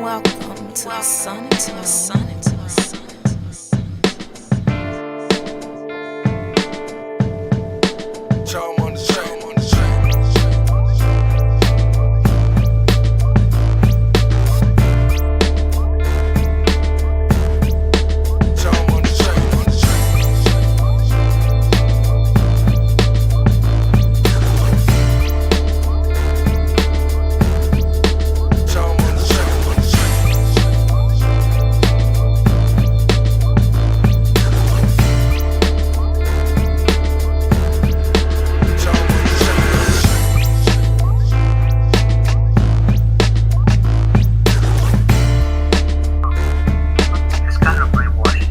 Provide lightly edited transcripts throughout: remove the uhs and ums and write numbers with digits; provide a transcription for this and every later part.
Welcome to the sun, to the sun, to the sun. Charm on the train, on the train. Charm on the train, on the train. Charm on the train, on the train. It's kind of brainwashing.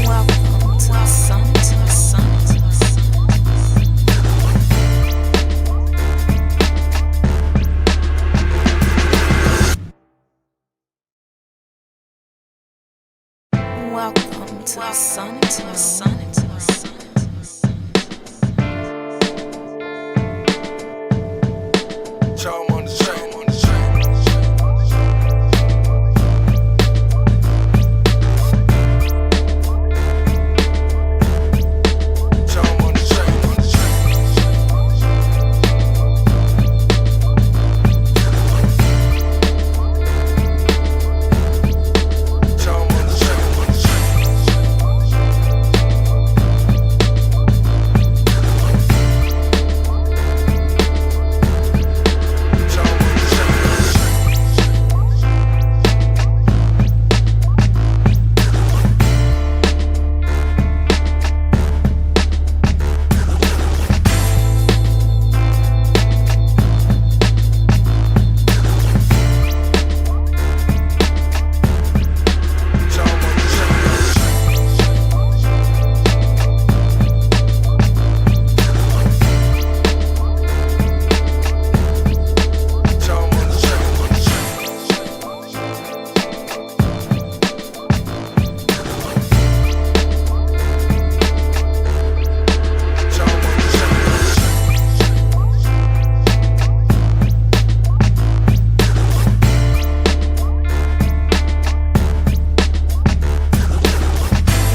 Welcome to the sun, to the sun, to the sun. Welcome to the sun, to the sun, to the sun. Charm on the train, on the train. Charm on the train, on the train. Charm on the train, on the train.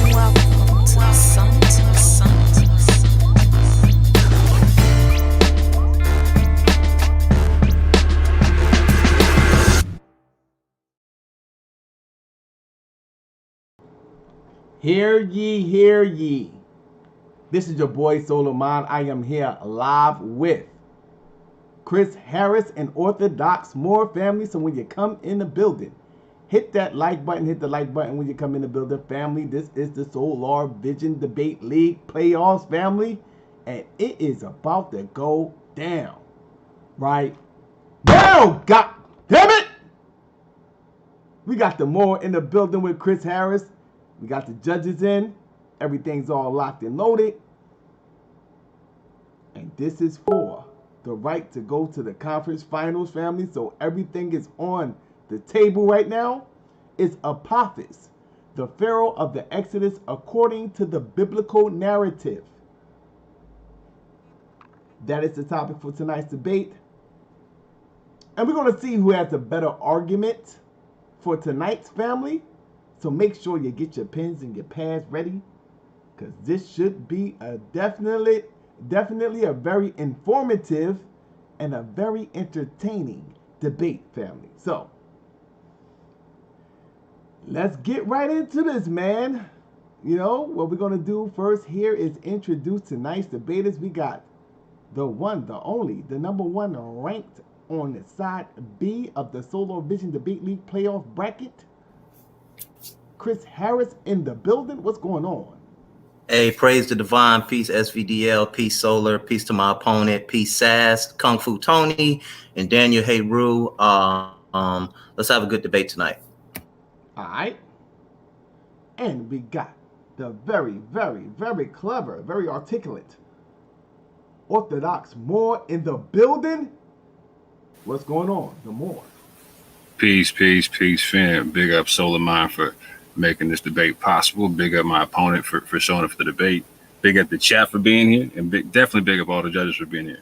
Welcome to the sun, to the sun, to the sun. Hear ye, hear ye. This is your boy Solomon. I am here live with Chris Harris and Orthodox Moor family. So when you come in the building, hit that like button, hit the like button when you come in the building, family. This is the Solar Vision Debate League playoffs, family. And it is about to go down right now. God damn it! We got the Moor in the building with Chris Harris. We got the judges in. Everything's all locked and loaded. And this is for the right to go to the conference finals, family. So everything is on the table right now. It's Apophis, the Pharaoh of the Exodus, according to the biblical narrative. That is the topic for tonight's debate. And we're going to see who has the better argument for tonight's family. So make sure you get your pens and your pads ready, because this should be a definitely a very informative and a very entertaining debate, family. So let's get right into this, man. You know, what we're going to do first here is introduce tonight's debaters. We got the one, the only, the number one ranked on the side B of the Solar Vision Debate League playoff bracket, Chris Harris in the building. What's going on? Hey, praise the divine, peace SVDL, peace Solar, peace to my opponent, peace Sass, Kung Fu Tony, and Daniel Heyru. Let's have a good debate tonight. All right. And we got the very, very, very clever, very articulate Orthodox Moor in the building. What's going on? The Moor. Peace, fam. Big up Solar Mind for making this debate possible. Big up my opponent for showing up for the debate. Big up the chat for being here, and definitely big up all the judges for being here.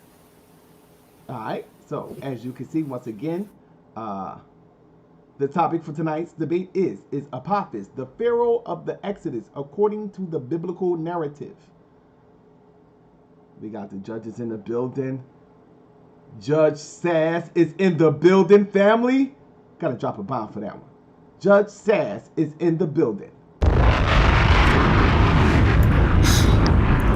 All right. So as you can see, once again, the topic for tonight's debate is Apophis, the Pharaoh of the Exodus, according to the biblical narrative. We got the judges in the building. Judge Sass is in the building, family. Gotta drop a bomb for that one. Judge Sass is in the building.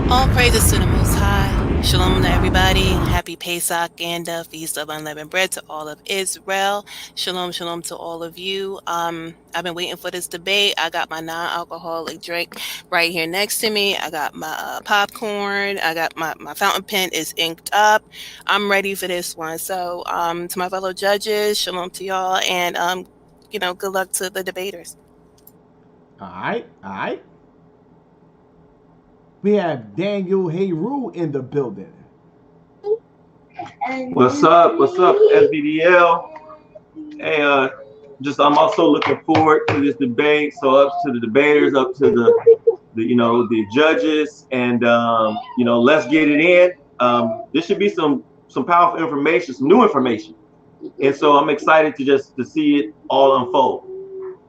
All praises to the Most High. Shalom to everybody. Happy Pesach and Feast of Unleavened Bread to all of Israel. Shalom to all of you. I've been waiting for this debate. I got my non-alcoholic drink right here next to me. I got my popcorn. I got my fountain pen is inked up. I'm ready for this one. So to my fellow judges, shalom to y'all, and good luck to the debaters. All right. We have Daniel Heyru in the building. What's up, SVDL? Hey, I'm also looking forward to this debate. So up to the debaters, up to the judges, and let's get it in. This should be some powerful information, some new information, and so I'm excited to see it all unfold.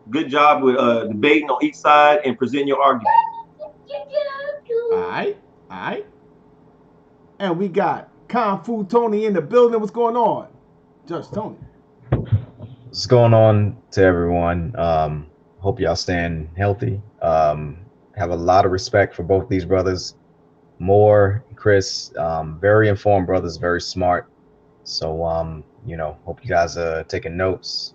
Good job with debating on each side and presenting your argument. All right. And we got Kung Fu Tony in the building. What's going on? Judge Tony. What's going on to everyone? Hope y'all staying healthy. Have a lot of respect for both these brothers. Moore, Chris, very informed brothers, very smart. So, hope you guys are taking notes.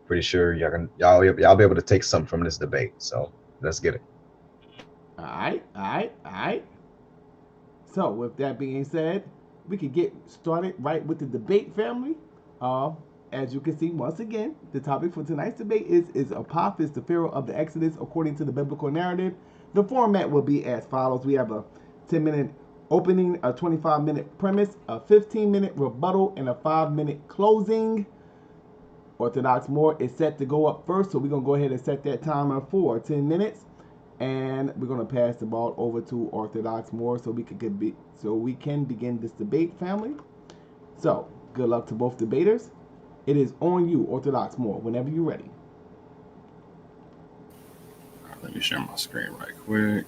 Pretty sure y'all be able to take something from this debate. So let's get it. All right. So with that being said, we can get started right with the debate, family. As you can see, once again, the topic for tonight's debate is Apophis, the Pharaoh of the Exodus, according to the biblical narrative. The format will be as follows. We have a 10-minute opening, a 25-minute premise, a 15-minute rebuttal, and a 5-minute closing. Orthodox Moor is set to go up first, so we're going to go ahead and set that timer for 10 minutes. And we're going to pass the ball over to Orthodox Moor so we can begin this debate, family. So, good luck to both debaters. It is on you, Orthodox Moor, whenever you're ready. All right, let me share my screen right quick.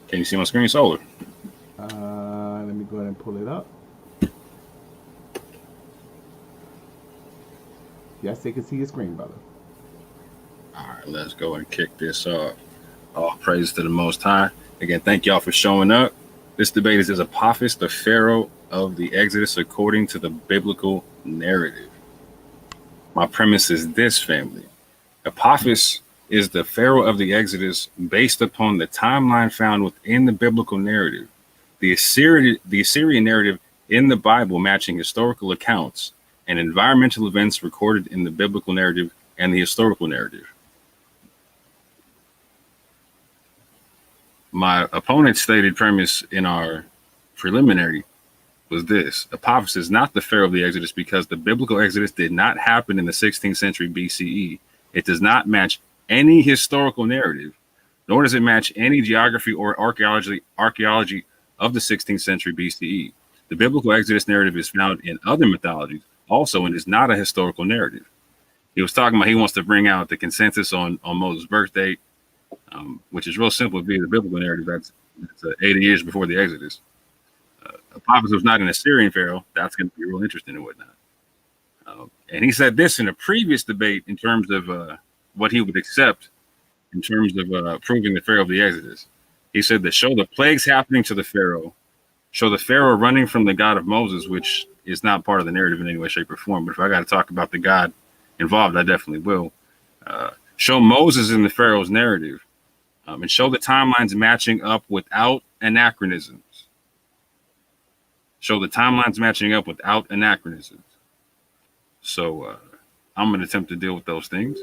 Can you see my screen, Solar? Let me go ahead and pull it up. Yes, they can see your screen, brother. All right, let's go and kick this off. All praise to the Most High. Again, thank y'all for showing up. This debate is Apophis, the Pharaoh of the Exodus, according to the biblical narrative. My premise is this, family. Apophis is the Pharaoh of the Exodus based upon the timeline found within the biblical narrative. The Assyrian narrative in the Bible matching historical accounts and environmental events recorded in the biblical narrative and the historical narrative. My opponent's stated premise in our preliminary was this: Apophis is not the Pharaoh of the Exodus because the biblical Exodus did not happen in the 16th century BCE. It does not match any historical narrative, nor does it match any geography or archaeology of the 16th century BCE. The biblical Exodus narrative is found in other mythologies also and is not a historical narrative. He was talking about he wants to bring out the consensus on Moses' birth date, which is real simple via the biblical narrative. That's 80 years before the Exodus. Apophis was not an Assyrian pharaoh. That's going to be real interesting and whatnot. And he said this in a previous debate in terms of what he would accept in terms of proving the Pharaoh of the Exodus. He said that show the plagues happening to the Pharaoh, show the Pharaoh running from the God of Moses, which is not part of the narrative in any way, shape, or form. But if I got to talk about the God involved, I definitely will. Show Moses in the Pharaoh's narrative, and show the timelines matching up without anachronisms. Show the timelines matching up without anachronisms. So I'm going to attempt to deal with those things.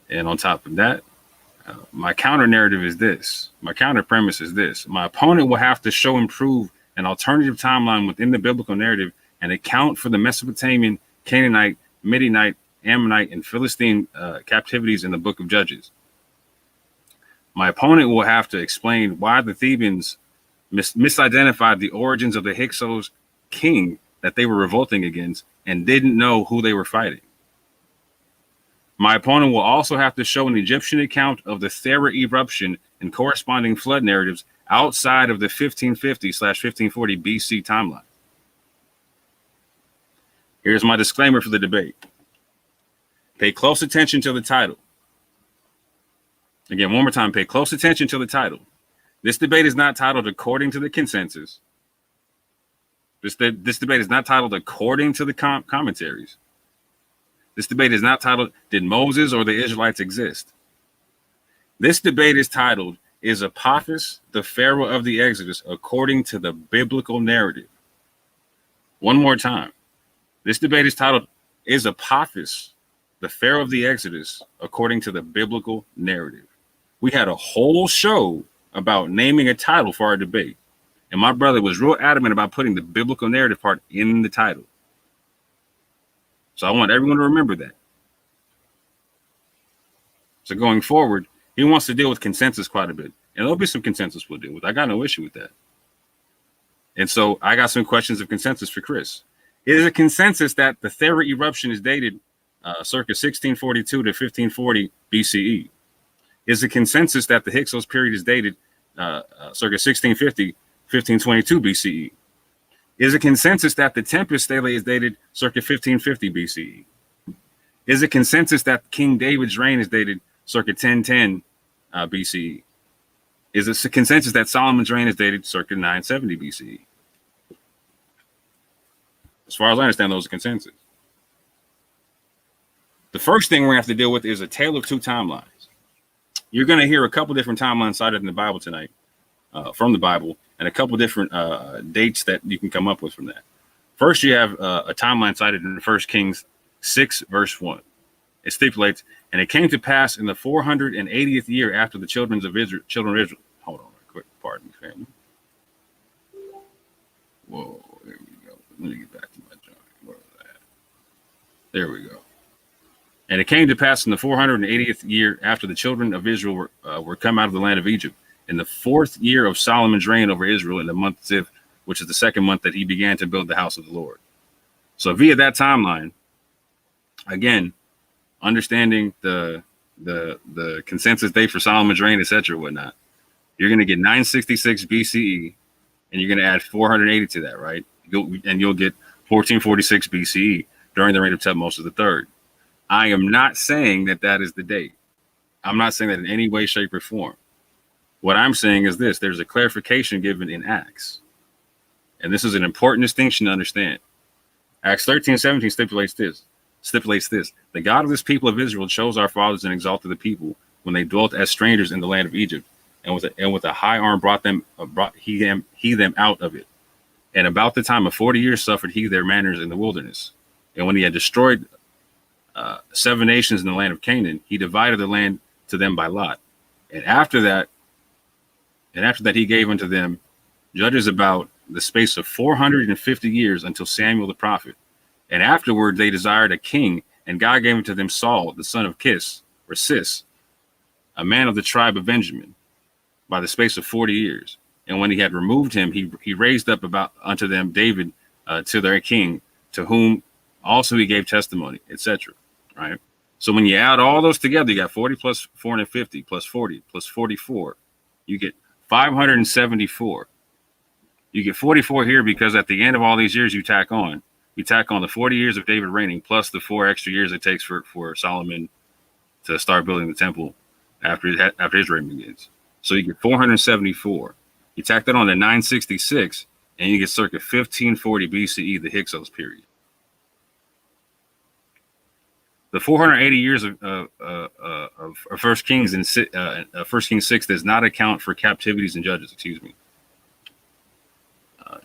And on top of that, my counter narrative is this. My counter premise is this. My opponent will have to show and prove an alternative timeline within the biblical narrative and account for the Mesopotamian, Canaanite, Midianite, Ammonite, and Philistine captivities in the book of Judges. My opponent will have to explain why the Thebans misidentified the origins of the Hyksos king that they were revolting against and didn't know who they were fighting. My opponent will also have to show an Egyptian account of the Thera eruption and corresponding flood narratives outside of the 1550/1540 BC timeline. Here's my disclaimer for the debate. Pay close attention to the title. Again, one more time, pay close attention to the title. This debate is not titled according to the consensus. This debate is not titled according to the commentaries. This debate is not titled, did Moses or the Israelites exist? This debate is titled, is Apophis the Pharaoh of the Exodus according to the biblical narrative? One more time. This debate is titled, is Apophis the Pharaoh of the Exodus according to the biblical narrative? We had a whole show about naming a title for our debate. And my brother was real adamant about putting the biblical narrative part in the title. So I want everyone to remember that. So going forward, he wants to deal with consensus quite a bit. And there'll be some consensus we'll deal with. I got no issue with that. And so I got some questions of consensus for Chris. Is a consensus that the Thera eruption is dated circa 1642 to 1540 BCE? Is a consensus that the Hyksos period is dated circa 1650, 1522 BCE? Is a consensus that the Tempest stele is dated circa 1550 BCE? Is a consensus that King David's reign is dated circa 1010 BCE? Is it a consensus that Solomon's reign is dated circa 970 BCE? As far as I understand, those are consensus. The first thing we're going to have to deal with is a tale of two timelines. You're going to hear a couple different timelines cited in the Bible tonight, from the Bible, and a couple different dates that you can come up with from that. First, you have a timeline cited in 1 Kings 6, verse 1. It stipulates, and it came to pass in the 480th year after the children of Israel. Hold on, real quick. Pardon me, family. Whoa, there we go. Let me get back to my joint. Where was that? There we go. And it came to pass in the 480th year after the children of Israel were come out of the land of Egypt, in the 4th year of Solomon's reign over Israel, in the month Ziv, which is the second month that he began to build the house of the Lord. So via that timeline, again, understanding the consensus date for Solomon's reign, etc., whatnot, you're going to get 966 BCE, and you're going to add 480 to that, right? You'll get 1446 BCE during the reign of Thutmose III. I am not saying that that is the date. I'm not saying that in any way, shape, or form. What I'm saying is this: there's a clarification given in Acts. And this is an important distinction to understand. Acts 13:17 stipulates this: the God of this people of Israel chose our fathers and exalted the people when they dwelt as strangers in the land of Egypt, and with a high arm brought them out of it. And about the time of 40 years suffered he their manners in the wilderness. And when he had destroyed 7 nations in the land of Canaan, he divided the land to them by lot. And after that he gave unto them judges about the space of 450 years until Samuel the prophet. And afterward they desired a king, and God gave unto them Saul, the son of Kish, or Cis, a man of the tribe of Benjamin, by the space of 40 years. And when he had removed him, he raised up about unto them David to their king, to whom also he gave testimony, etc. Right? So when you add all those together, you got 40 plus 450 plus 40 plus 44. You get 574. You get 44 here because at the end of all these years you tack on the 40 years of David reigning plus the 4 extra years it takes for Solomon to start building the temple after his reign begins. So you get 474. You tack that on to 966, and you get circa 1540 BCE, the Hyksos period. The 480 years of First Kings and First Kings 6 does not account for captivities and Judges. Excuse me.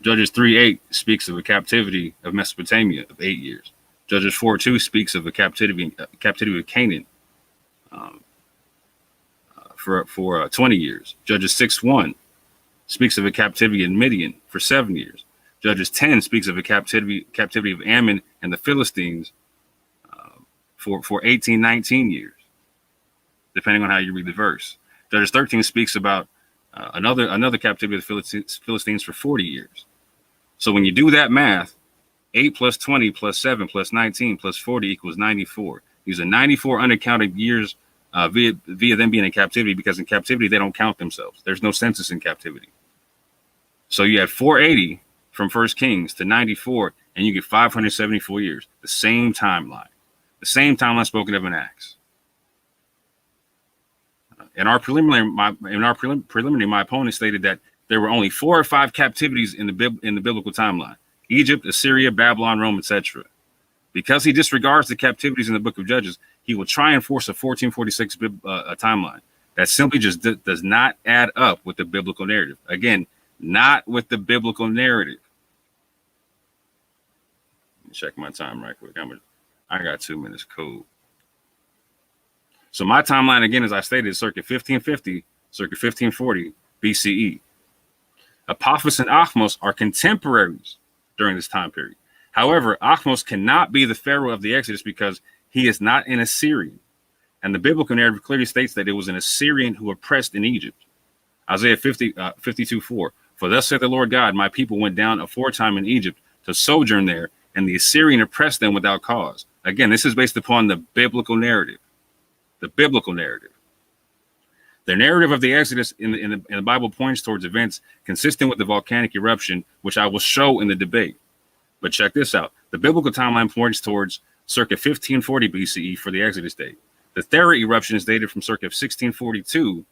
Judges 3:8 speaks of a captivity of Mesopotamia of 8 years. Judges 4:2 speaks of a captivity of Canaan for 20 years. Judges 6:1 speaks of a captivity in Midian for 7 years. Judges 10 speaks of a captivity of Ammon and the Philistines for 18, 19 years, depending on how you read the verse. Judges 13 speaks about another captivity of the Philistines for 40 years. So when you do that math, 8 plus 20 plus 7 plus 19 plus 40 equals 94. These are 94 unaccounted years via them being in captivity, because in captivity, they don't count themselves. There's no census in captivity. So you have 480 from First Kings to 94, and you get 574 years, the same timeline. The same timeline spoken of in Acts. In our preliminary, my opponent stated that there were only 4 or 5 captivities in the biblical timeline: Egypt, Assyria, Babylon, Rome, etc. Because he disregards the captivities in the book of Judges, he will try and force a 1446 timeline that simply just does not add up with the biblical narrative. Again, not with the biblical narrative. Let me check my time right quick. I got 2 minutes. Cool. So my timeline, again, as I stated, is circa 1550, circa 1540 BCE. Apophis and Athmos are contemporaries during this time period. However, Athmos cannot be the Pharaoh of the Exodus because he is not an Assyrian. And the biblical narrative clearly states that it was an Assyrian who oppressed in Egypt. Isaiah 52:4. For thus saith the Lord God, my people went down aforetime in Egypt to sojourn there, and the Assyrian oppressed them without cause. Again, this is based upon the biblical narrative. The biblical narrative. The narrative of the Exodus in the Bible points towards events consistent with the volcanic eruption, which I will show in the debate. But check this out. The biblical timeline points towards circa 1540 BCE for the Exodus date. The Thera eruption is dated from circa 1642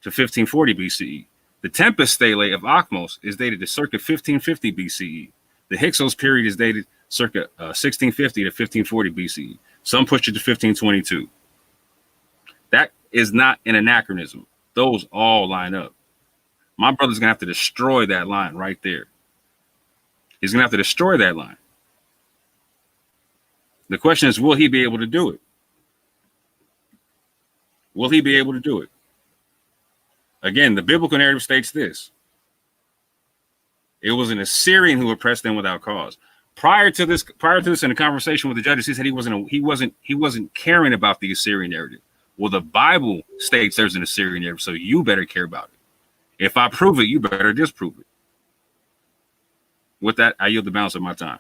to 1540 BCE. The Tempest stele of Athmos is dated to circa 1550 BCE. The Hyksos period is dated circa 1650 to 1540 BCE. Some push it to 1522. That is not an anachronism. Those all line up. My brother's going to have to destroy that line right there. He's going to have to destroy that line. The question is, will he be able to do it? Will he be able to do it? Again, the biblical narrative states this. It was an Assyrian who oppressed them without cause. Prior to this, in a conversation with the judges, he said he wasn't caring about the Assyrian narrative. Well, the Bible states there's an Assyrian narrative, so you better care about it. If I prove it, you better disprove it. With that, I yield the balance of my time.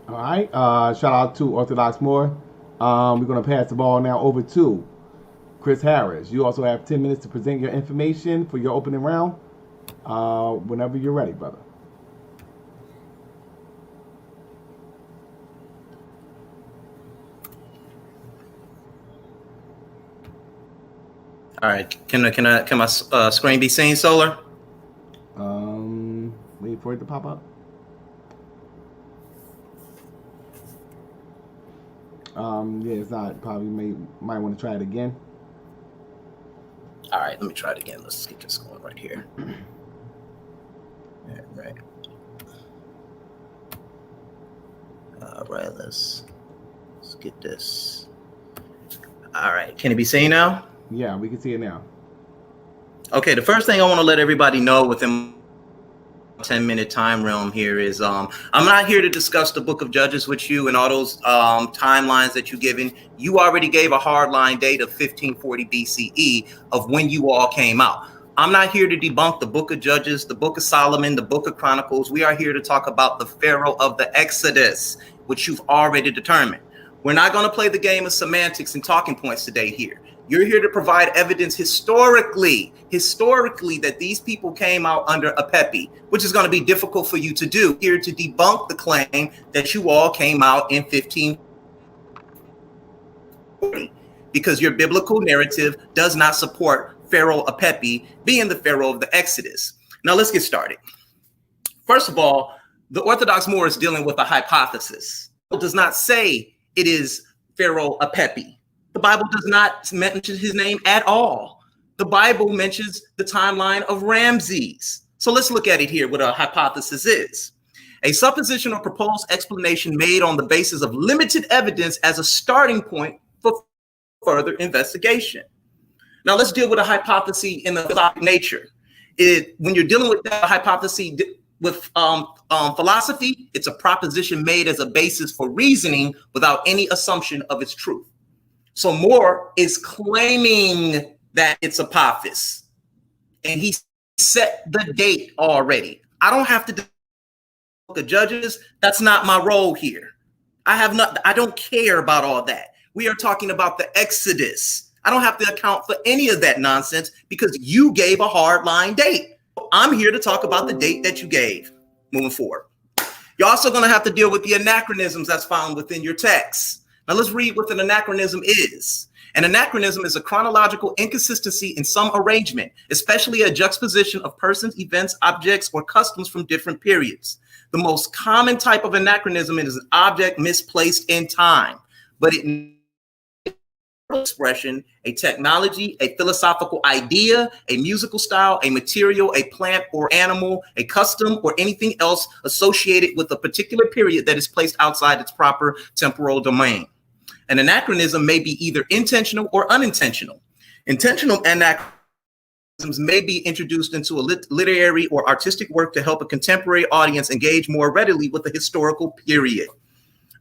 All right. Shout out to Orthodox Moor. We're going to pass the ball now over to Chris Harris. You also have 10 minutes to present your information for your opening round. Whenever you're ready, brother. All right. Can my screen be seen, Solar? Wait for it to pop up. Yeah, it's not. Probably might want to try it again. All right, let me try it again. Let's get this going right here. All right. All right, let's get this. All right, can it be seen now? Yeah, we can see it now. Okay, the first thing I want to let everybody know within 10-minute time realm here is I'm not here to discuss the book of Judges with you and all those timelines that you've given. You already gave a hardline date of 1540 BCE of when you all came out. I'm not here to debunk the book of Judges, the book of Solomon, the book of Chronicles. We are here to talk about the Pharaoh of the Exodus, which you've already determined. We're not going to play the game of semantics and talking points today here. You're here to provide evidence historically that these people came out under Apophis, which is going to be difficult for you to do. Here to debunk the claim that you all came out in 15. because your biblical narrative does not support Pharaoh Apepi being the Pharaoh of the Exodus. Now let's get started. First of all, the Orthodox Moor is dealing with a hypothesis. It does not say it is Pharaoh Apepi. The Bible does not mention his name at all. The Bible mentions the timeline of Ramses. So let's look at it here, what a hypothesis is. A supposition or proposed explanation made on the basis of limited evidence as a starting point for further investigation. Now let's deal with a hypothesis in the philosophic nature. When you're dealing with that hypothesis with philosophy, it's a proposition made as a basis for reasoning without any assumption of its truth. So Moore is claiming that it's Apophis, and he set the date already. I don't have to the judges. That's not my role here. I don't care about all that. We are talking about the Exodus. I don't have to account for any of that nonsense because you gave a hard line date. I'm here to talk about the date that you gave moving forward. You're also going to have to deal with the anachronisms that's found within your text. Now let's read what an anachronism is. An anachronism is a chronological inconsistency in some arrangement, especially a juxtaposition of persons, events, objects, or customs from different periods. The most common type of anachronism is an object misplaced in time, but it expression, a technology, a philosophical idea, a musical style, a material, a plant or animal, a custom, or anything else associated with a particular period that is placed outside its proper temporal domain. An anachronism may be either intentional or unintentional. Intentional anachronisms may be introduced into a literary or artistic work to help a contemporary audience engage more readily with the historical period.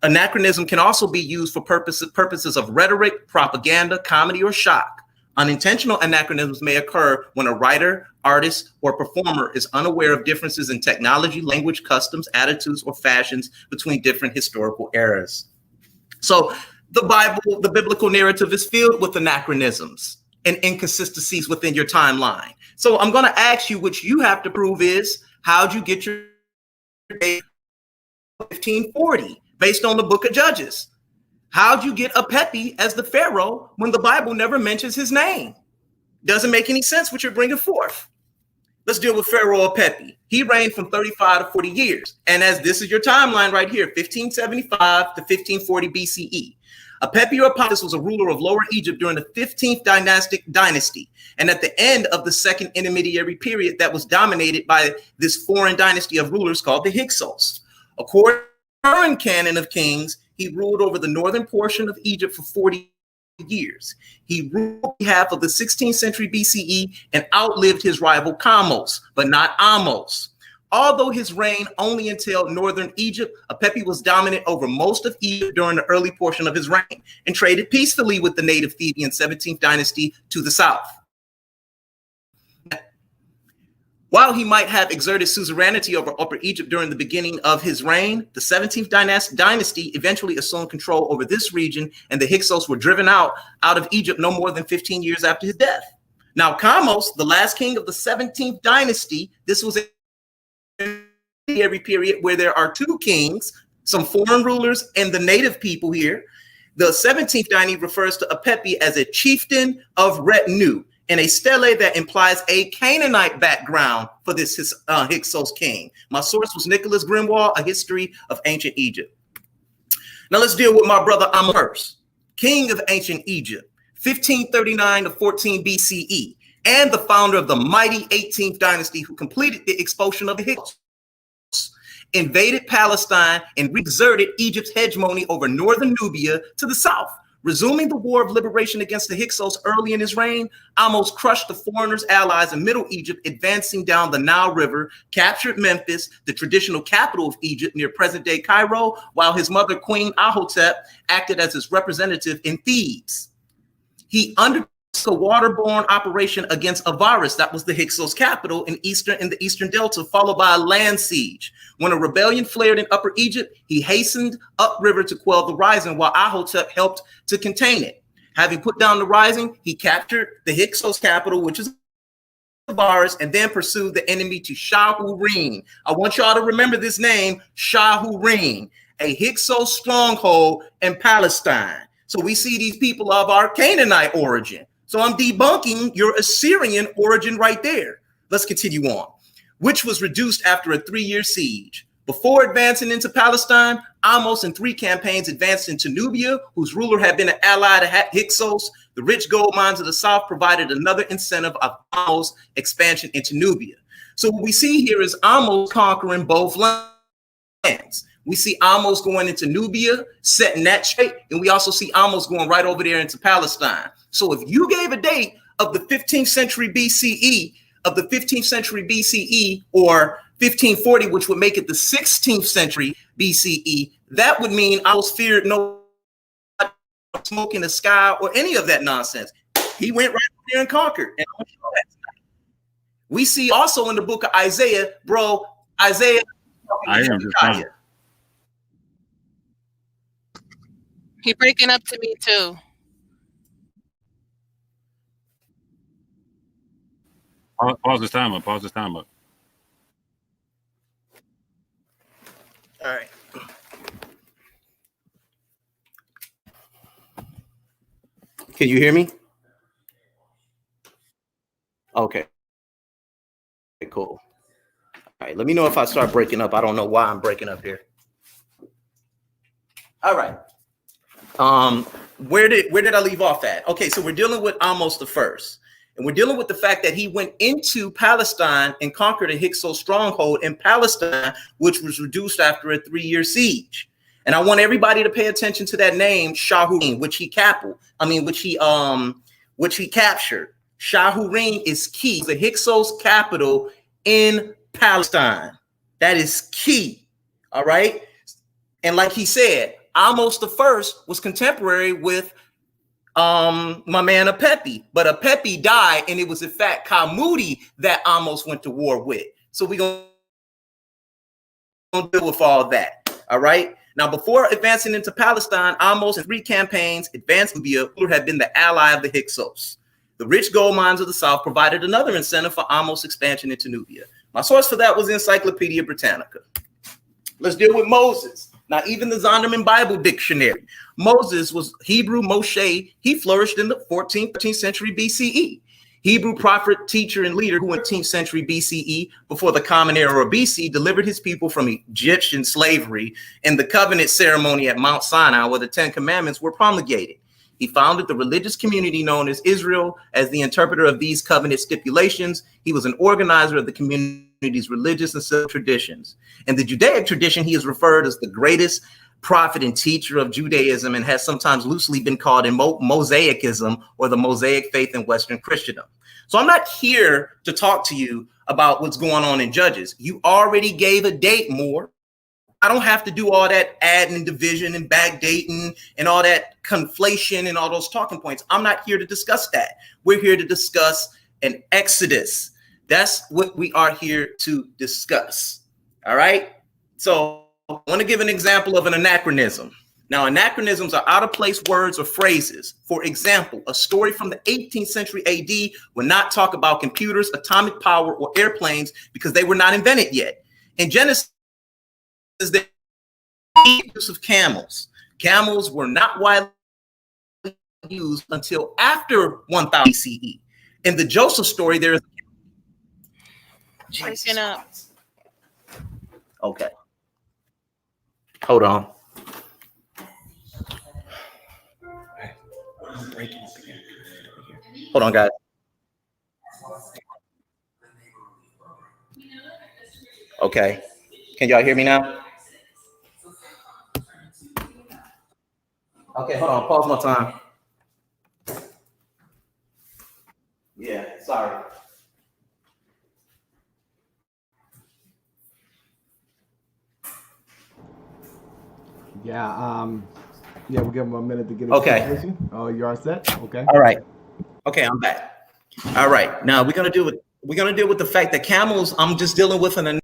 Anachronism can also be used for purposes of rhetoric, propaganda, comedy, or shock. Unintentional anachronisms may occur when a writer, artist, or performer is unaware of differences in technology, language, customs, attitudes, or fashions between different historical eras. So the Bible, the biblical narrative is filled with anachronisms and inconsistencies within your timeline. So I'm going to ask you, which you have to prove is, how'd you get your date 1540 based on the book of Judges? How'd you get Apepi as the Pharaoh when the Bible never mentions his name? Doesn't make any sense what you're bringing forth. Let's deal with Pharaoh Apepi. He reigned from 35 to 40 years. And as this is your timeline right here, 1575 to 1540 BCE. Apepi or Apophis was a ruler of Lower Egypt during the 15th dynasty, and at the end of the second intermediary period that was dominated by this foreign dynasty of rulers called the Hyksos. According to the current canon of kings, he ruled over the northern portion of Egypt for 40 years. He ruled on behalf of the 16th century BCE and outlived his rival Kamos, but not Amos. Although his reign only entailed northern Egypt, Apepi was dominant over most of Egypt during the early portion of his reign and traded peacefully with the native Theban 17th dynasty to the south. While he might have exerted suzerainty over Upper Egypt during the beginning of his reign, the 17th dynasty eventually assumed control over this region, and the Hyksos were driven out of Egypt no more than 15 years after his death. Now, Kamos, the last king of the 17th dynasty, this was every period where there are two kings, some foreign rulers and the native people here. The 17th dynasty refers to Apepi as a chieftain of retinue and a stele that implies a Canaanite background for this Hyksos king. My source was Nicholas Grimoire, A History of Ancient Egypt. Now let's deal with my brother Amos, king of ancient Egypt, 1539 to 14 BCE, and the founder of the mighty 18th dynasty who completed the expulsion of the Hyksos, invaded Palestine and re-exerted Egypt's hegemony over northern Nubia to the south. Resuming the war of liberation against the Hyksos early in his reign, Amos crushed the foreigners' allies in Middle Egypt, advancing down the Nile River, captured Memphis, the traditional capital of Egypt near present-day Cairo, while his mother, Queen Ahotep, acted as his representative in Thebes. He undertook a waterborne operation against Avaris, that was the Hyksos capital in the Eastern Delta, followed by a land siege. When a rebellion flared in Upper Egypt, he hastened upriver to quell the rising, while Ahotep helped to contain it. Having put down the rising, he captured the Hyksos capital, which is Avaris, and then pursued the enemy to Shahureen. I want y'all to remember this name, Shahureen, a Hyksos stronghold in Palestine. So we see these people of our Canaanite origin. So I'm debunking your Assyrian origin right there. Let's continue on. Which was reduced after a 3-year siege. Before advancing into Palestine, Amos in 3 campaigns advanced into Nubia, whose ruler had been an ally to Hyksos. The rich gold mines of the south provided another incentive of Amos' expansion into Nubia. So what we see here is Amos conquering both lands. We see Amos going into Nubia, setting that straight, and we also see Amos going right over there into Palestine. So if you gave a date of the 15th century BCE, or 1540, which would make it the 16th century BCE, that would mean Amos feared no smoke in the sky or any of that nonsense. He went right over there and conquered. And we see also in the book of Isaiah, Isaiah. I am just fine. He breaking up to me too. Pause this time up. Pause this time up. All right. Can you hear me? Okay. Cool. All right. Let me know if I start breaking up. I don't know why I'm breaking up here. All right. Where did I leave off at? Okay, so we're dealing with Amos the First. And we're dealing with the fact that he went into Palestine and conquered a Hyksos stronghold in Palestine, which was reduced after a 3-year siege. And I want everybody to pay attention to that name, Shahurin, which he captured. Shahurin is key. The Hyksos capital in Palestine. That is key. All right. And like he said, Amos the First was contemporary with my man Apophis, but Apophis died, and it was in fact Kamudi that Amos went to war with. So we're gonna deal with all that. All right. Now, before advancing into Palestine, Amos in 3 campaigns advanced Nubia, who had been the ally of the Hyksos. The rich gold mines of the south provided another incentive for Amos' expansion into Nubia. My source for that was the Encyclopedia Britannica. Let's deal with Moses. Now, even the Zondervan Bible Dictionary, Moses was Hebrew Moshe. He flourished in the 14th, 13th century BCE. Hebrew prophet, teacher, and leader who in 13th century BCE, before the Common Era of BC, delivered his people from Egyptian slavery in the covenant ceremony at Mount Sinai, where the 10 Commandments were promulgated. He founded the religious community known as Israel as the interpreter of these covenant stipulations. He was an organizer of the community's religious and civil traditions. In the Judaic tradition, he is referred as the greatest prophet and teacher of Judaism and has sometimes loosely been called in Mosaicism or the Mosaic faith in Western Christendom. So I'm not here to talk to you about what's going on in Judges. You already gave a date, Moor. I don't have to do all that adding and division and backdating and all that conflation and all those talking points. I'm not here to discuss that. We're here to discuss an Exodus. That's what we are here to discuss. All right. So I want to give an example of an anachronism. Now, anachronisms are out of place words or phrases. For example, a story from the 18th century AD would not talk about computers, atomic power, or airplanes because they were not invented yet. In Genesis, the use of camels. Camels were not widely used until after 1000 BCE. In the Joseph story, there is breaking up. Okay. Hold on. Hold on, guys. Okay. Can y'all hear me now? Okay, hold on. Pause my time. Yeah, sorry. Yeah, we'll give him a minute to get his Okay. position. Oh, you are set? Okay. All right. Okay, I'm back. All right. Now we're gonna deal with the fact that camels, I'm just dealing with an.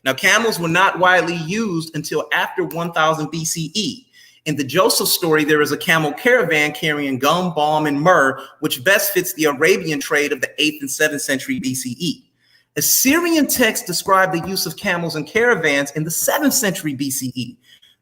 Now, camels were not widely used until after 1000 BCE. In the Joseph story, there is a camel caravan carrying gum, balm, and myrrh, which best fits the Arabian trade of the 8th and 7th century BCE. Assyrian texts describe the use of camels and caravans in the 7th century BCE.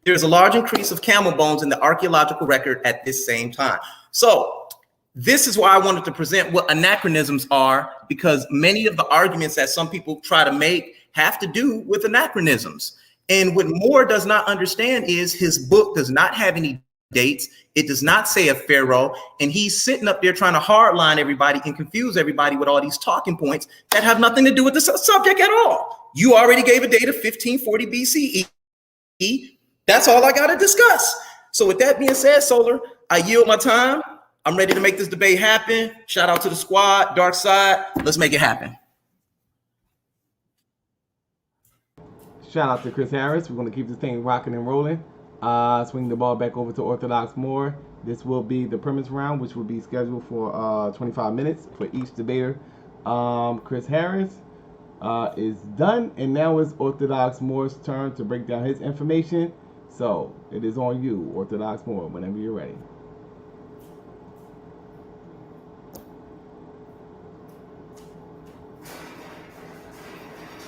There's a large increase of camel bones in the archaeological record at this same time. So this is why I wanted to present what anachronisms are, because many of the arguments that some people try to make have to do with anachronisms. And what Moore does not understand is his book does not have any dates. It does not say a pharaoh. And he's sitting up there trying to hardline everybody and confuse everybody with all these talking points that have nothing to do with the subject at all. You already gave a date of 1540 BCE. That's all I got to discuss. So with that being said, Solar, I yield my time. I'm ready to make this debate happen. Shout out to the squad, Dark Side. Let's make it happen. Shout out to Chris Harris. We're going to keep this thing rocking and rolling. Swing the ball back over to Orthodox Moor. This will be the premise round, which will be scheduled for 25 minutes for each debater. Chris Harris is done, and now it's Orthodox Moor's turn to break down his information. So it is on you, Orthodox Moor, whenever you're ready.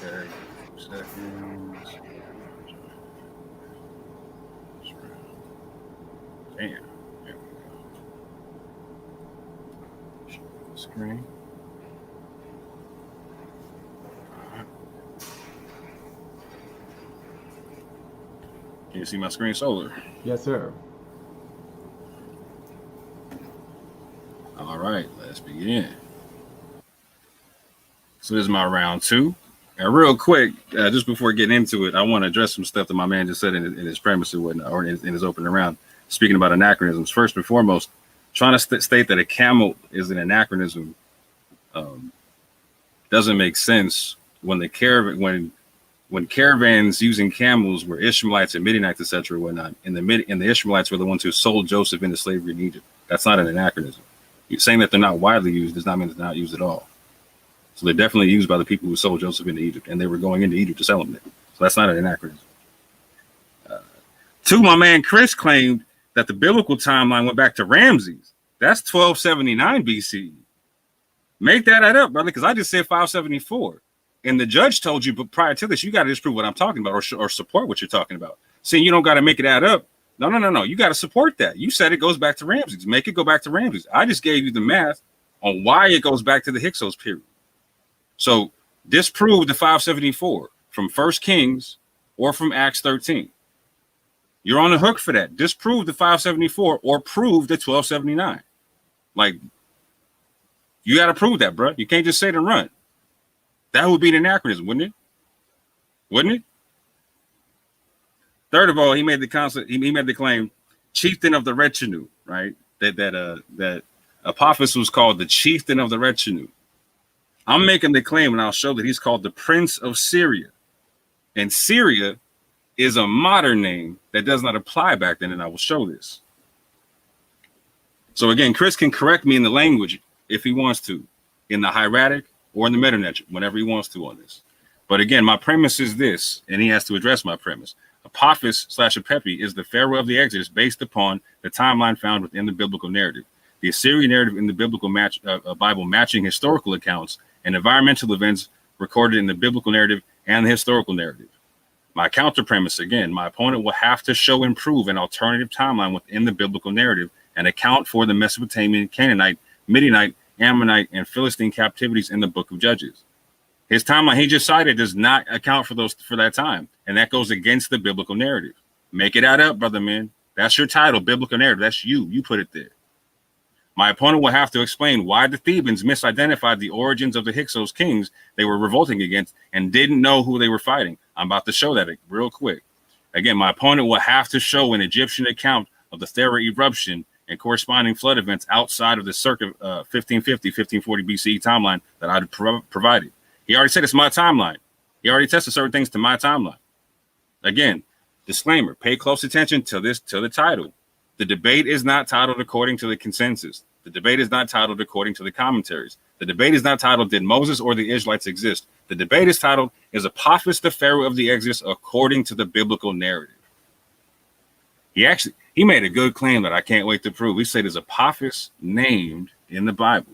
Okay, 2 seconds. Damn. There we go. Share the screen. Can you see my screen, Solar? Yes, sir. All right, let's begin. So this is my round 2. And real quick, just before getting into it, I want to address some stuff that my man just said in his premise and whatnot, or in his opening round. Speaking about anachronisms, first and foremost, trying to state that a camel is an anachronism doesn't make sense when the caravan when caravans using camels were Ishmaelites and Midianites, etc., whatnot, and the Ishmaelites were the ones who sold Joseph into slavery in Egypt. That's not an anachronism. You're saying that they're not widely used does not mean they're not used at all. So they're definitely used by the people who sold Joseph into Egypt, and they were going into Egypt to sell him there. So that's not an anachronism. 2, my man Chris claimed that the biblical timeline went back to Ramses. That's 1279 BCE. Make that add up, brother, because I just said 574. And the judge told you, but prior to this, you got to disprove what I'm talking about or support what you're talking about. Saying you don't got to make it add up. No. You got to support that. You said it goes back to Ramses. Make it go back to Ramses. I just gave you the math on why it goes back to the Hyksos period. So disprove the 574 from 1 Kings or from Acts 13. You're on the hook for that. Disprove the 574 or prove the 1279. Like, you got to prove that, bro. You can't just say it and run. That would be an anachronism, wouldn't it? Wouldn't it? Third of all, he made the concept. He made the claim, chieftain of the retinue, right? That Apophis was called the chieftain of the retinue. I'm making the claim, and I'll show that he's called the Prince of Syria, and Syria is a modern name that does not apply back then, and I will show this. So again, Chris can correct me in the language if he wants to, in the hieratic or in the metanetric, whenever he wants to on this. But again, my premise is this, and he has to address my premise. Apophis / Apophis is the Pharaoh of the Exodus based upon the timeline found within the biblical narrative. The Assyrian narrative in the biblical Bible matching historical accounts and environmental events recorded in the biblical narrative and the historical narrative. My counter premise, again, my opponent will have to show and prove an alternative timeline within the biblical narrative and account for the Mesopotamian, Canaanite, Midianite, Ammonite, and Philistine captivities in the book of Judges. His timeline he just cited does not account for that time, and that goes against the biblical narrative. Make it add up, brother man. That's your title, biblical narrative. That's you. You put it there. My opponent will have to explain why the Thebans misidentified the origins of the Hyksos kings they were revolting against and didn't know who they were fighting. I'm about to show that real quick. Again, my opponent will have to show an Egyptian account of the Thera eruption and corresponding flood events outside of the circa 1550, 1540 BCE timeline that I provided. He already said it's my timeline. He already tested certain things to my timeline. Again, disclaimer, pay close attention to the title. The debate is not titled according to the consensus. The debate is not titled according to the commentaries. The debate is not titled, did Moses or the Israelites exist? The debate is titled, is Apophis the Pharaoh of the Exodus according to the biblical narrative? He made a good claim that I can't wait to prove. He said, is Apophis named in the Bible?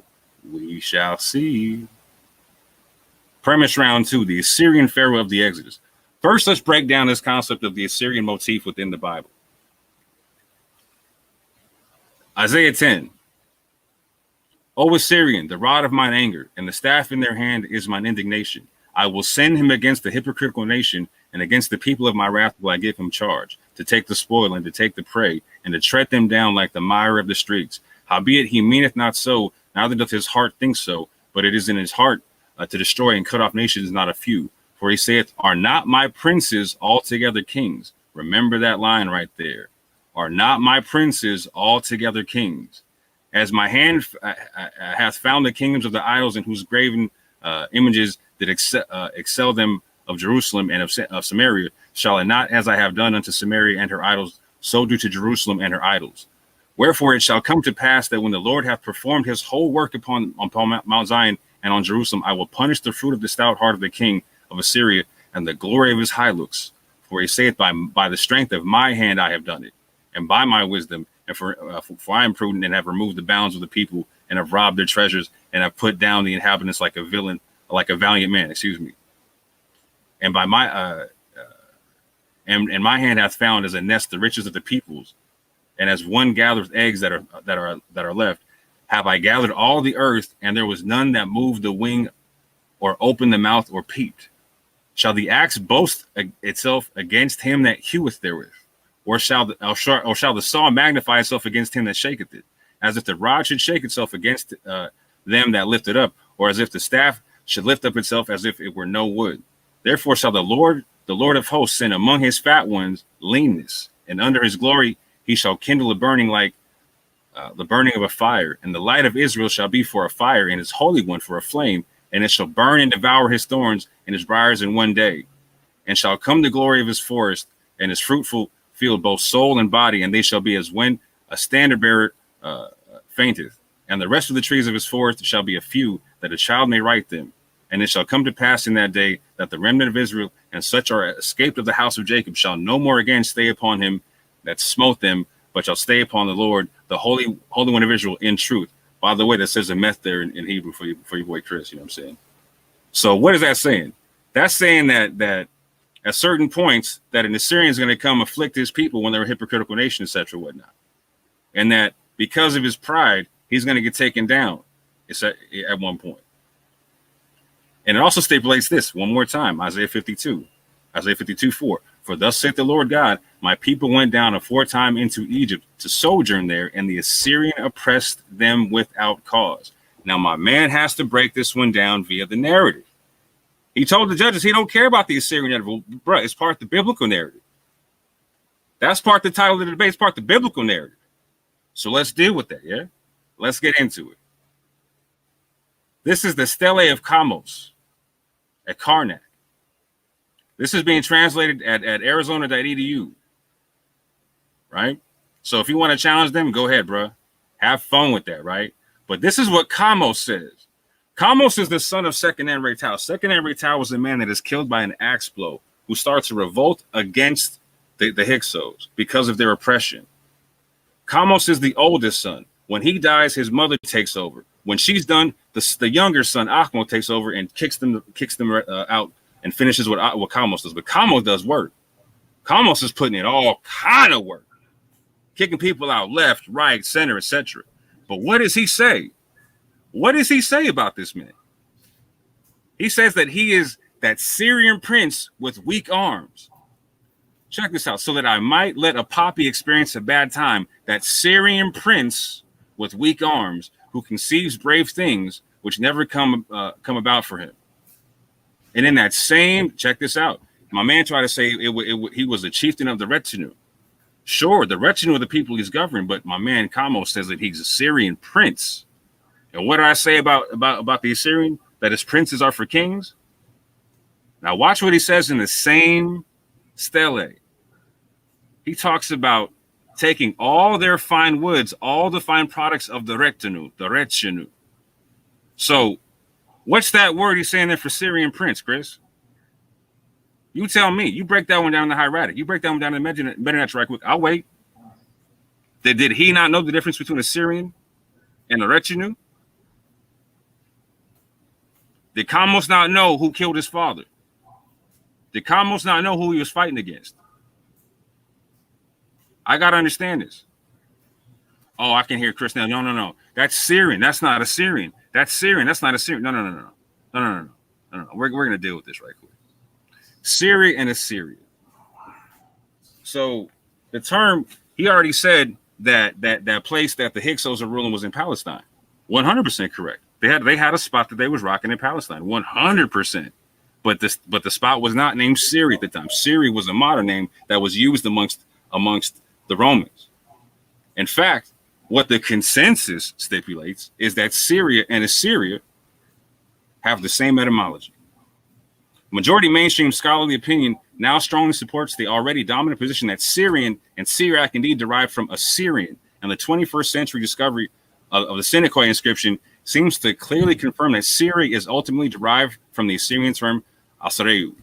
We shall see. Premise round 2, the Assyrian Pharaoh of the Exodus. First, let's break down this concept of the Assyrian motif within the Bible. Isaiah 10. O Assyrian, the rod of mine anger, and the staff in their hand is mine indignation. I will send him against the hypocritical nation, and against the people of my wrath will I give him charge, to take the spoil and to take the prey, and to tread them down like the mire of the streets. Howbeit he meaneth not so, neither doth his heart think so, but it is in his heart to destroy and cut off nations, not a few. For he saith, are not my princes altogether kings? Remember that line right there. Are not my princes altogether kings? As my hand hath found the kingdoms of the idols, in whose graven images did excel them of Jerusalem and of Samaria, shall I not, as I have done unto Samaria and her idols, so do to Jerusalem and her idols? Wherefore it shall come to pass that when the Lord hath performed his whole work upon Mount Zion and on Jerusalem, I will punish the fruit of the stout heart of the king of Assyria and the glory of his high looks. For he saith, by the strength of my hand I have done it, and by my wisdom, and for I am prudent, and have removed the bounds of the people, and have robbed their treasures, and have put down the inhabitants like a villain, like a valiant man. Excuse me. And by my and my hand hath found as a nest the riches of the peoples, and as one gathereth eggs that are left, have I gathered all the earth, and there was none that moved the wing, or opened the mouth, or peeped. Shall the axe boast itself against him that heweth therewith? Or shall the saw magnify itself against him that shaketh it? As if the rod should shake itself against them that lift it up, or as if the staff should lift up itself as if it were no wood. Therefore shall the Lord of hosts, send among his fat ones leanness, and under his glory he shall kindle a burning like the burning of a fire. And the light of Israel shall be for a fire, and his Holy One for a flame, and it shall burn and devour his thorns and his briars in one day. And shall come the glory of his forest and his fruitful field, both soul and body, and they shall be as when a standard bearer fainteth. And the rest of the trees of his forest shall be a few, that a child may write them. And it shall come to pass in that day that the remnant of Israel and such are escaped of the house of Jacob shall no more again stay upon him that smote them, but shall stay upon the Lord, the Holy One of Israel, in truth. By the way, that says a meth there in Hebrew for your boy Chris. You know what I'm saying? So what is that saying? That's saying that at certain points that an Assyrian is going to come afflict his people when they're a hypocritical nation, etc., whatnot, and that because of his pride, he's going to get taken down. It's at one point. And it also stipulates this one more time, Isaiah 52:4. For thus saith the Lord God, my people went down aforetime into Egypt to sojourn there, and the Assyrian oppressed them without cause. Now, my man has to break this one down via the narrative. He told the judges he don't care about the Assyrian narrative. Bro, it's part of the biblical narrative. That's part of the title of the debate. It's part of the biblical narrative. So let's deal with that, yeah? Let's get into it. This is the Stele of Kamos at Karnak. This is being translated at Arizona.edu, right? So if you want to challenge them, go ahead, bro. Have fun with that, right? But this is what Kamos says. Kamos is the son of Second-Enrei-Tau. Second-Enrei-Tau was a man that is killed by an axe blow who starts a revolt against the Hyksos because of their oppression. Kamos is the oldest son. When he dies, his mother takes over. When she's done, the younger son, Achmo, takes over and kicks them out and finishes what Kamos does. But Kamos does work. Kamos is putting in all kind of work, kicking people out left, right, center, etc. But what does he say? What does he say about this man? He says that he is that Syrian prince with weak arms. Check this out. So that I might let a poppy experience a bad time, that Syrian prince with weak arms who conceives brave things which never come about for him. And in that same, check this out. My man tried to say he was a chieftain of the retinue. Sure, the retinue of the people he's governing, but my man Kamos says that he's a Syrian prince. And what do I say about the Assyrian? That his princes are for kings? Now watch what he says in the same stele. He talks about taking all their fine woods, all the fine products of the retinue. So what's that word he's saying there for Syrian prince, Chris? You tell me. You break that one down in the hieratic. You break that one down in the Mennonite right quick. I'll wait. Did he not know the difference between a Syrian and a retinue? Did Kamos not know who killed his father? Did Kamos not know who he was fighting against? I got to understand this. Oh, I can hear Chris now. No. That's Syrian. That's not a Syrian. That's Syrian. That's not a Syrian. No. We're going to deal with this right quick. Syria and Assyria. So the term, he already said that place that the Hyksos are ruling was in Palestine. 100% correct. They had a spot that they was rocking in Palestine. 100%. But the spot was not named Syria at the time. Syria was a modern name that was used amongst the Romans. In fact, what the consensus stipulates is that Syria and Assyria have the same etymology. Majority mainstream scholarly opinion now strongly supports the already dominant position that Syrian and Syriac indeed derived from Assyrian, and the 21st century discovery of the Seneca inscription seems to clearly confirm that Syria is ultimately derived from the Assyrian term Asareu.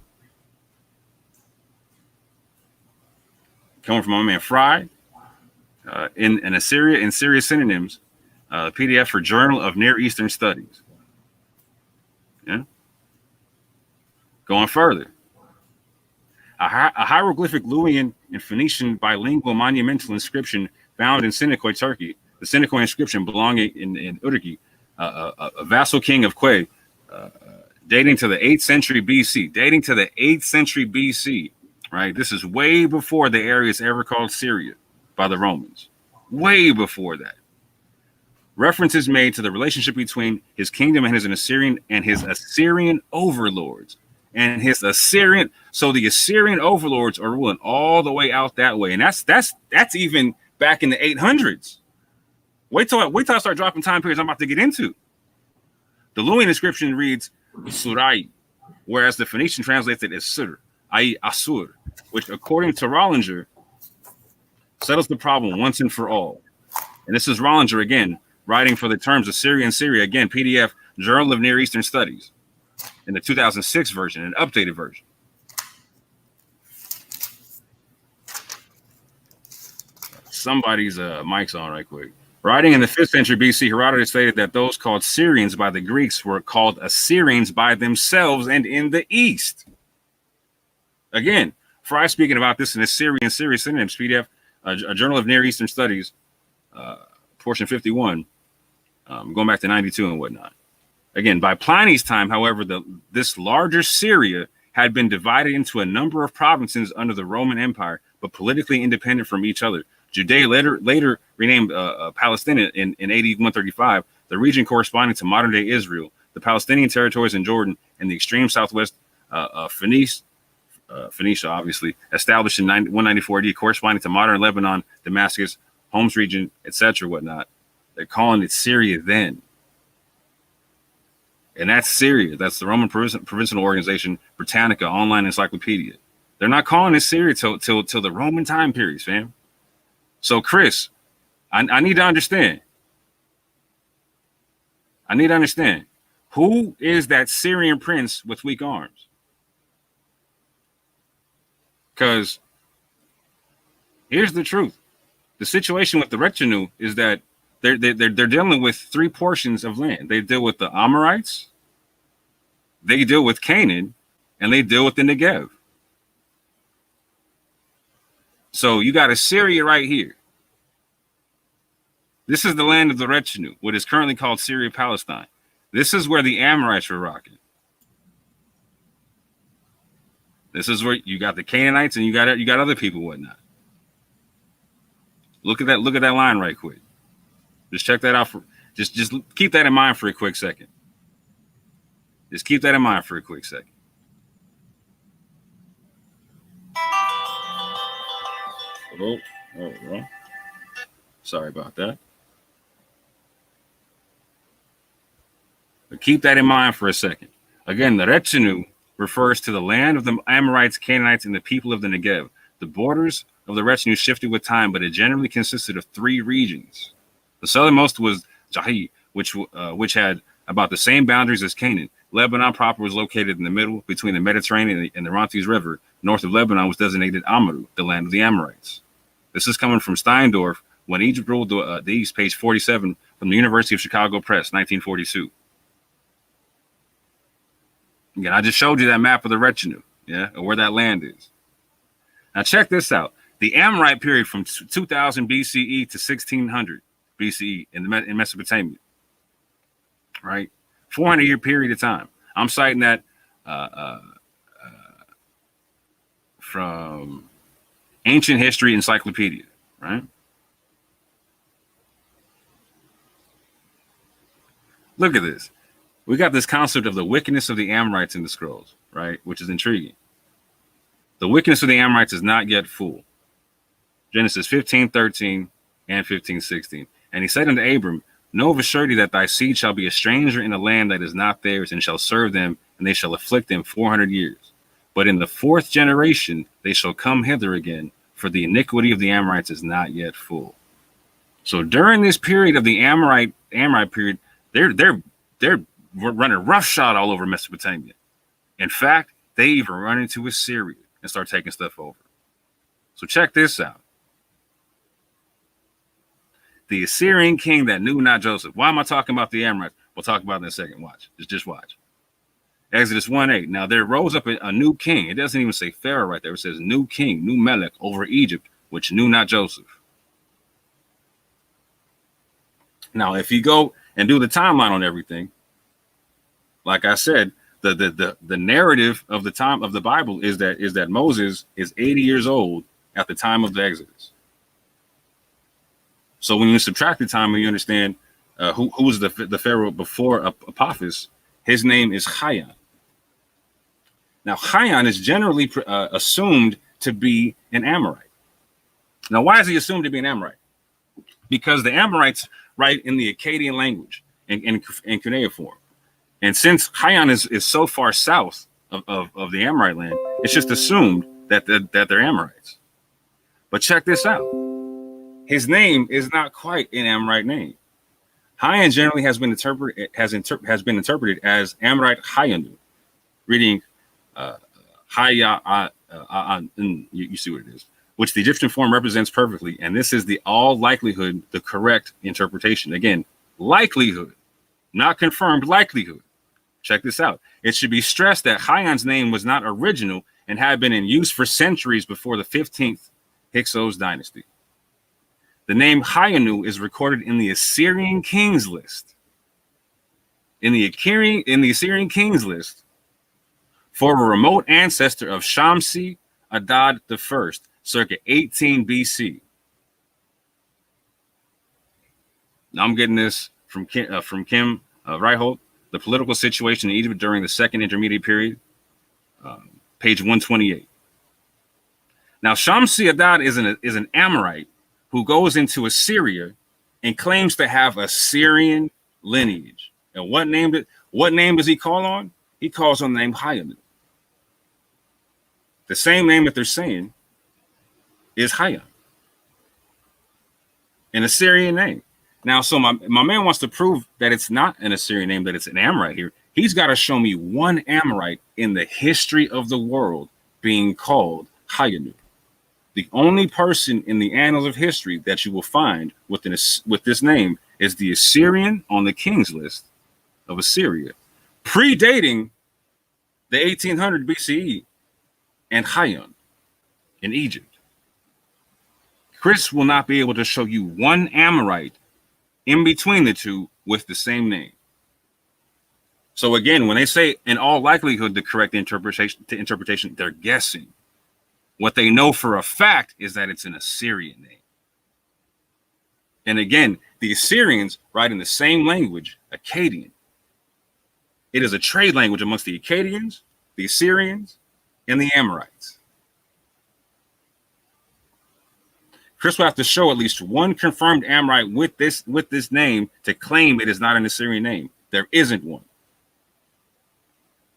Coming from my man Fry, in Assyria and Syria synonyms, PDF for Journal of Near Eastern Studies. Yeah. Going further, a hieroglyphic Luwian and Phoenician bilingual monumental inscription found in Seneca, Turkey. The Seneca inscription belonging in Urgi, a vassal king of Quay, dating to the 8th century BC. Dating to the 8th century BC, right? This is way before the area is ever called Syria by the Romans. Way before that. References made to the relationship between his kingdom and his Assyrian overlords. And his Assyrian, so the Assyrian overlords are ruling all the way out that way, and that's even back in the 800s. Wait till I start dropping time periods I'm about to get into. The Luwian inscription reads Surai, whereas the Phoenician translates it as Sur, i.e. Asur, which according to Rollinger settles the problem once and for all. And this is Rollinger again, writing for the terms of Syria and Syria, again, PDF, Journal of Near Eastern Studies, in the 2006 version, an updated version. Somebody's mic's on right quick. Writing in the 5th century BC, Herodotus stated that those called Syrians by the Greeks were called Assyrians by themselves and in the East. Again, Fry speaking about this in Assyrian synonyms, PDF, a Journal of Near Eastern Studies, portion 51, going back to 92 and whatnot. Again, by Pliny's time, however, this larger Syria had been divided into a number of provinces under the Roman Empire, but politically independent from each other. Judea later renamed Palestine in AD 135, the region corresponding to modern-day Israel, the Palestinian territories in Jordan, and the extreme southwest Phoenicia, obviously, established in 194 AD, corresponding to modern Lebanon, Damascus, Homs region, etc., whatnot. They're calling it Syria then. And that's Syria. That's the Roman provincial organization, Britannica Online Encyclopedia. They're not calling it Syria till the Roman time periods, fam. So, Chris, I need to understand. I need to understand. Who is that Syrian prince with weak arms? Because here's the truth. The situation with the retinue is that they're dealing with 3 portions of land. They deal with the Amorites, they deal with Canaan, and they deal with the Negev. So you got Assyria right here. This is the land of the retinue, what is currently called Syria, Palestine. This is where the Amorites were rocking. This is where you got the Canaanites and you got other people, whatnot. Look at that line right quick. Just check that out for just keep that in mind for a quick second. Just keep that in mind for a quick second. Hello? Oh, sorry about that. But keep that in mind for a second. Again, the retinue refers to the land of the Amorites, Canaanites, and the people of the Negev. The borders of the retinue shifted with time, but it generally consisted of 3 regions. The southernmost was Jahi, which had about the same boundaries as Canaan. Lebanon proper was located in the middle between the Mediterranean and the Orontes River. North of Lebanon was designated Amaru, the land of the Amorites. This is coming from Steindorf, When Egypt Ruled the East, page 47 from the University of Chicago Press, 1942. Again, I just showed you that map of the retinue. yeah, or where that land is. Now check this out. The Amorite period from 2000 BCE to 1600 BCE in Mesopotamia, right? 400-year period of time. I'm citing that from Ancient History Encyclopedia, right? Look at this. We got this concept of the wickedness of the Amorites in the scrolls, right? Which is intriguing. The wickedness of the Amorites is not yet full. Genesis 15:13 and 15:16. And he said unto Abram, know of a surety that thy seed shall be a stranger in a land that is not theirs, and shall serve them, and they shall afflict them 400 years. But in the fourth generation they shall come hither again, for the iniquity of the Amorites is not yet full. So during this period of the Amorite period, they're running roughshod all over Mesopotamia. In fact, they even run into Assyria and start taking stuff over. So check this out. The Assyrian king that knew not Joseph. Why am I talking about the Amorites? We'll talk about it in a second. Watch. Just watch. Exodus 1:8. Now there rose up a new king. It doesn't even say Pharaoh right there. It says new king, new Melech over Egypt, which knew not Joseph. Now, if you go and do the timeline on everything, like I said, the narrative of the time of the Bible is that Moses is 80 years old at the time of the Exodus. So when you subtract the time and you understand who was the Pharaoh before Apophis, his name is Hayan. Now, Hayan is generally assumed to be an Amorite. Now, why is he assumed to be an Amorite? Because the Amorites write in the Akkadian language in cuneiform. And since Hayan is so far south of the Amorite land, it's just assumed that they're Amorites. But check this out. His name is not quite an Amorite name. Hayan generally has been interpreted as Amorite Hayanu, reading Haya. You see what it is, which the Egyptian form represents perfectly, and this is the all likelihood, the correct interpretation. Again, likelihood, not confirmed likelihood. Check this out. It should be stressed that Hayan's name was not original and had been in use for centuries before the 15th Hyksos dynasty. The name Hayanu is recorded in the Assyrian Kings list. In the Assyrian Kings list, for a remote ancestor of Shamsi Adad I, circa 18 BC. Now I'm getting this from Kim Reichholt, The Political Situation in Egypt During the Second Intermediate Period, page 128. Now, Shamsi Adad is an Amorite who goes into Assyria and claims to have Assyrian lineage. And what name does he call on? He calls on the name Hayanu. The same name that they're saying is Hayan, an Assyrian name. Now, so my man wants to prove that it's not an Assyrian name, that it's an Amorite here. He's got to show me one Amorite in the history of the world being called Hayanu. The only person in the annals of history that you will find with this name is the Assyrian on the king's list of Assyria, predating the 1800 BCE, and Hayan in Egypt. Chris will not be able to show you one Amorite in between the two with the same name. So again, when they say in all likelihood the correct interpretation, they're guessing. What they know for a fact is that it's an Assyrian name. And again, the Assyrians write in the same language, Akkadian. It is a trade language amongst the Akkadians, the Assyrians, and the Amorites. Chris will have to show at least one confirmed Amorite with this name to claim it is not an Assyrian name. There isn't one.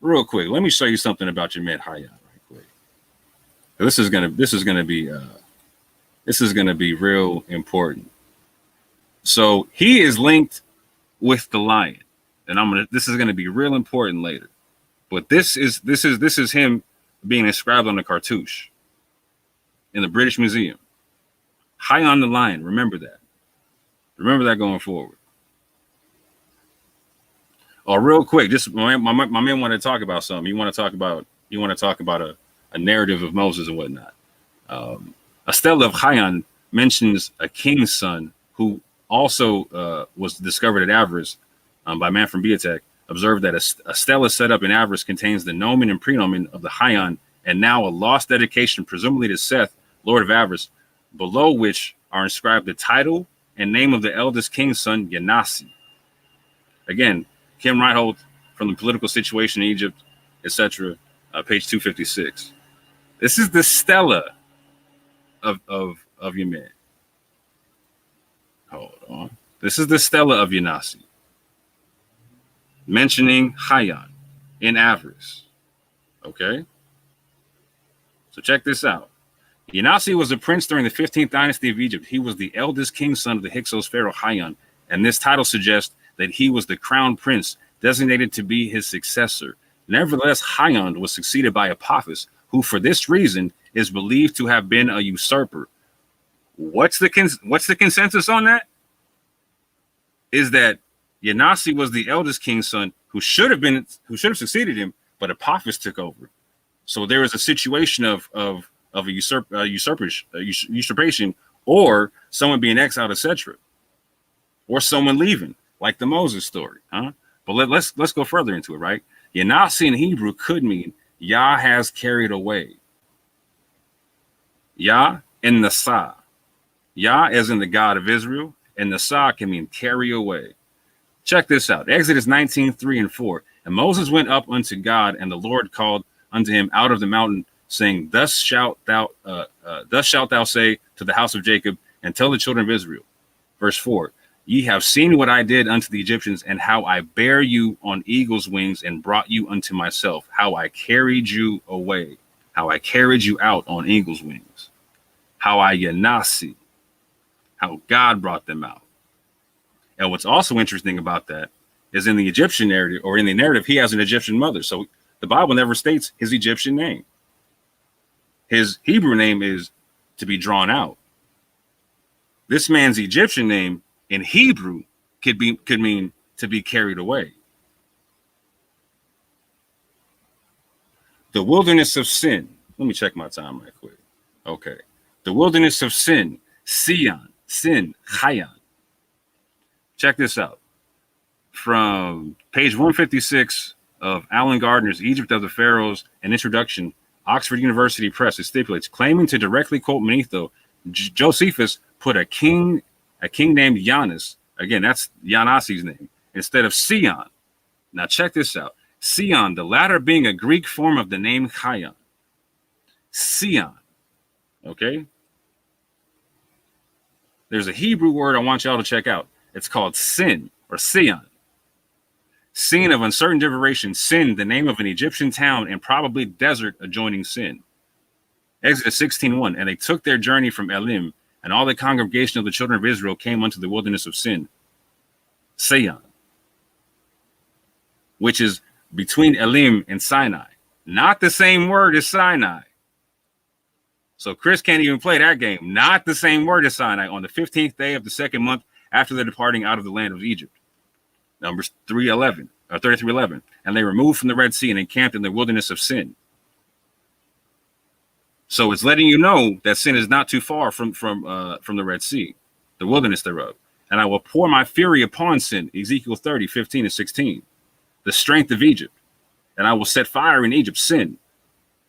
Real quick, let me show you something about your man Hayan. This is gonna be real important. So he is linked with the lion, and this is gonna be real important later. But this is him being inscribed on the cartouche in the British Museum. Hayan the lion. Remember that. Remember that going forward. Oh, real quick, just my man wanted to talk about something. You want to talk about a narrative of Moses and whatnot. A stela of Hayan mentions a king's son who also was discovered at Avaris by a man from Beatek. Observed that a stela set up in Avaris contains the nomen and prenomen of the Hayan, and now a lost dedication, presumably to Seth, Lord of Avaris, below which are inscribed the title and name of the eldest king's son, Yanasi. Again, Kim Reinhold from the political situation in Egypt, etc., page 256. This is the stela of your man. Hold on. This is the stela of Yanasi, mentioning Hayan in Avaris. Okay? So check this out. Yanasi was a prince during the 15th dynasty of Egypt. He was the eldest king's son of the Hyksos pharaoh Hayan, and this title suggests that he was the crown prince designated to be his successor. Nevertheless, Hayan was succeeded by Apophis, who for this reason is believed to have been a usurper. What's the consensus on that? Is that Yanasi was the eldest king's son who should have succeeded him, but Apophis took over. So there is a situation of a usurpation, or someone being exiled, etc., or someone leaving, like the Moses story, huh? But let's go further into it, right? Yanasi in Hebrew could mean Yah has carried away. Yah and Nasa. Yah as in the God of Israel, and Nasa can mean carry away. Check this out. Exodus 19:3 and 4. And Moses went up unto God, and the Lord called unto him out of the mountain, saying, thus shalt thou say to the house of Jacob, and tell the children of Israel. Verse 4. Ye have seen what I did unto the Egyptians, and how I bare you on eagle's wings and brought you unto myself, how I carried you away, how I carried you out on eagle's wings, how I Yanasi, how God brought them out. And what's also interesting about that is in the Egyptian narrative, or in the narrative, he has an Egyptian mother. So the Bible never states his Egyptian name. His Hebrew name is to be drawn out. This man's Egyptian name in Hebrew could mean to be carried away. The wilderness of sin. Let me check my time right quick. Okay. The wilderness of sin. Sion. Sin. Hayan. Check this out. From page 156 of Alan Gardner's Egypt of the Pharaohs, an introduction, Oxford University Press, it stipulates, claiming to directly quote Manetho, Josephus put a king named Giannis, again, that's Yanasi's name, instead of Sion. Now check this out. Sion, the latter being a Greek form of the name Hayan. Sion. Okay? There's a Hebrew word I want y'all to check out. It's called sin, or Sion. Scene of uncertain duration, Sin, the name of an Egyptian town and probably desert adjoining Sin. Exodus 16:1, and they took their journey from Elim, and all the congregation of the children of Israel came unto the wilderness of Sin. Sion, which is between Elim and Sinai. Not the same word as Sinai. So Chris can't even play that game. Not the same word as Sinai on the 15th day of the second month after the departing out of the land of Egypt. Numbers 33:11. And they removed from the Red Sea and encamped in the wilderness of Sin. So it's letting you know that Sin is not too far from the Red Sea, the wilderness thereof. And I will pour my fury upon Sin, Ezekiel 30:15 and 16, the strength of Egypt. And I will set fire in Egypt. Sin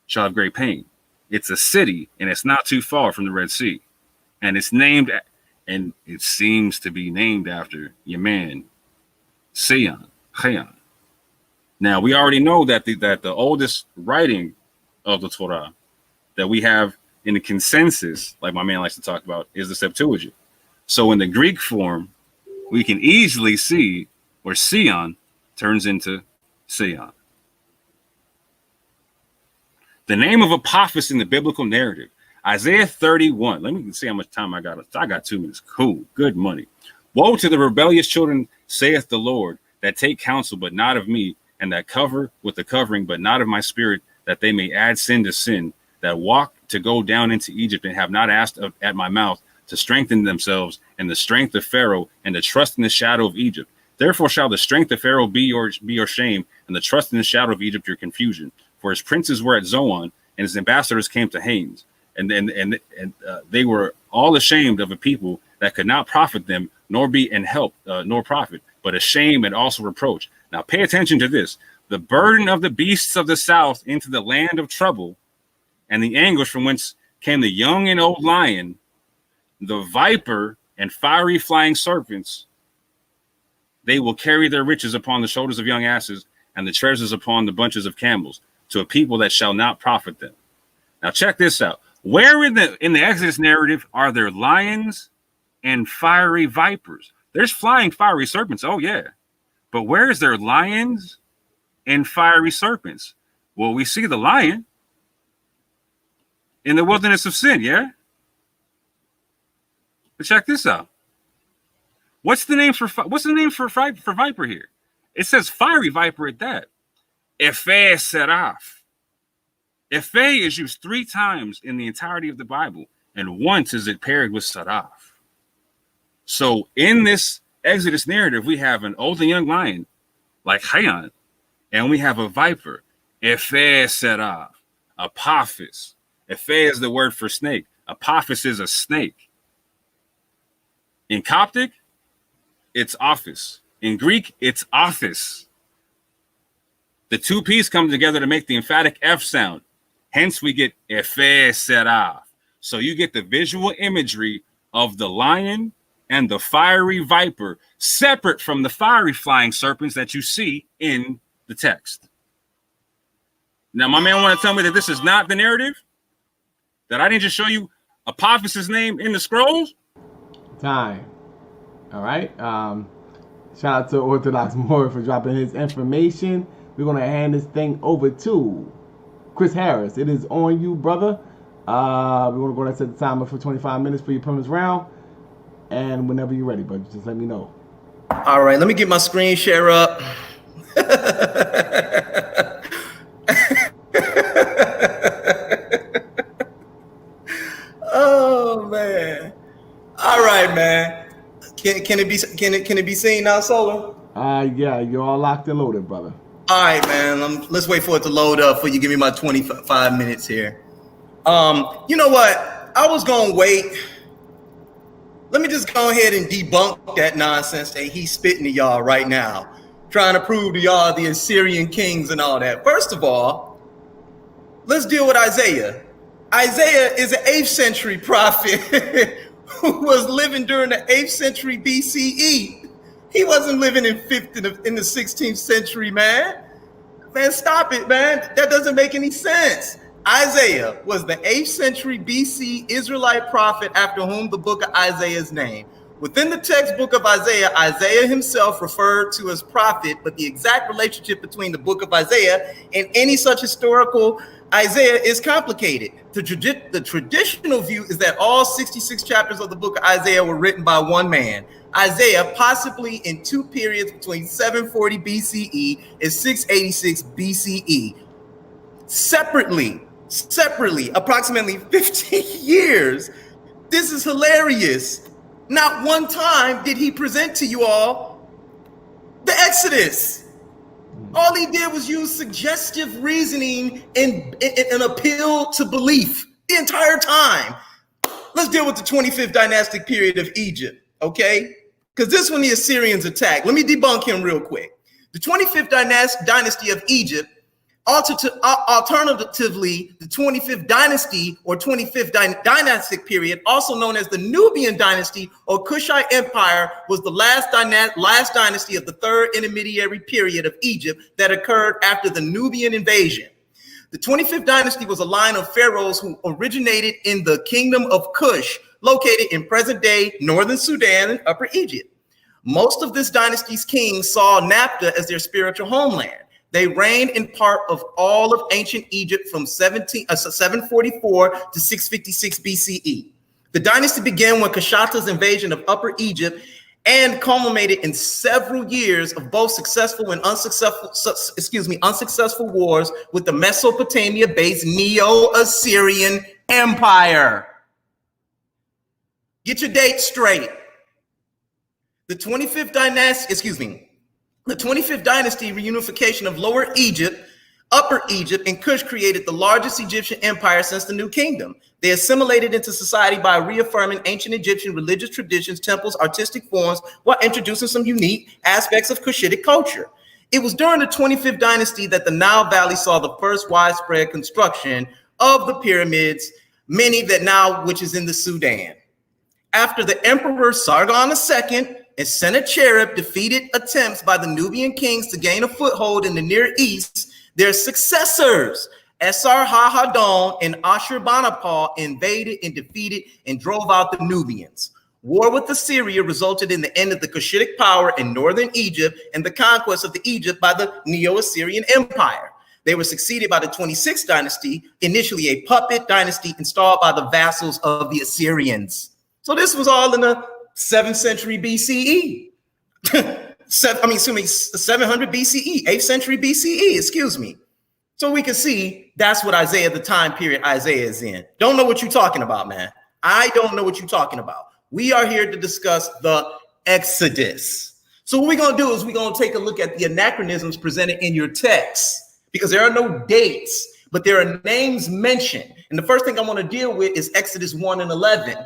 shall have great pain. It's a city, and it's not too far from the Red Sea. And it's named, and it seems to be named after your man, Sion, Hayan. Now, we already know that the oldest writing of the Torah that we have in the consensus, like my man likes to talk about, is the Septuagint. So in the Greek form, we can easily see where Sion turns into Sion. The name of Apophis in the biblical narrative, Isaiah 31. Let me see how much time I got. I got 2 minutes. Cool. Good money. Woe to the rebellious children, saith the Lord, that take counsel, but not of me, and that cover with the covering, but not of my spirit, that they may add sin to sin, that walk to go down into Egypt and have not asked at my mouth to strengthen themselves in the strength of Pharaoh and to trust in the shadow of Egypt. Therefore shall the strength of Pharaoh be your shame, and the trust in the shadow of Egypt your confusion. For his princes were at Zoan, and his ambassadors came to Hanes, and they were all ashamed of a people that could not profit them, nor be in help, nor profit, but a shame and also reproach. Now pay attention to this: the burden of the beasts of the south into the land of trouble, and the anguish from whence came the young and old lion, the viper and fiery flying serpents. They will carry their riches upon the shoulders of young asses, and the treasures upon the bunches of camels, to a people that shall not profit them. Now check this out. Where in the Exodus narrative are there lions and fiery vipers? There's flying fiery serpents. Oh yeah. But where is there lions and fiery serpents? Well, we see the lion in the wilderness of sin. Yeah. But check this out. What's the name for viper here? It says fiery viper at that. Epheh seraph. Epheh is used 3 times in the entirety of the Bible, and once is it paired with seraph. So in this Exodus narrative, we have an old and young lion, like Hayan, and we have a viper, Epheh seraph, Apophis. Epheh is the word for snake. Apophis is a snake. In Coptic, it's office. In Greek, it's office. The 2 P's come together to make the emphatic F sound. Hence, we get Epheh seraph. So you get the visual imagery of the lion and the fiery viper separate from the fiery flying serpents that you see in the text. Now, my man want to tell me that this is not the narrative? That I didn't just show you Apophis' name in the scrolls? Time. All right. Shout out to Orthodox Moor for dropping his information. We're going to hand this thing over to Chris Harris. It is on you, brother. We're going to go ahead and set the timer for 25 minutes for your premise round. And whenever you're ready, but just let me know. All right, let me get my screen share up. Oh man. All right, man. Can it be seen now, Solar? Yeah, you're all locked and loaded, brother. All right, man. Let's wait for it to load up before you give me my 25 minutes here. You know what? I was gonna wait. Let me just go ahead and debunk that nonsense that he's spitting to y'all right now, trying to prove to y'all the Assyrian kings and all that. First of all, let's deal with Isaiah. Isaiah is an 8th century prophet who was living during the 8th century BCE. He wasn't living in the 16th century, man. Man, stop it, man. That doesn't make any sense. Isaiah was the 8th century BC Israelite prophet after whom the book of Isaiah is named. Within the textbook of Isaiah, Isaiah himself referred to as prophet, but the exact relationship between the book of Isaiah and any such historical Isaiah is complicated. The traditional view is that all 66 chapters of the book of Isaiah were written by one man, Isaiah, possibly in 2 periods between 740 BCE and 686 BCE. Separately, approximately 15 years. This is hilarious. Not one time did he present to you all the Exodus. All he did was use suggestive reasoning and appeal to belief the entire time. Let's deal with the 25th dynastic period of Egypt, okay? Because this one the Assyrians attacked. Let me debunk him real quick. The 25th dynasty of Egypt, alternatively, the 25th dynasty or 25th dynastic period, also known as the Nubian dynasty or Kushite Empire, was the last dynasty of the 3rd intermediary period of Egypt that occurred after the Nubian invasion. The 25th dynasty was a line of pharaohs who originated in the kingdom of Kush, located in present-day northern Sudan and Upper Egypt. Most of this dynasty's kings saw Napta as their spiritual homeland. They reigned in part of all of ancient Egypt from 744 to 656 BCE. The dynasty began when Kashata's invasion of Upper Egypt and culminated in several years of both successful and unsuccessful wars with the Mesopotamia-based Neo-Assyrian Empire. Get your dates straight. The 25th dynasty, reunification of Lower Egypt Upper Egypt and Kush created the largest Egyptian empire since the New Kingdom. They assimilated into society by reaffirming ancient Egyptian religious traditions, temples, artistic forms, while introducing some unique aspects of Cushitic culture. It was during the 25th dynasty that the Nile Valley saw the first widespread construction of the pyramids, many that now, which is in the Sudan. After the Emperor Sargon II and Sennacherib defeated attempts by the Nubian kings to gain a foothold in the Near East, their successors, Esarhaddon and Ashurbanipal, invaded and defeated and drove out the Nubians. War with Assyria resulted in the end of the Cushitic power in northern Egypt and the conquest of the Egypt by the Neo-Assyrian Empire. They were succeeded by the 26th dynasty, initially a puppet dynasty installed by the vassals of the Assyrians. So this was all in the 7th century BCE. 700 BCE, 8th century BCE, excuse me. So we can see that's what Isaiah, the time period Isaiah is in. Don't know what you're talking about, man. I don't know what you're talking about. We are here to discuss the Exodus. So what we're going to do is we're going to take a look at the anachronisms presented in your text, because there are no dates, but there are names mentioned. And the first thing I want to deal with is Exodus 1 and 11.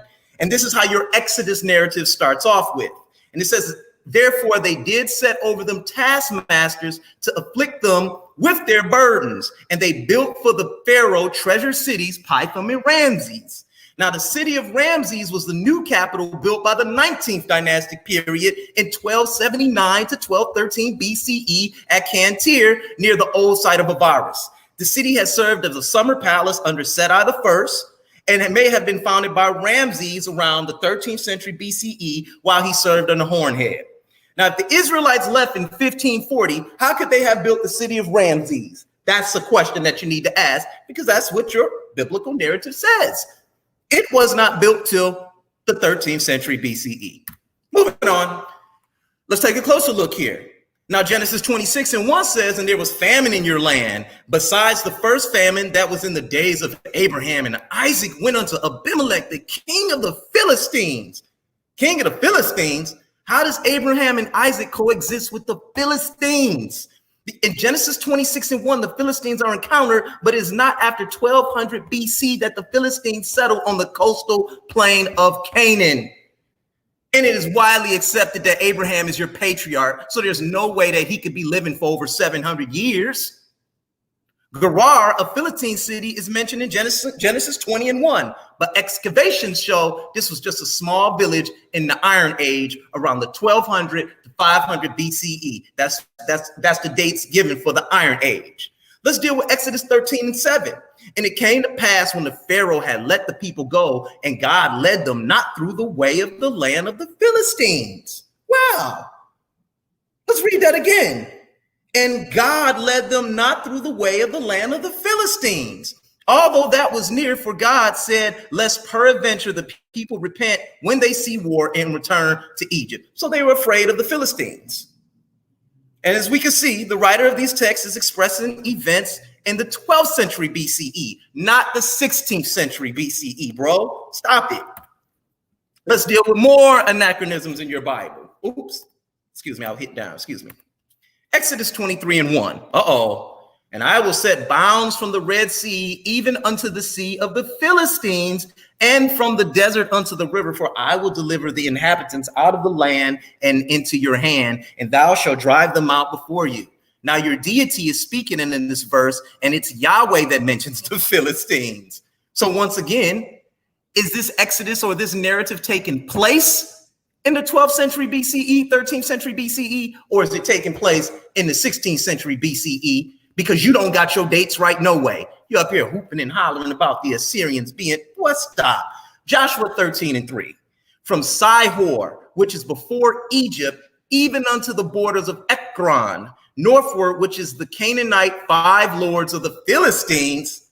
And this is how your Exodus narrative starts off with. And it says, therefore they did set over them taskmasters to afflict them with their burdens. And they built for the Pharaoh treasure cities, Pithom and Ramses. Now, the city of Ramses was the new capital built by the 19th dynastic period in 1279 to 1213 BCE at Cantir, near the old site of Avaris. The city has served as a summer palace under Seti I, and it may have been founded by Ramses around the 13th century BCE while he served on the Hornhead. Now, if the Israelites left in 1540, how could they have built the city of Ramses? That's a question that you need to ask, because that's what your biblical narrative says. It was not built till the 13th century BCE. Moving on, let's take a closer look here. Now, Genesis 26 and 1 says, and there was famine in your land, besides the first famine that was in the days of Abraham, and Isaac went unto Abimelech, the king of the Philistines. King of the Philistines? How does Abraham and Isaac coexist with the Philistines? In Genesis 26 and 1, the Philistines are encountered, but it is not after 1200 BC that the Philistines settled on the coastal plain of Canaan. And it is widely accepted that Abraham is your patriarch, so there's no way that he could be living for over 700 years. Gerar, a Philistine city, is mentioned in Genesis 20 and 1, but excavations show this was just a small village in the Iron Age around the 1200 to 500 BCE. That's the dates given for the Iron Age. Let's deal with Exodus 13 and 7. And it came to pass when the Pharaoh had let the people go, and God led them not through the way of the land of the Philistines. Wow. Let's read that again. And God led them not through the way of the land of the Philistines, although that was near, for God said, lest peradventure the people repent when they see war and return to Egypt. So they were afraid of the Philistines. And as we can see, the writer of these texts is expressing events in the 12th century BCE, not the 16th century BCE, bro. Stop it. Let's deal with more anachronisms in your Bible. Oops. Excuse me, I'll hit down. Excuse me. Exodus 23 and 1. And I will set bounds from the Red Sea, even unto the sea of the Philistines, and from the desert unto the river, for I will deliver the inhabitants out of the land and into your hand, and thou shalt drive them out before you. Now your deity is speaking in this verse, and it's Yahweh that mentions the Philistines. So once again, is this Exodus or this narrative taking place in the 12th century BCE, 13th century BCE, or is it taking place in the 16th century BCE? Because you don't got your dates right, no way. You're up here hooping and hollering about the Assyrians being, what, stop. Joshua 13 and 3. From Sihor, which is before Egypt, even unto the borders of Ekron, northward, which is the Canaanite 5 lords of the Philistines,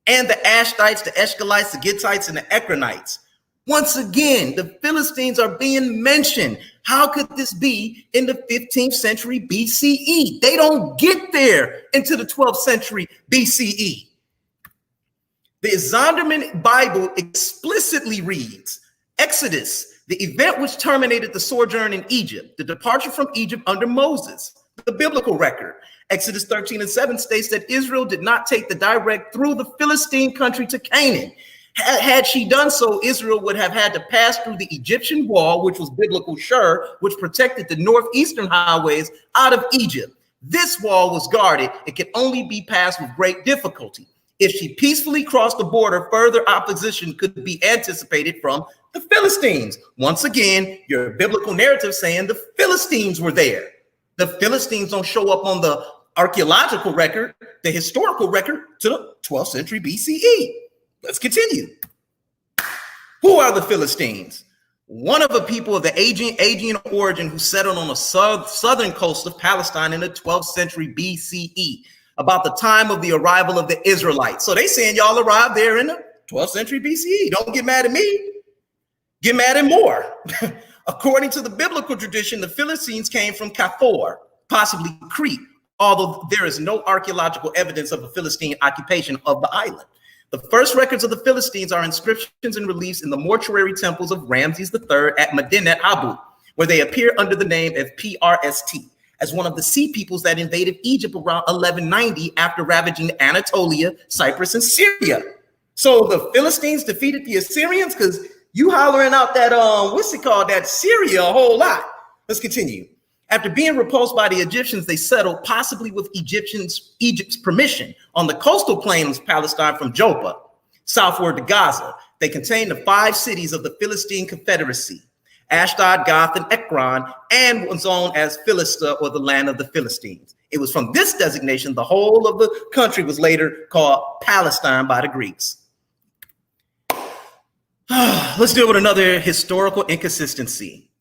and the Ashtites, the Eshcolites, the Gittites, and the Ekronites. Once again, the Philistines are being mentioned. How could this be in the 15th century BCE? They don't get there into the 12th century BCE. The Zondervan Bible explicitly reads, Exodus, the event which terminated the sojourn in Egypt, the departure from Egypt under Moses. the biblical record. Exodus 13:7 states that Israel did not take the direct through the Philistine country to Canaan. Had she done so, Israel would have had to pass through the Egyptian wall, which was biblical Shur, which protected the northeastern highways out of Egypt. This wall was guarded. It could only be passed with great difficulty. If she peacefully crossed the border, further opposition could be anticipated from the Philistines. Once again, your biblical narrative saying the Philistines were there. The Philistines don't show up on the archaeological record, the historical record, to the 12th century BCE. Let's continue. Who are the Philistines? One of the people of the Aegean origin who settled on the southern coast of Palestine in the 12th century BCE, about the time of the arrival of the Israelites. So they saying y'all arrived there in the 12th century BCE. Don't get mad at me. Get mad at Moor. According to the biblical tradition, the Philistines came from Kaphor, possibly Crete, although there is no archaeological evidence of a Philistine occupation of the island. The first records of the Philistines are inscriptions and reliefs in the mortuary temples of Ramses III at Medinet Habu, where they appear under the name of PRST, as one of the sea peoples that invaded Egypt around 1190 after ravaging Anatolia, Cyprus, and Syria. So the Philistines defeated the Assyrians? Because you hollering out that, that Syria a whole lot. Let's continue. After being repulsed by the Egyptians, they settled, possibly with Egypt's permission, on the coastal plains of Palestine from Joppa, southward to Gaza. They contained the 5 cities of the Philistine Confederacy: Ashdod, Gath, and Ekron, and was known as Philistia, or the land of the Philistines. It was from this designation the whole of the country was later called Palestine by the Greeks. Let's deal with another historical inconsistency.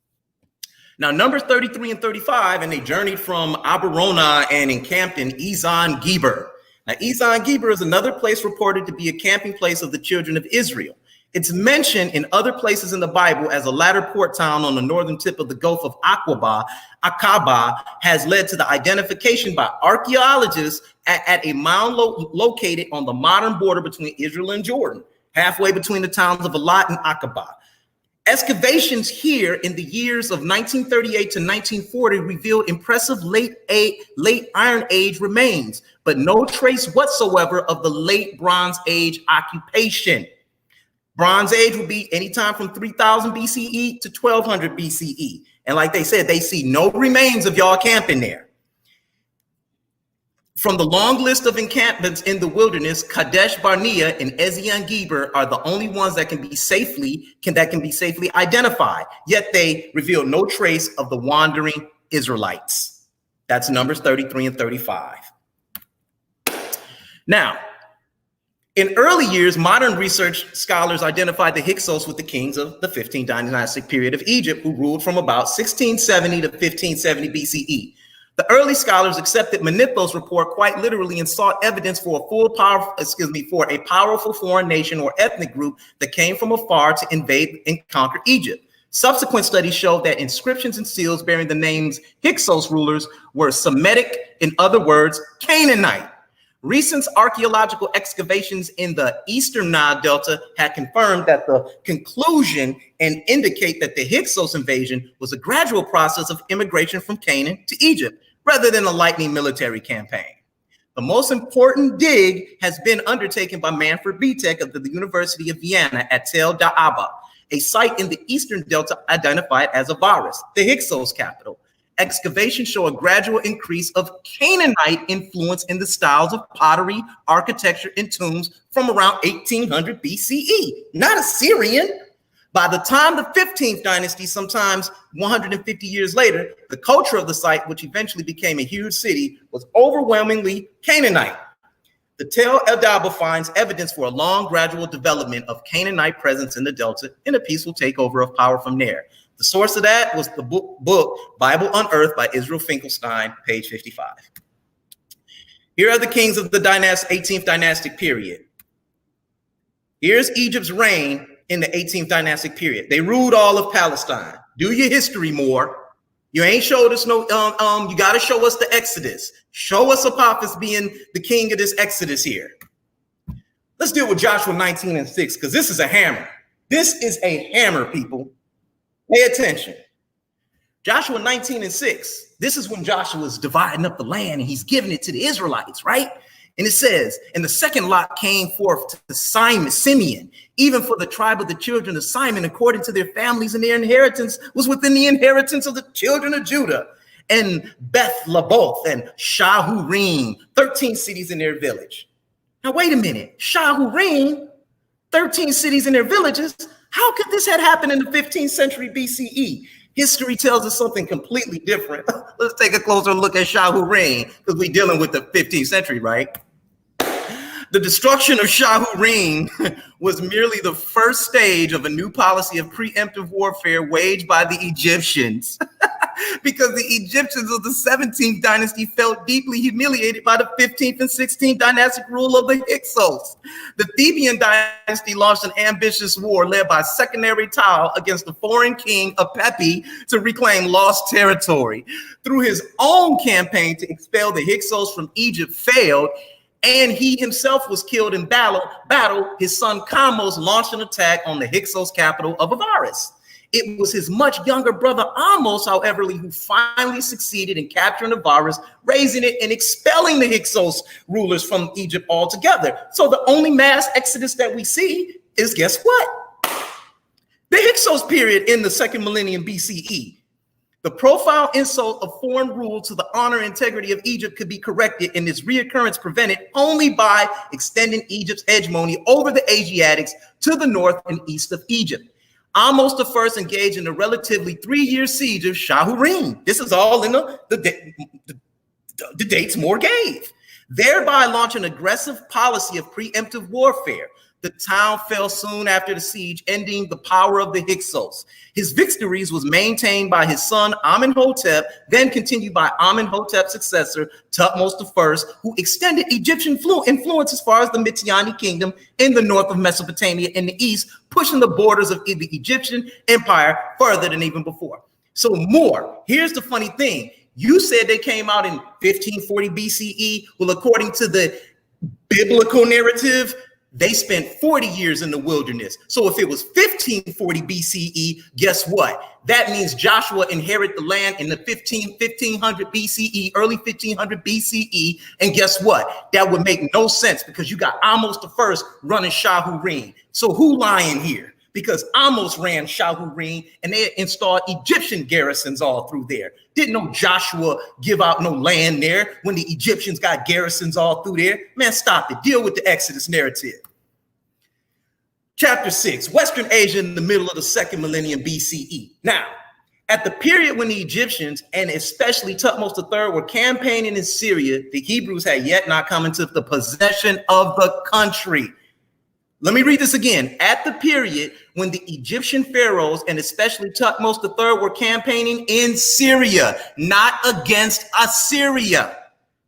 Now, Numbers 33 and 35, and they journeyed from Abarona and encamped in Ezon Geber. Now, Ezon Geber is another place reported to be a camping place of the children of Israel. It's mentioned in other places in the Bible as a latter port town on the northern tip of the Gulf of Aqaba has led to the identification by archaeologists at a mound located on the modern border between Israel and Jordan, halfway between the towns of Elat and Aqaba. Excavations here in the years of 1938 to 1940 revealed impressive late Iron Age remains, but no trace whatsoever of the late Bronze Age occupation. Bronze Age would be anytime from 3000 BCE to 1200 BCE. And like they said, they see no remains of y'all camping there. From the long list of encampments in the wilderness, Kadesh Barnea and Ezion Geber are the only ones that can be safely identified, yet they reveal no trace of the wandering Israelites. That's Numbers 33 and 35. Now, in early years, modern research scholars identified the Hyksos with the kings of the 15th dynastic period of Egypt, who ruled from about 1670 to 1570 BCE. The early scholars accepted Manetho's report quite literally and sought evidence for a powerful foreign nation or ethnic group that came from afar to invade and conquer Egypt. Subsequent studies showed that inscriptions and seals bearing the names Hyksos rulers were Semitic, in other words, Canaanite. Recent archaeological excavations in the eastern Nile Delta had confirmed that the conclusion and indicate that the Hyksos invasion was a gradual process of immigration from Canaan to Egypt, rather than a lightning military campaign. The most important dig has been undertaken by Manfred Bietek of the University of Vienna at Tel Da'aba, a site in the eastern Delta identified as Avaris, the Hyksos capital. Excavations show a gradual increase of Canaanite influence in the styles of pottery, architecture, and tombs from around 1800 BCE, not Assyrian. By the time the 15th dynasty, sometimes 150 years later, the culture of the site, which eventually became a huge city, was overwhelmingly Canaanite. The Tel El-Daba finds evidence for a long, gradual development of Canaanite presence in the Delta and a peaceful takeover of power from there. The source of that was the book Bible Unearthed by Israel Finkelstein, page 55. Here are the kings of the 18th dynastic period. Here's Egypt's reign in the 18th dynastic period. They ruled all of Palestine. Do your history more. You ain't showed us no, you got to show us the Exodus. Show us Apophis being the king of this Exodus here. Let's deal with Joshua 19 and 6, because this is a hammer. This is a hammer, people. Pay attention. Joshua 19:6. This is when Joshua is dividing up the land and he's giving it to the Israelites, right? And it says, and the second lot came forth to Simeon, even for the tribe of the children of Simon, according to their families, and their inheritance was within the inheritance of the children of Judah. And Beth Laboth and Shahurim, 13 cities in their village. Now, wait a minute. Shahurim, 13 cities in their villages. How could this have happened in the 15th century BCE? History tells us something completely different. Let's take a closer look at Shahurim, because we're dealing with the 15th century, right? The destruction of Shahurim was merely the first stage of a new policy of preemptive warfare waged by the Egyptians. Because the Egyptians of the 17th dynasty felt deeply humiliated by the 15th and 16th dynastic rule of the Hyksos. The Theban dynasty launched an ambitious war led by secondary Tau against the foreign king Apophis to reclaim lost territory. Through his own campaign to expel the Hyksos from Egypt failed, and he himself was killed in battle. His son Kamos launched an attack on the Hyksos capital of Avaris. It was his much younger brother Amos, however, who finally succeeded in capturing Avaris, raising it, and expelling the Hyksos rulers from Egypt altogether. So the only mass exodus that we see is, guess what? The Hyksos period in the second millennium BCE. The profile insult of foreign rule to the honor and integrity of Egypt could be corrected, and its reoccurrence prevented only by extending Egypt's hegemony over the Asiatics to the north and east of Egypt. Amos I engaged in a relatively 3-year siege of Shahurim. This is all in the dates Moore gave, thereby launching an aggressive policy of preemptive warfare. The town fell soon after the siege, ending the power of the Hyksos. His victories was maintained by his son Amenhotep, then continued by Amenhotep's successor Thutmose I, who extended Egyptian influence as far as the Mitanni kingdom in the north of Mesopotamia in the east, pushing the borders of the Egyptian empire further than even before. So Moore, here's the funny thing. You said they came out in 1540 BCE. Well, according to the biblical narrative, they spent 40 years in the wilderness. So if it was 1540 BCE, guess what? That means Joshua inherited the land in the 1500 BCE, early 1500 BCE. And guess what? That would make no sense because you got Amos I running Shahurim. So who lying here? Because Amos ran Shahurim and they installed Egyptian garrisons all through there. Didn't no Joshua give out no land there when the Egyptians got garrisons all through there? Man, stop it. Deal with the Exodus narrative. Chapter 6, Western Asia in the middle of the second millennium BCE. Now, at the period when the Egyptians, and especially Thutmose III, were campaigning in Syria, the Hebrews had yet not come into the possession of the country. Let me read this again. At the period when the Egyptian pharaohs, and especially Thutmose III, were campaigning in Syria, not against Assyria,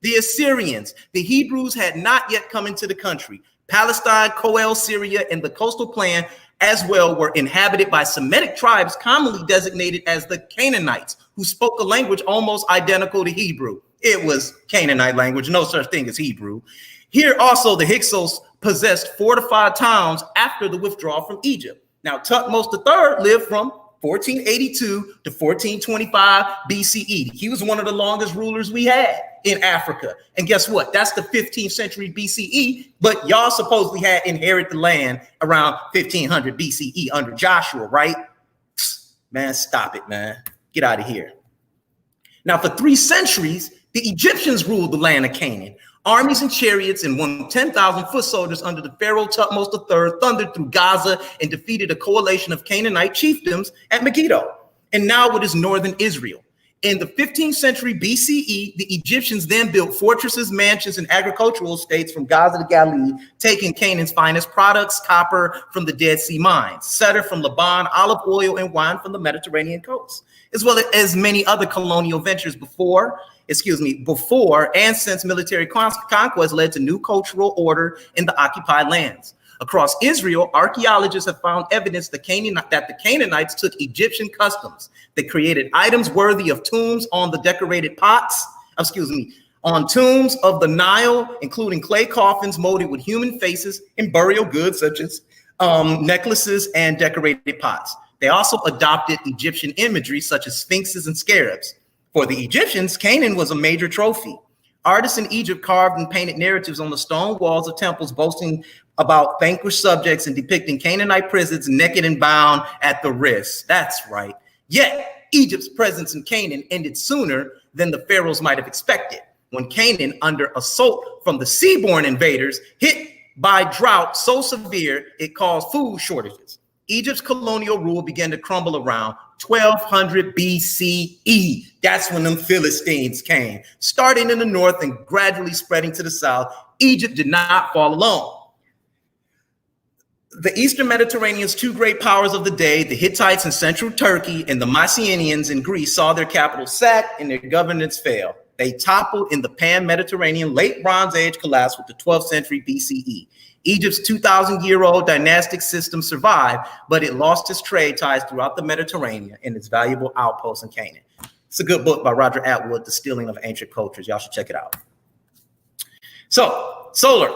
the Assyrians, the Hebrews had not yet come into the country. Palestine, Coel, Syria, and the coastal plain as well were inhabited by Semitic tribes commonly designated as the Canaanites, who spoke a language almost identical to Hebrew. It was Canaanite language, no such thing as Hebrew. Here also the Hyksos possessed fortified towns after the withdrawal from Egypt. Now Thutmose III lived from 1482 to 1425 BCE. He was one of the longest rulers we had in Africa. And guess what? That's the 15th century BCE, but y'all supposedly had inherited the land around 1500 BCE under Joshua, right? Man, stop it, man. Get out of here. Now, for 3 centuries, the Egyptians ruled the land of Canaan. Armies and chariots and 10,000 foot soldiers under the Pharaoh Thutmose III thundered through Gaza and defeated a coalition of Canaanite chiefdoms at Megiddo. And now it is northern Israel. In the 15th century BCE, the Egyptians then built fortresses, mansions, and agricultural estates from Gaza to Galilee, taking Canaan's finest products, copper from the Dead Sea mines, cedar from Lebanon, olive oil, and wine from the Mediterranean coast, as well as many other colonial ventures before and since military conquest led to new cultural order in the occupied lands. Across Israel, archaeologists have found evidence that the Canaanites took Egyptian customs. They created items worthy of tombs on the decorated on tombs of the Nile, including clay coffins molded with human faces and burial goods such as necklaces and decorated pots. They also adopted Egyptian imagery such as sphinxes and scarabs. For the Egyptians, Canaan was a major trophy. Artists in Egypt carved and painted narratives on the stone walls of temples boasting about vanquished subjects and depicting Canaanite prisoners naked and bound at the wrists. That's right. Yet, Egypt's presence in Canaan ended sooner than the pharaohs might have expected, when Canaan, under assault from the seaborne invaders, hit by drought so severe it caused food shortages. Egypt's colonial rule began to crumble around 1200 BCE. That's when them Philistines came. Starting in the north and gradually spreading to the south, Egypt did not fall alone. The Eastern Mediterranean's two great powers of the day, the Hittites in central Turkey and the Mycenaeans in Greece, saw their capital sacked and their governance fail. They toppled in the pan-Mediterranean late Bronze Age collapse with the 12th century BCE. Egypt's 2,000-year-old dynastic system survived, but it lost its trade ties throughout the Mediterranean and its valuable outposts in Canaan. It's a good book by Roger Atwood, The Stealing of Ancient Cultures. Y'all should check it out. So, Solar,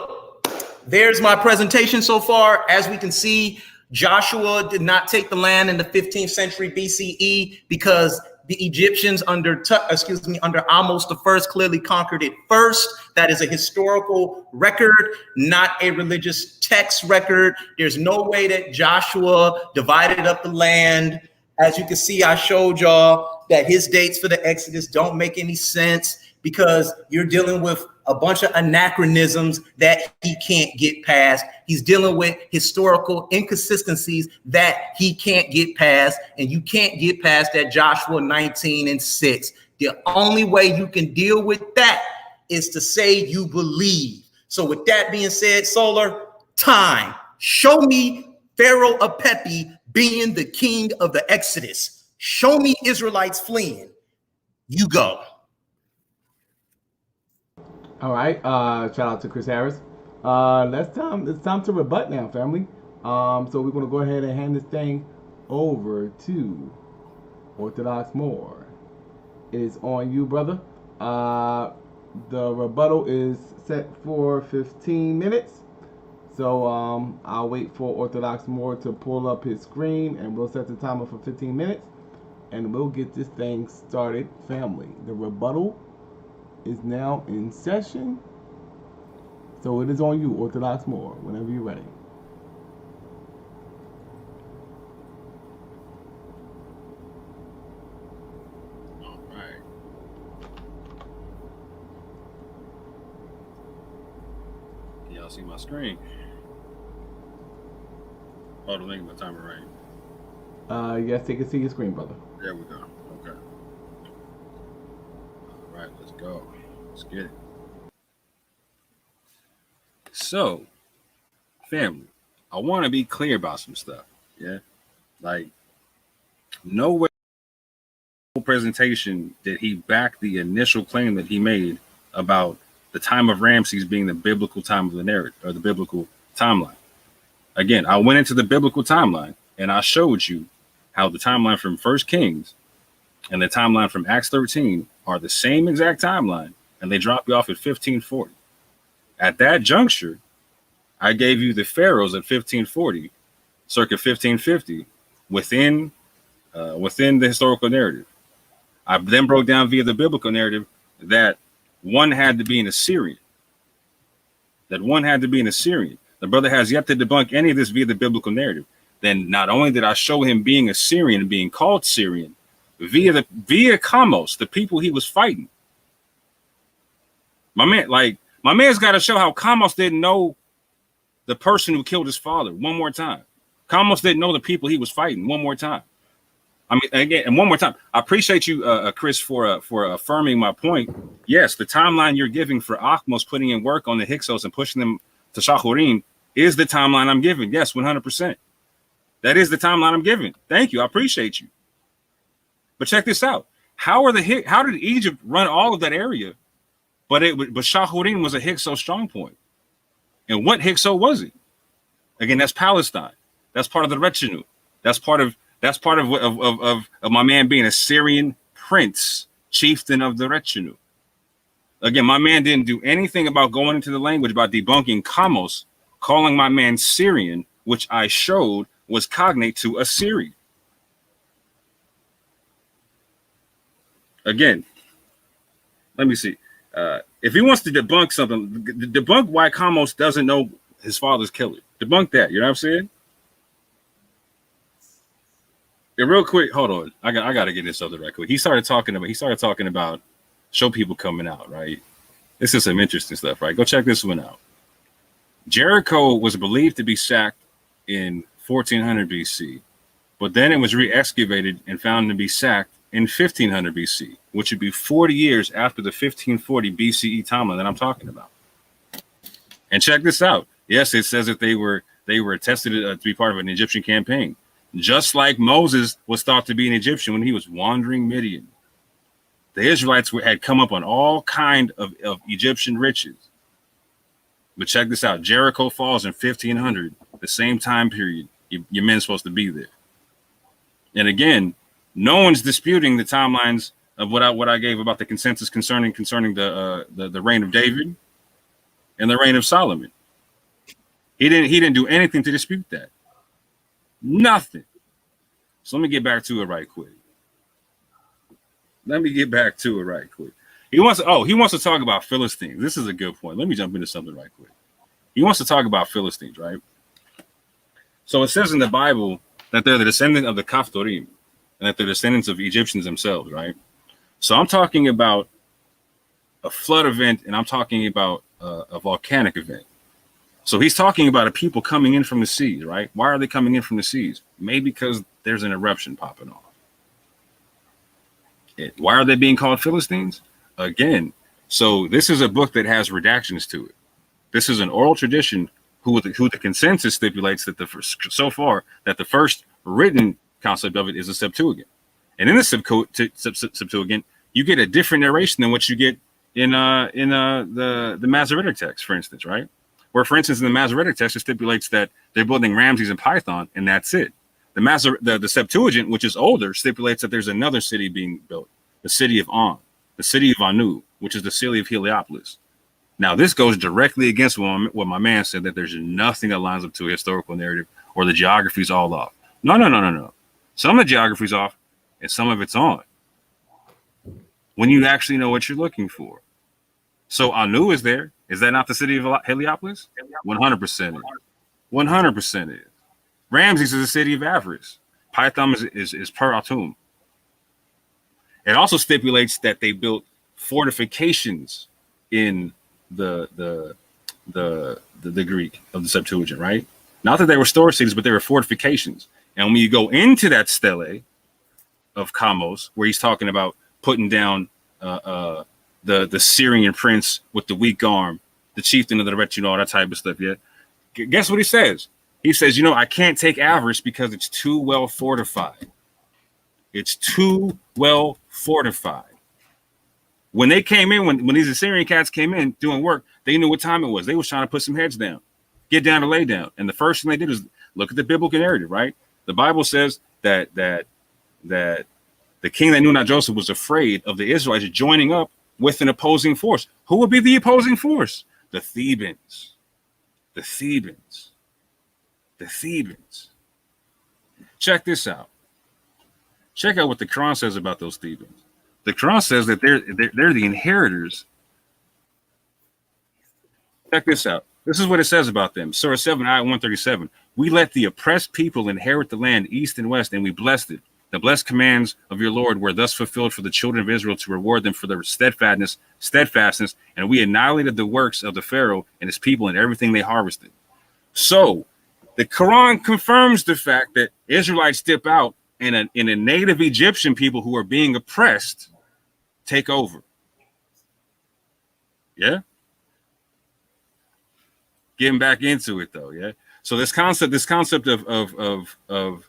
there's my presentation so far. As we can see, Joshua did not take the land in the 15th century BCE because the Egyptians under Ahmose I clearly conquered it first. That is a historical record, not a religious text record. There's no way that Joshua divided up the land. As you can see, I showed y'all that his dates for the Exodus don't make any sense because you're dealing with a bunch of anachronisms that he can't get past. He's dealing with historical inconsistencies that he can't get past, and you can't get past that Joshua 19:6. The only way you can deal with that is to say you believe. So with that being said, Solar, time. Show me Pharaoh Apophis being the king of the Exodus. Show me Israelites fleeing. You go. All right. Shout out to Chris Harris. It's time to rebut now, family. So we're gonna go ahead and hand this thing over to Orthodox Moor. It is on you, brother. The rebuttal is set for 15 minutes. So I'll wait for Orthodox Moor to pull up his screen, and we'll set the timer for 15 minutes, and we'll get this thing started, family. The rebuttal is now in session. So it is on you, Orthodox Moor, whenever you're ready. All right. Can y'all see my screen? Oh, to make my timer right. Yes, they can see your screen, brother. There we go. Okay. All right, let's go. Let's get it. So, family, I want to be clear about some stuff. Yeah, like nowhere in the presentation did he back the initial claim that he made about the time of Ramses being the biblical time of the narrative or the biblical timeline. Again, I went into the biblical timeline and I showed you how the timeline from First Kings and the timeline from Acts 13 are the same exact timeline, and they drop you off at 1540. At that juncture, I gave you the pharaohs at 1540, circa 1550, within the historical narrative. I then broke down via the biblical narrative that one had to be an Assyrian. The brother has yet to debunk any of this via the biblical narrative. Then not only did I show him being Assyrian and being called Syrian, via Kamos, the people he was fighting. My man's got to show how Kamos didn't know the person who killed his father one more time. Kamos didn't know the people he was fighting one more time. I mean, again, and one more time, I appreciate you, Chris, for affirming my point. Yes, the timeline you're giving for Akhmos putting in work on the Hyksos and pushing them to Shachurim is the timeline I'm giving. Yes, 100%. That is the timeline I'm giving. Thank you. I appreciate you. But check this out. How did Egypt run all of that area? But Shachurim was a Hyksos strong point. And what Hyksos was it? Again, that's Palestine. That's part of the retinue. That's part of my man being a Syrian prince, chieftain of the retinue. Again, my man didn't do anything about going into the language about debunking calling my man Syrian, which I showed was cognate to Assyrian. Again, let me see. If he wants to debunk something, debunk why Kamos doesn't know his father's killer. Debunk that. You know what I'm saying? Yeah, real quick, hold on. I got to get this other right quick. He started talking about show people coming out, right? This is some interesting stuff, right? Go check this one out. Jericho was believed to be sacked in 1400 BC, but then it was re-excavated and found to be sacked in 1500 BC, which would be 40 years after the 1540 BCE timeline that I'm talking about. And check this out. Yes, it says that they were attested to be part of an Egyptian campaign, just like Moses was thought to be an Egyptian when he was wandering Midian. The Israelites had come up on all kind of Egyptian riches. But check this out. Jericho falls in 1500, the same time period. Your men's supposed to be there. And again, no one's disputing the timelines of what I gave about the consensus concerning the reign of David and the reign of Solomon. He didn't do anything to dispute that. Nothing. So let me get back to it right quick. He wants to talk about Philistines. This is a good point. Let me jump into something right quick. He wants to talk about Philistines, right? So it says in the Bible that they're the descendant of the Kaphtorim and that they're descendants of Egyptians themselves, right? So I'm talking about a flood event and I'm talking about a volcanic event. So he's talking about a people coming in from the seas, right? Why are they coming in from the seas? Maybe because there's an eruption popping off. Why are they being called Philistines? Again, so this is a book that has redactions to it. This is an oral tradition who the consensus stipulates that the first written concept of it is a Septuagint. And in the Septuagint, you get a different narration than what you get in the Masoretic text, for instance, right? Where, for instance, in the Masoretic text, it stipulates that they're building Ramses and Python, and that's it. The Septuagint, which is older, stipulates that there's another city being built, the city of On, the city of Anu, which is the city of Heliopolis. Now, this goes directly against what my man said, that there's nothing that lines up to a historical narrative or the geography's all off. No. Some of the geography's off and some of it's on. When you actually know what you're looking for. So Anu is there. Is that not the city of Heliopolis? 100% is. 100% is. Ramses is the city of avarice. Python is Per Atum. It also stipulates that they built fortifications in the Greek of the Septuagint, right? Not that they were storage cities, but they were fortifications. And when you go into that stele of Kamos, where he's talking about putting down the Syrian prince with the weak arm, the chieftain of the Ret, all that type of stuff, yeah. Guess what he says? He says, I can't take avarice because it's too well fortified. It's too well fortified. When they came in, when these Assyrian cats came in doing work, they knew what time it was. They was trying to put some heads down, get down to lay down. And the first thing they did is look at the biblical narrative, right? The Bible says that the king that knew not Joseph was afraid of the Israelites joining up with an opposing force. Who would be the opposing force? The Thebans. The Thebans. The Thebans. Check this out. Check out what the Quran says about those Thebans. The Quran says that they're the inheritors. Check this out. This is what it says about them. Surah 7, ayah 137. We let the oppressed people inherit the land east and west, and we blessed it. The blessed commands of your Lord were thus fulfilled for the children of Israel to reward them for their steadfastness, and we annihilated the works of the Pharaoh and his people and everything they harvested. So the Quran confirms the fact that Israelites dip out and a native Egyptian people who are being oppressed take over. Yeah. Getting back into it though, yeah. So this concept of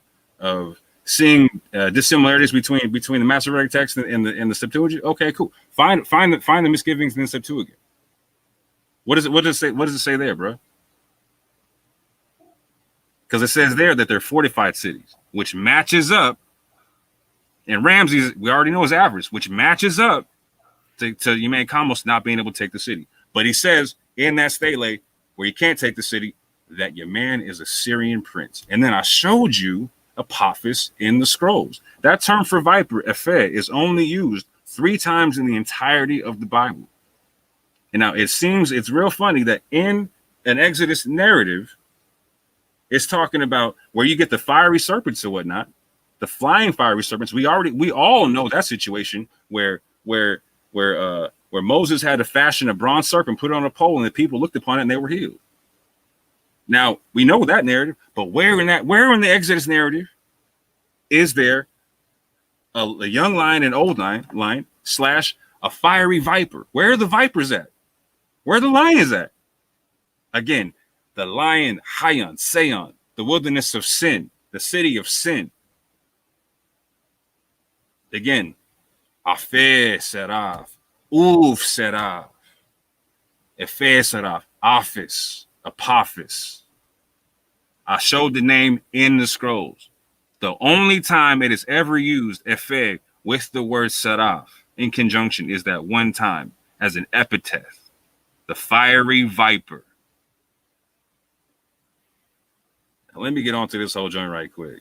seeing dissimilarities between the Masoretic text and the Septuagint. Okay, cool. Find the misgivings in the Septuagint. What does it say? What does it say there, bro? Because it says there that they're fortified cities, which matches up. And Ramses, we already know his average, which matches up to Yemen Kamos not being able to take the city. But he says in that stele where you can't take the city that your man is a Syrian prince. And then I showed you Apophis in the scrolls. That term for viper, Epheh, is only used 3 times in the entirety of the Bible. And now it's real funny that in an Exodus narrative, it's talking about where you get the fiery serpents or whatnot, the flying fiery serpents. We all know that situation where Moses had to fashion a bronze serpent, put it on a pole, and the people looked upon it and they were healed. Now we know that narrative, but where in the Exodus narrative is there a young lion and old lion slash a fiery viper? Where are the vipers at? Where are the lions at? Again, the lion, Hayon, Seon, the wilderness of sin, the city of sin. Again, Afe Seraph, Uv Seraph, Efe Seraph, Aphis, Apophis. I showed the name in the scrolls. The only time it is ever used, Efe, with the word Seraph in conjunction is that one time as an epithet, the fiery viper. Now, let me get onto this whole joint right quick.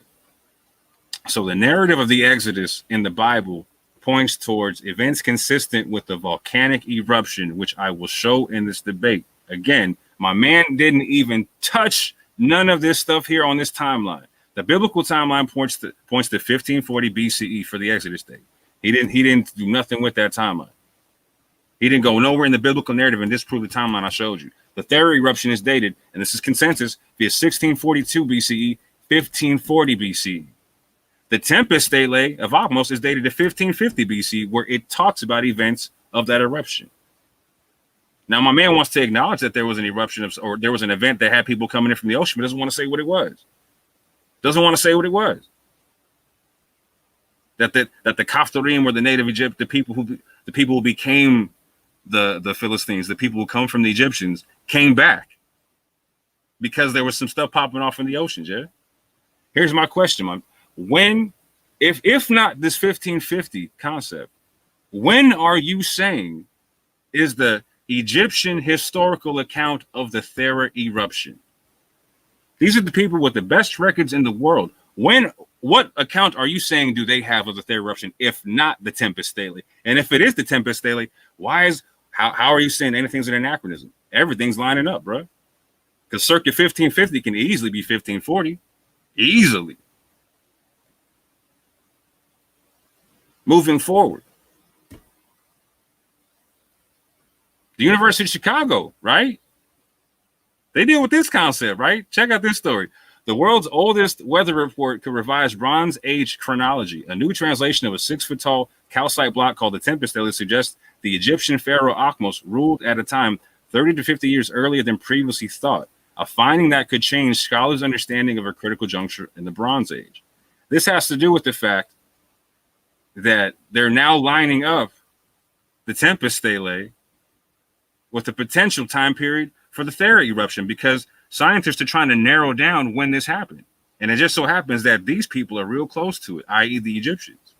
So the narrative of the Exodus in the Bible points towards events consistent with the volcanic eruption, which I will show in this debate. Again, my man didn't even touch none of this stuff here on this timeline. The biblical timeline points to 1540 BCE for the Exodus date. He didn't do nothing with that timeline. He didn't go nowhere in the biblical narrative and disprove the timeline I showed you. The Pharaoh eruption is dated, and this is consensus, via 1642 BCE, 1540 BCE. The Tempest Stele of Apophis is dated to 1550 BC, where it talks about events of that eruption. Now, my man wants to acknowledge that there was an eruption or there was an event that had people coming in from the ocean, but doesn't want to say what it was. Doesn't want to say what it was. That the Kaftarim were the native Egypt, the people who became the Philistines, the people who come from the Egyptians, came back because there was some stuff popping off in the oceans. Yeah. Here's my question, man. When, if not this 1550 concept, when are you saying is the Egyptian historical account of the Thera eruption? These are the people with the best records in the world. What account are you saying do they have of the Thera eruption, if not the Tempest Stele? And if it is the Tempest Stele, how are you saying anything's an anachronism? Everything's lining up, bro. Because circa 1550 can easily be 1540. Easily. Moving forward. The University of Chicago, right? They deal with this concept, right? Check out this story. The world's oldest weather report could revise Bronze Age chronology. A new translation of a 6-foot-tall calcite block called the Tempest Stele suggests the Egyptian pharaoh Akhmos ruled at a time 30 to 50 years earlier than previously thought, a finding that could change scholars' understanding of a critical juncture in the Bronze Age. This has to do with the fact that they're now lining up the Tempest Stele with the potential time period for the Thera eruption, because scientists are trying to narrow down when this happened. And it just so happens that these people are real close to it, i.e. the Egyptians.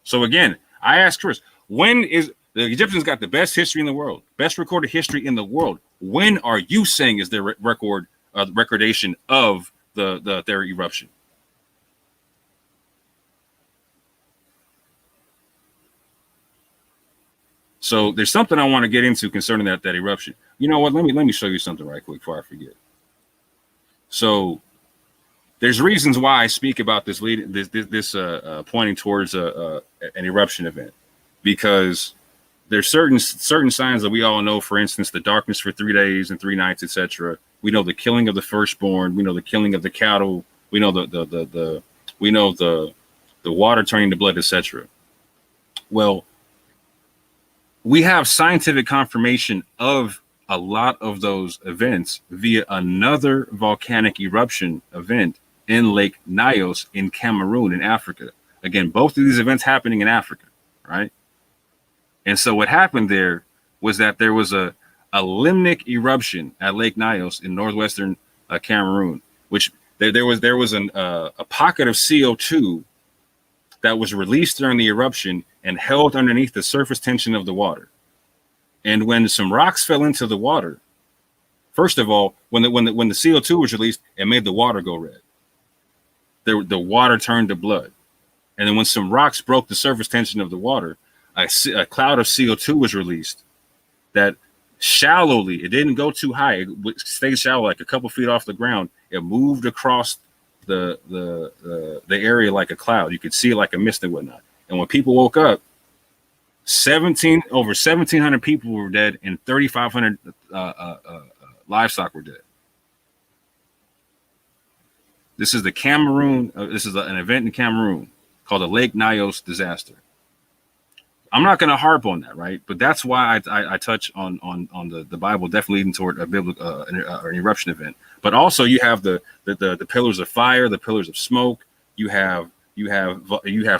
So again, I asked Chris, when is the Egyptians got the best history in the world, best recorded history in the world? When are you saying is their recordation of the Thera eruption? So there's something I want to get into concerning that eruption. You know what? Let me show you something right quick before I forget. So there's reasons why I speak about this pointing towards an eruption event, because there's certain signs that we all know. For instance, the darkness for 3 days and 3 nights, etc. We know the killing of the firstborn. We know the killing of the cattle. We know the water turning to blood, etc. Well, we have scientific confirmation of a lot of those events via another volcanic eruption event in Lake Nyos in Cameroon in Africa. Again, both of these events happening in Africa, right? And so what happened there was that there was a limnic eruption at Lake Nyos in northwestern Cameroon, which there was a pocket of CO2 that was released during the eruption and held underneath the surface tension of the water. And when some rocks fell into the water, first of all, when the CO2 was released, it made the water go red. The water turned to blood. And then when some rocks broke the surface tension of the water, a cloud of CO2 was released that shallowly, it didn't go too high, it stayed shallow, like a couple feet off the ground. It moved across the area like a cloud. You could see it like a mist and whatnot. And when people woke up, over 1,700 people were dead and 3,500 livestock were dead. This is the Cameroon. This is an event in Cameroon called the Lake Nyos disaster. I'm not going to harp on that, right? But that's why I touch on the Bible definitely leading toward a biblical an eruption event. But also you have the pillars of fire, the pillars of smoke. You have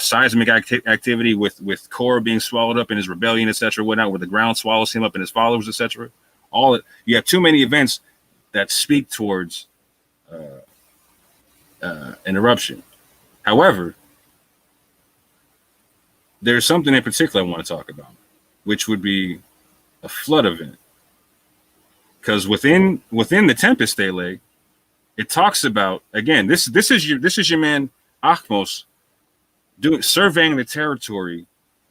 seismic activity with Korah being swallowed up in his rebellion, etc., whatnot, where the ground swallows him up and his followers, etc. You have too many events that speak towards an eruption. However, there's something in particular I want to talk about, which would be a flood event. Because within the Tempest Stele, it talks about, again, this is your man Achmos surveying the territory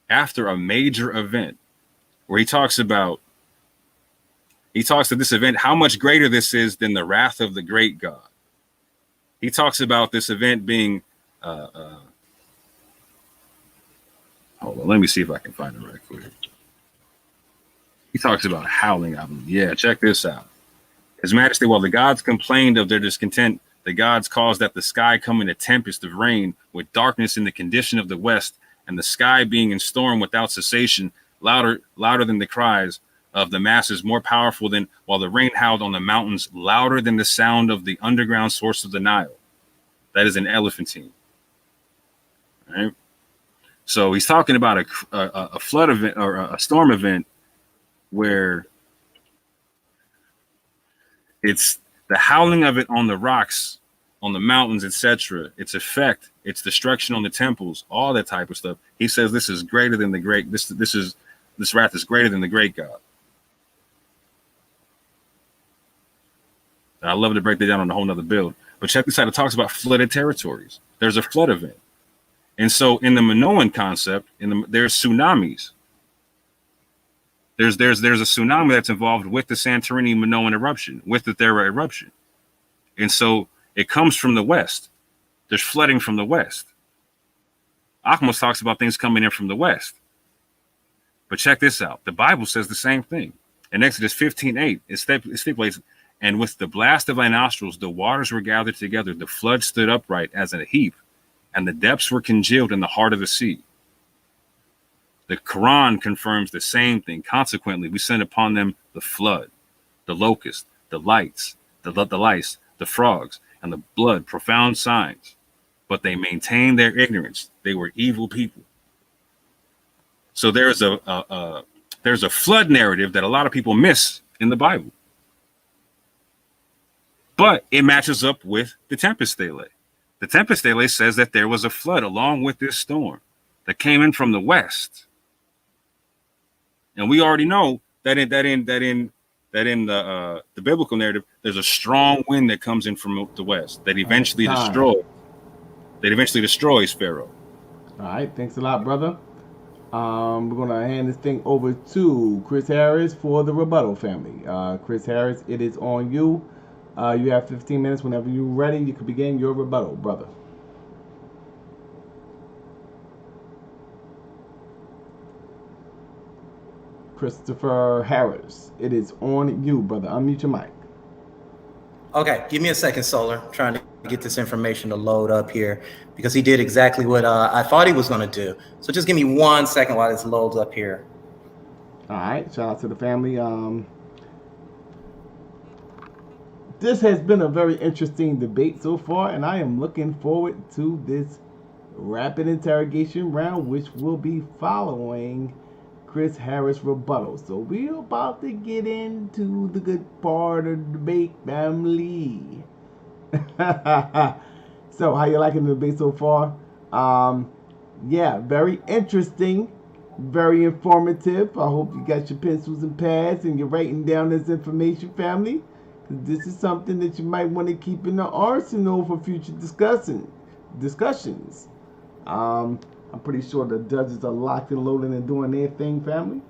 after a major event, where he talks to this event how much greater this is than the wrath of the great God. He talks about this event being hold on, let me see if I can find it right quick. He talks about howling, I believe. Yeah, check this out. His Majesty, while the gods complained of their discontent, the gods caused that the sky come in a tempest of rain, with darkness in the condition of the west, and the sky being in storm without cessation, louder than the cries of the masses, more powerful than, while the rain howled on the mountains, louder than the sound of the underground source of the Nile. That is an elephantine. All right. So he's talking about a flood event or a storm event where it's the howling of it on the rocks, on the mountains, etc. Its effect, its destruction on the temples, all that type of stuff. He says this is greater than the great. This wrath is greater than the great God. I love to break that down on a whole nother build. But check this out. It talks about flooded territories. There's a flood event. And so in the Minoan concept, there's tsunamis. There's a tsunami that's involved with the Santorini Minoan eruption, with the Thera eruption. And so it comes from the west. There's flooding from the west. Achmos talks about things coming in from the west. But check this out. The Bible says the same thing. In Exodus 15:8, it stipulates, and with the blast of thy nostrils, the waters were gathered together. The flood stood upright as in a heap, and the depths were congealed in the heart of the sea. The Quran confirms the same thing. Consequently, we sent upon them the flood, the locust, the lice, the frogs, and the blood, profound signs. But they maintained their ignorance. They were evil people. So there's a flood narrative that a lot of people miss in the Bible. But it matches up with the Tempest Stele. The Tempest Stele says that there was a flood along with this storm that came in from the west. And we already know that in the biblical narrative, there's a strong wind that comes in from the west that eventually destroys Pharaoh. All right, thanks a lot, brother. We're gonna hand this thing over to Chris Harris for the rebuttal, family. Chris Harris, it is on you. You have 15 minutes. Whenever you're ready, you can begin your rebuttal, brother. Christopher Harris, it is on you, brother. Unmute your mic. Okay, give me a second, Solar. I'm trying to get this information to load up here because he did exactly what I thought he was going to do. So just give me 1 second while this loads up here. All right, shout out to the family. This has been a very interesting debate so far, and I am looking forward to this rapid interrogation round, which will be following Chris Harris' rebuttal. So we're about to get into the good part of the debate, family. So how you liking the debate so far? Yeah, very interesting, very informative. I hope you got your pencils and pads and you're writing down this information, family. This is something that you might want to keep in the arsenal for future discussions. I'm pretty sure the judges are locked and loaded and doing their thing, family.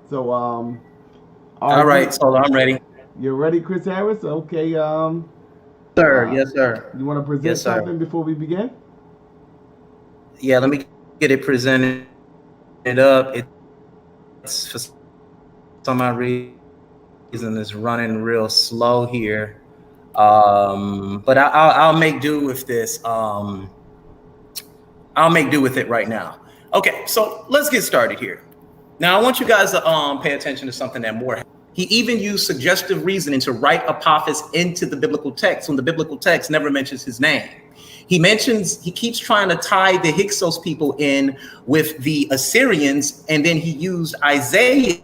So, All right, so I'm ready. You're ready, Chris Harris? Okay. Sir, yes, sir. You want to present Yes, sir. something before we begin? Yeah, let me get it presented up. It's for some reason it's running real slow here. But I'll make do with this. I'll make do with it right now. Okay, so let's get started here. Now I want you guys to pay attention to something that Moore. He even used suggestive reasoning to write Apophis into the biblical text when the biblical text never mentions his name. He keeps trying to tie the Hyksos people in with the Assyrians, and then he used Isaiah.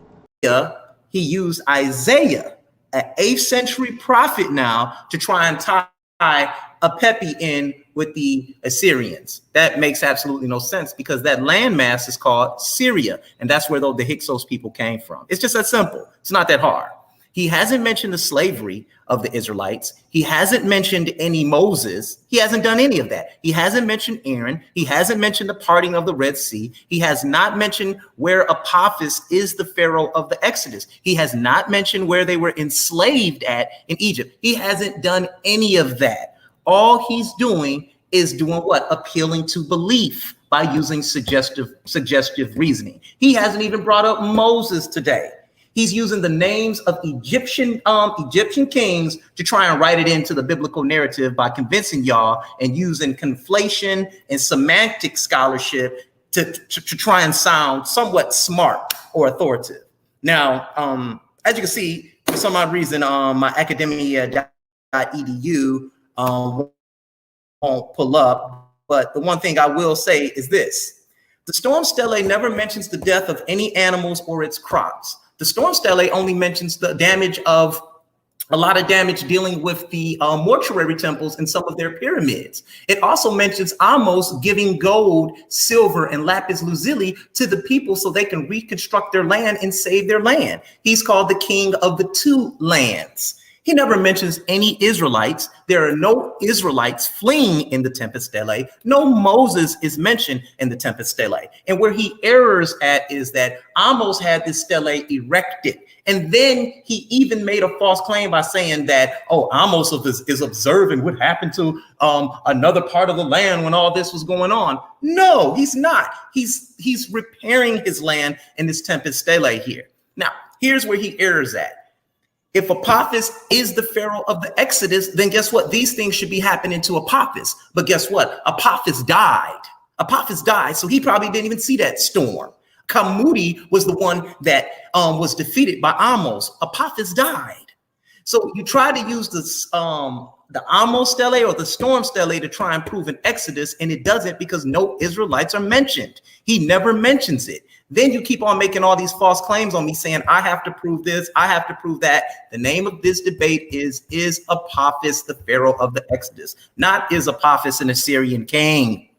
He used Isaiah, an 8th century prophet now, to try and tie Apophis in with the Assyrians. That makes absolutely no sense because that landmass is called Syria, and that's where the Hyksos people came from. It's just that simple. It's not that hard. He hasn't mentioned the slavery of the Israelites. He hasn't mentioned any Moses. He hasn't done any of that. He hasn't mentioned Aaron. He hasn't mentioned the parting of the Red Sea. He has not mentioned where Apophis is the Pharaoh of the Exodus. He has not mentioned where they were enslaved at in Egypt. He hasn't done any of that. All he's doing is doing what? Appealing to belief by using suggestive reasoning. He hasn't even brought up Moses today. He's using the names of Egyptian kings to try and write it into the biblical narrative by convincing y'all and using conflation and semantic scholarship to try and sound somewhat smart or authoritative. Now, as you can see, for some odd reason, my academia.edu won't pull up, but the one thing I will say is this. The storm stele never mentions the death of any animals or its crops. The storm stele only mentions the damage of a lot of damage dealing with the mortuary temples and some of their pyramids. It also mentions Amos giving gold, silver, and lapis lazuli to the people so they can reconstruct their land and save their land. He's called the king of the two lands. He never mentions any Israelites. There are no Israelites fleeing in the Tempest Stele. No Moses is mentioned in the Tempest Stele. And where he errors at is that Amos had this stele erected. And then he even made a false claim by saying that, oh, Amos is observing what happened to another part of the land when all this was going on. No, he's not. He's repairing his land in this Tempest Stele here. Now, here's where he errors at. If Apophis is the Pharaoh of the Exodus, then guess what? These things should be happening to Apophis. But guess what? Apophis died. Apophis died, so he probably didn't even see that storm. Kamudi was the one that was defeated by Amos. Apophis died. So you try to use the Amos stele or the storm stele to try and prove an Exodus, and it doesn't because no Israelites are mentioned. He never mentions it. Then you keep on making all these false claims on me saying, I have to prove this, I have to prove that. The name of this debate is Apophis the Pharaoh of the Exodus? Not is Apophis an Assyrian king?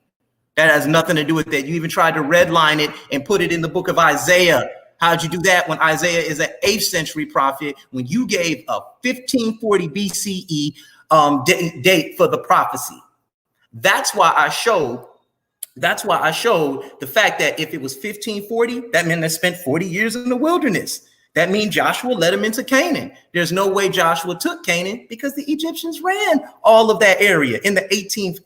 That has nothing to do with that. You even tried to redline it and put it in the book of Isaiah. How'd you do that when Isaiah is an 8th century prophet, when you gave a 1540 BCE date for the prophecy? That's why I showed the fact that if it was 1540, that meant they spent 40 years in the wilderness. That means Joshua led them into Canaan. There's no way Joshua took Canaan because the Egyptians ran all of that area in the 18th,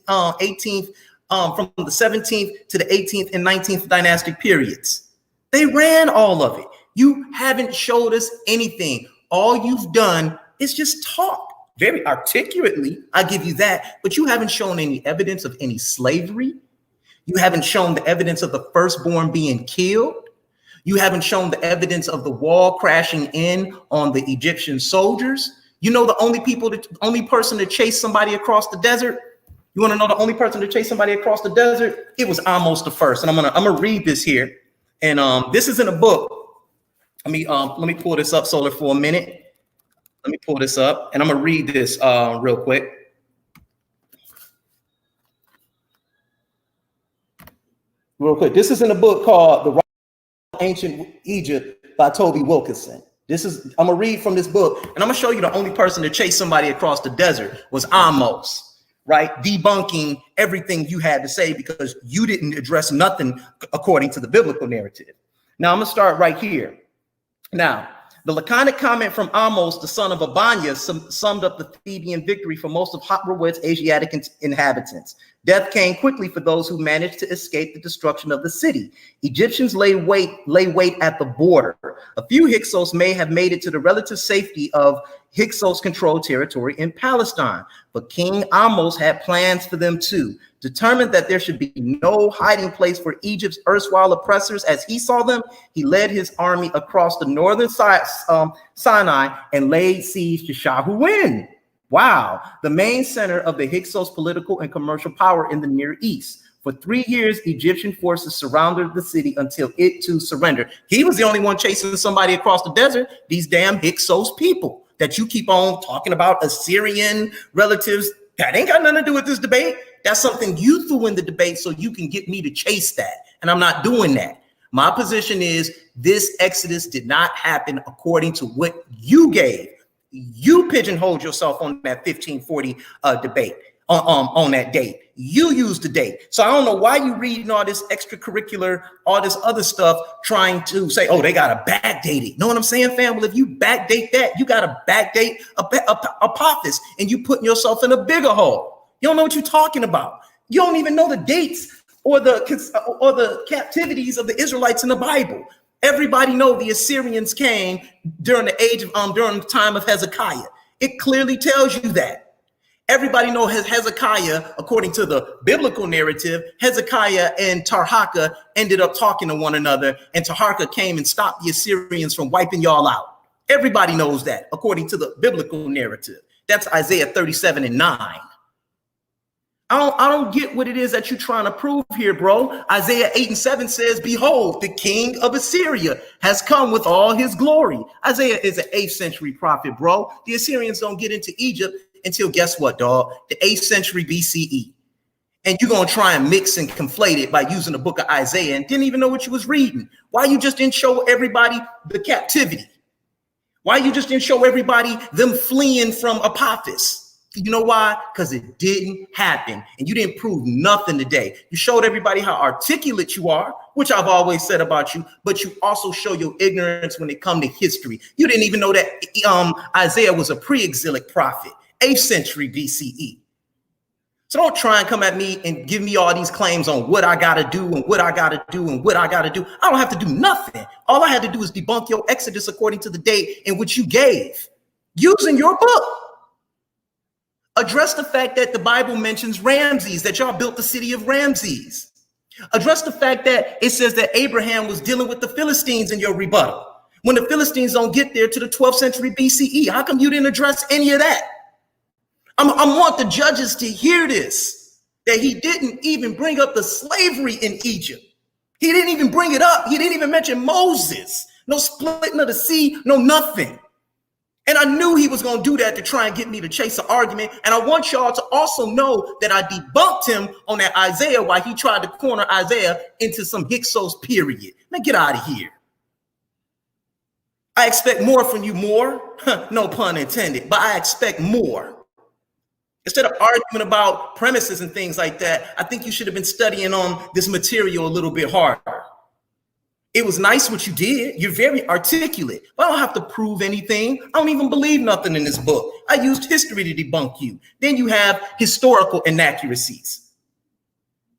from the 17th to the 18th and 19th dynastic periods. They ran all of it. You haven't showed us anything. All you've done is just talk very articulately. I give you that, but you haven't shown any evidence of any slavery. You haven't shown the evidence of the firstborn being killed. You haven't shown the evidence of the wall crashing in on the Egyptian soldiers. You know, the only person to chase somebody across the desert. You want to know the only person to chase somebody across the desert? It was Amos the first. And I'm gonna read this here. And this is in a book. Let me pull this up, Solar, for a minute. Let me pull this up, and I'm gonna read this real quick. This is in a book called The Rise of Ancient Egypt by Toby Wilkinson. I'm gonna read from this book, and I'm gonna show you the only person to chase somebody across the desert was Amos. right? Debunking everything you had to say because you didn't address nothing according to the biblical narrative. Now I'm gonna start right here. Now, the laconic comment from Amos, the son of Abanya, summed up the Theban victory for most of Hadramit's Asiatic inhabitants. Death came quickly for those who managed to escape the destruction of the city. Egyptians lay wait at the border. A few Hyksos may have made it to the relative safety of Hyksos-controlled territory in Palestine, but King Amos had plans for them too. Determined that there should be no hiding place for Egypt's erstwhile oppressors as he saw them, he led his army across the northern Sinai and laid siege to Shahuin. Wow, the main center of the Hyksos political and commercial power in the Near East. For 3 years, Egyptian forces surrounded the city until it too surrendered. He was the only one chasing somebody across the desert, these damn Hyksos people that you keep on talking about, Assyrian relatives. That ain't got nothing to do with this debate. That's something you threw in the debate so you can get me to chase that. And I'm not doing that. My position is this exodus did not happen according to what you gave. You pigeonholed yourself on that 1540 debate on that date. You used the date. So I don't know why you reading all this extracurricular, all this other stuff, trying to say, oh, they got to backdate it. Know what I'm saying, fam? Well, if you backdate that, you got to backdate Apophis, and you putting yourself in a bigger hole. You don't know what you're talking about. You don't even know the dates or the captivities of the Israelites in the Bible. Everybody know the Assyrians came during the time of Hezekiah. It clearly tells you that. Everybody know Hezekiah, according to the biblical narrative, Hezekiah and Tarhaka ended up talking to one another, and Tarhaka came and stopped the Assyrians from wiping y'all out. Everybody knows that, according to the biblical narrative. That's Isaiah 37:9. I don't get what it is that you're trying to prove here, bro. Isaiah 8:7 says, behold, the king of Assyria has come with all his glory. Isaiah is an 8th century prophet, bro. The Assyrians don't get into Egypt until, guess what, dog? The 8th century BCE. And you're going to try and mix and conflate it by using the book of Isaiah and didn't even know what you was reading. Why you just didn't show everybody the captivity? Why you just didn't show everybody them fleeing from Apophis? You know why? Because it didn't happen. And you didn't prove nothing today. You showed everybody how articulate you are, which I've always said about you, but you also show your ignorance when it comes to history. You didn't even know that Isaiah was a pre-exilic prophet, 8th century BCE. So don't try and come at me and give me all these claims on what I got to do and what I got to do and what I got to do. I don't have to do nothing. All I had to do is debunk your exodus according to the date in which you gave, using your book. Address the fact that the Bible mentions Ramses, that y'all built the city of Ramses. Address the fact that it says that Abraham was dealing with the Philistines in your rebuttal. When the Philistines don't get there to the 12th century BCE, how come you didn't address any of that? I want the judges to hear this, that he didn't even bring up the slavery in Egypt. He didn't even bring it up. He didn't even mention Moses. No splitting of the sea, no nothing. And I knew he was going to do that to try and get me to chase an argument. And I want y'all to also know that I debunked him on that Isaiah while he tried to corner Isaiah into some Hyksos period. Now get out of here. I expect more from you, Moor. No pun intended, but I expect more. Instead of arguing about premises and things like that, I think you should have been studying on this material a little bit harder. It was nice what you did. You're very articulate. But I don't have to prove anything. I don't even believe nothing in this book. I used history to debunk you. Then you have historical inaccuracies.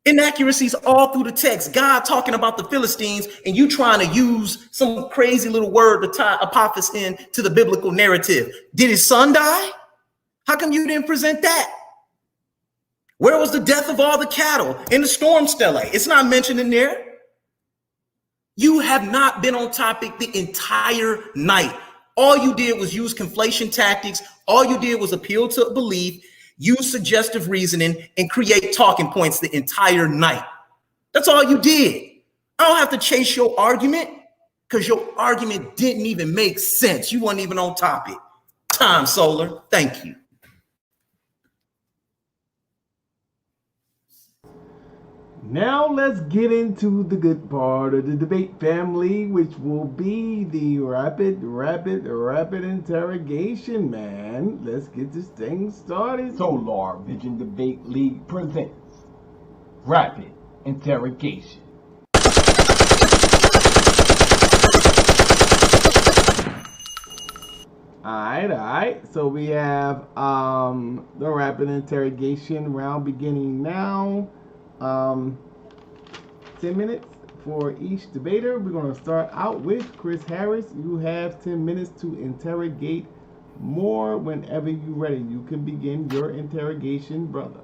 Inaccuracies all through the text. God talking about the Philistines and you trying to use some crazy little word to tie Apophis in to the biblical narrative. Did his son die? How come you didn't present that? Where was the death of all the cattle in the storm stele? It's not mentioned in there. You have not been on topic the entire night. All you did was use conflation tactics. All you did was appeal to belief, use suggestive reasoning, and create talking points the entire night. That's all you did. I don't have to chase your argument because your argument didn't even make sense. You weren't even on topic. Time, Solar. Thank you. Now let's get into the good part of the debate, family, which will be the rapid interrogation, man. Let's get this thing started. Solar Vision Debate League presents Rapid Interrogation. Alright. So we have the rapid interrogation round beginning now. 10 minutes for each debater. We're going to start out with Chris Harris. You have 10 minutes to interrogate Moore. Whenever you're ready, you can begin your interrogation, brother.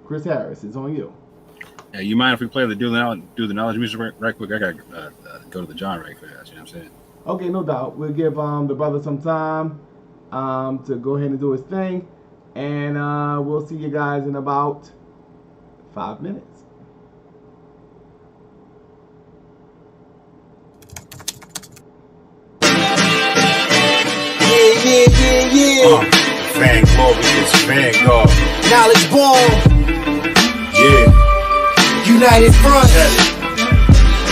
Chris Harris, it's on you. Yeah, you mind if we play the do the knowledge music right quick? I gotta go to the John right fast. You know what I'm saying? Okay, no doubt. We'll give the brother some time to go ahead and do his thing, and we'll see you guys in about 5 minutes. Yeah. Fan glorious, Vanguard. Knowledge born. Yeah. United Front.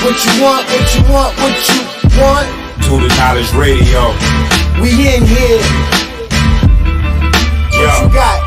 What you want? To the Knowledge Radio. We in here. What you got?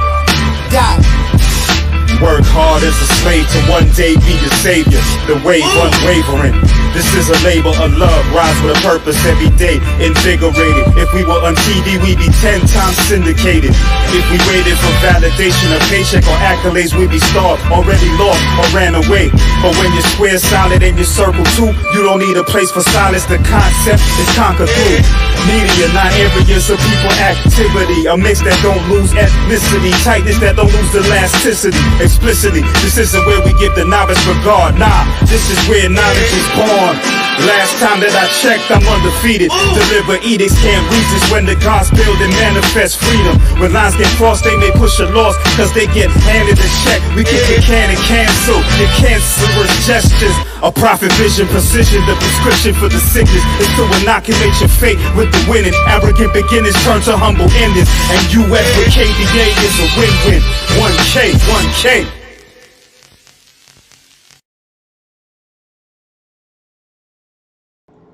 Work hard as a slave to one day be the savior. The way unwavering. This is a labor of love. Rise with a purpose every day. Invigorated. If we were on TV, we'd be 10 times syndicated. If we waited for validation, a paycheck or accolades, we'd be starved. Already lost or ran away. But when you're square solid and you circle too, you don't need a place for silence. The concept is conquered through media, not areas of people activity. A mix that don't lose ethnicity. Tightness that don't lose elasticity. Explicitly, this isn't where we give the novice regard. Nah, this is where knowledge is born. Last time that I checked, I'm undefeated. Deliver edicts, can't resist when the gods build and manifest freedom. When lines get crossed, they may push a loss, cause they get handed a check. We kick the can and cancel the cancerous gestures. A prophet vision, precision, the prescription for the sickness is to inoculate your fate with the winning. Arrogant beginners turn to humble endings. And US with KDA is a win-win. 1K.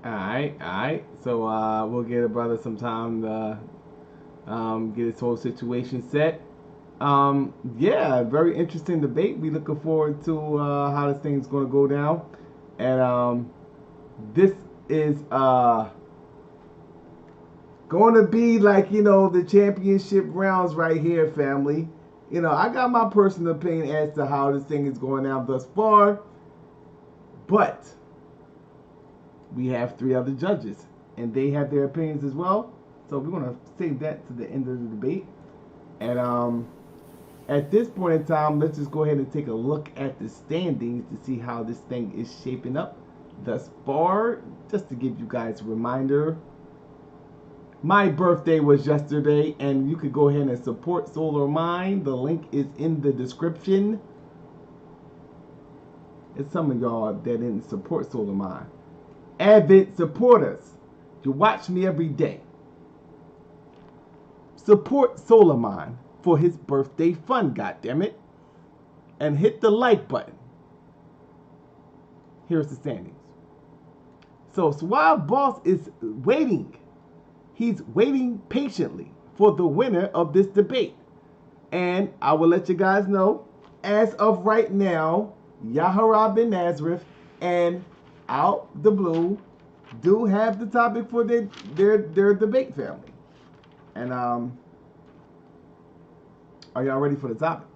Alright. So we'll give the brother some time to get his whole situation set. Yeah, very interesting debate. We looking forward to how this thing's gonna go down. And this is going to be like, the championship rounds right here, family. I got my personal opinion as to how this thing is going down thus far, but we have 3 other judges, and they have their opinions as well. So we're going to save that to the end of the debate. And at this point in time, let's just go ahead and take a look at the standings to see how this thing is shaping up thus far. Just to give you guys a reminder, my birthday was yesterday, and you could go ahead and support Solar Mind. The link is in the description. It's some of y'all that didn't support Solar Mind. Avid supporters, you watch me every day. Support Solar Mind for his birthday fun, goddammit. And hit the like button. Here's the standings. So Suave Boss is waiting. He's waiting patiently for the winner of this debate. And I will let you guys know, as of right now, Yahara bin Nazareth and Out the Blue do have the topic for their debate, family. And are y'all ready for the topic?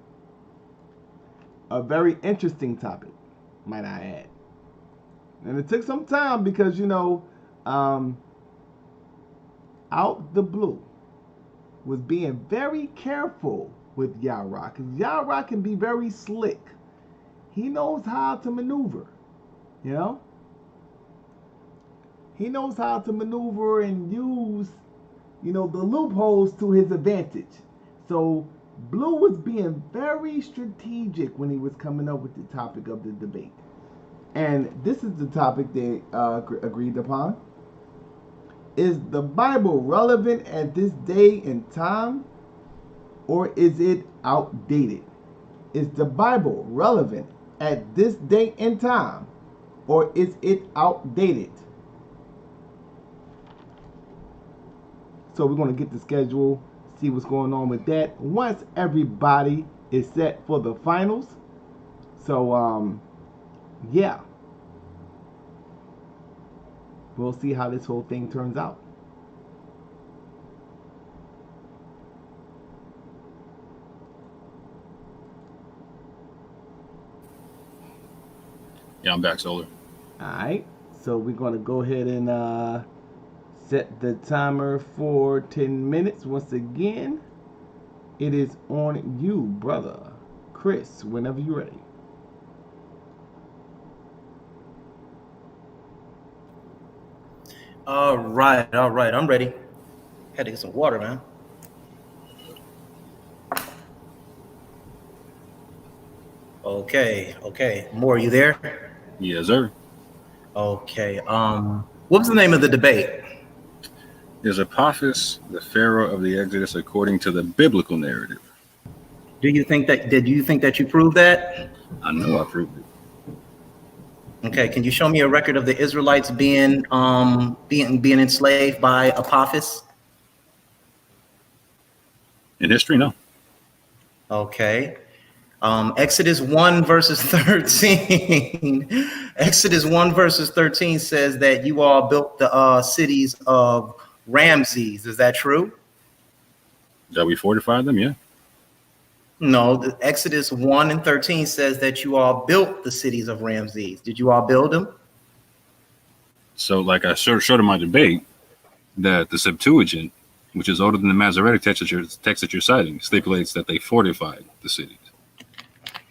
A very interesting topic, might I add. And it took some time because, Out the Blue was being very careful with Yara, because Yara can be very slick. He knows how to maneuver, He knows how to maneuver and use, the loopholes to his advantage. So Blue was being very strategic when he was coming up with the topic of the debate. And this is the topic they agreed upon. Is the Bible relevant at this day and time? or is it outdated? Is the Bible relevant at this day and time, or is it outdated? So we're going to get the schedule, see what's going on with that once everybody is set for the finals. So, yeah. We'll see how this whole thing turns out. Yeah, I'm back, Solar. All right. So we're going to go ahead and set the timer for 10 minutes. Once again, it is on you, brother. Chris, whenever you're ready. All right, I'm ready. Had to get some water, man. Okay. Moore, you there? Yes, sir. Okay. What was the name of the debate? Is Apophis the Pharaoh of the Exodus according to the biblical narrative? Did you think that you proved that? I know I proved it. Okay, can you show me a record of the Israelites being enslaved by Apophis? In history, no. Okay. Exodus 1 verses 13. Exodus 1 verses 13 says that you all built the cities of Ramses. Is that true? That we fortified them, yeah. No, the Exodus 1 and 13 says that you all built the cities of Ramses. Did you all build them? So like I showed in my debate, that the Septuagint, which is older than the Masoretic text that you're citing, stipulates that they fortified the cities.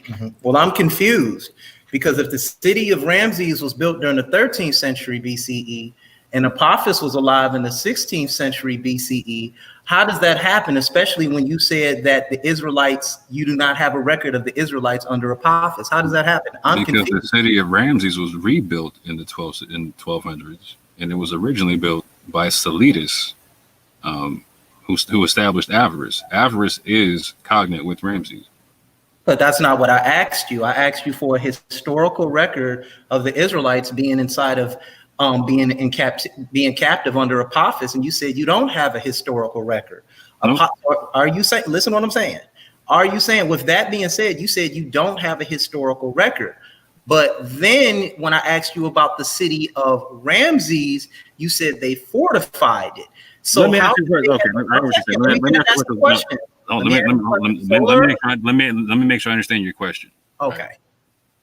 Mm-hmm. Well, I'm confused because if the city of Ramses was built during the 13th century BCE and Apophis was alive in the 16th century BCE, how does that happen, especially when you said that the Israelites, you do not have a record of the Israelites under Apophis? How does that happen? I'm confused. Because the city of Ramses was rebuilt in the 1200s, and it was originally built by Salidas, who established Avaris. Avaris is cognate with Ramses. But that's not what I asked you. I asked you for a historical record of the Israelites being inside of being captive under Apophis, and you said you don't have a historical record. Nope. Are you saying? Listen to what I'm saying. Are you saying? With that being said, you said you don't have a historical record. But then when I asked you about the city of Ramses, you said they fortified it. So let me how? ask you first. Okay, I know what you're saying. Let me make sure I understand your question. Okay. Right?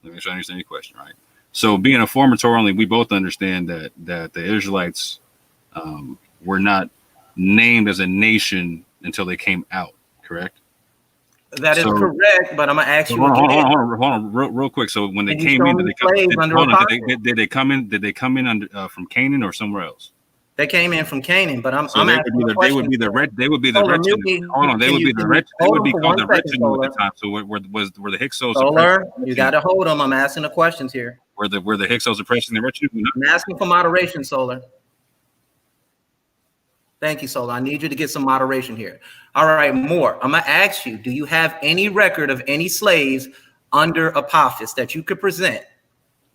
Let me make sure I understand your question. Right. So, being a former Torah only, we both understand that the Israelites were not named as a nation until they came out. Correct. That is correct, but I'm gonna ask you. Hold on, real quick. So, when they came in, did they come in? Did they come in under from Canaan or somewhere else? They came in from Canaan, but I'm they would be the Retinue. They would be called the Retinue at the time. So were the Hyksos? Solar, you got to hold them. I'm asking the questions here. Were the Hyksos oppressing the Retinue? I'm asking for moderation, Solar. Thank you, Solar. I need you to get some moderation here. All right, Moore. I'm gonna ask you: do you have any record of any slaves under Apophis that you could present?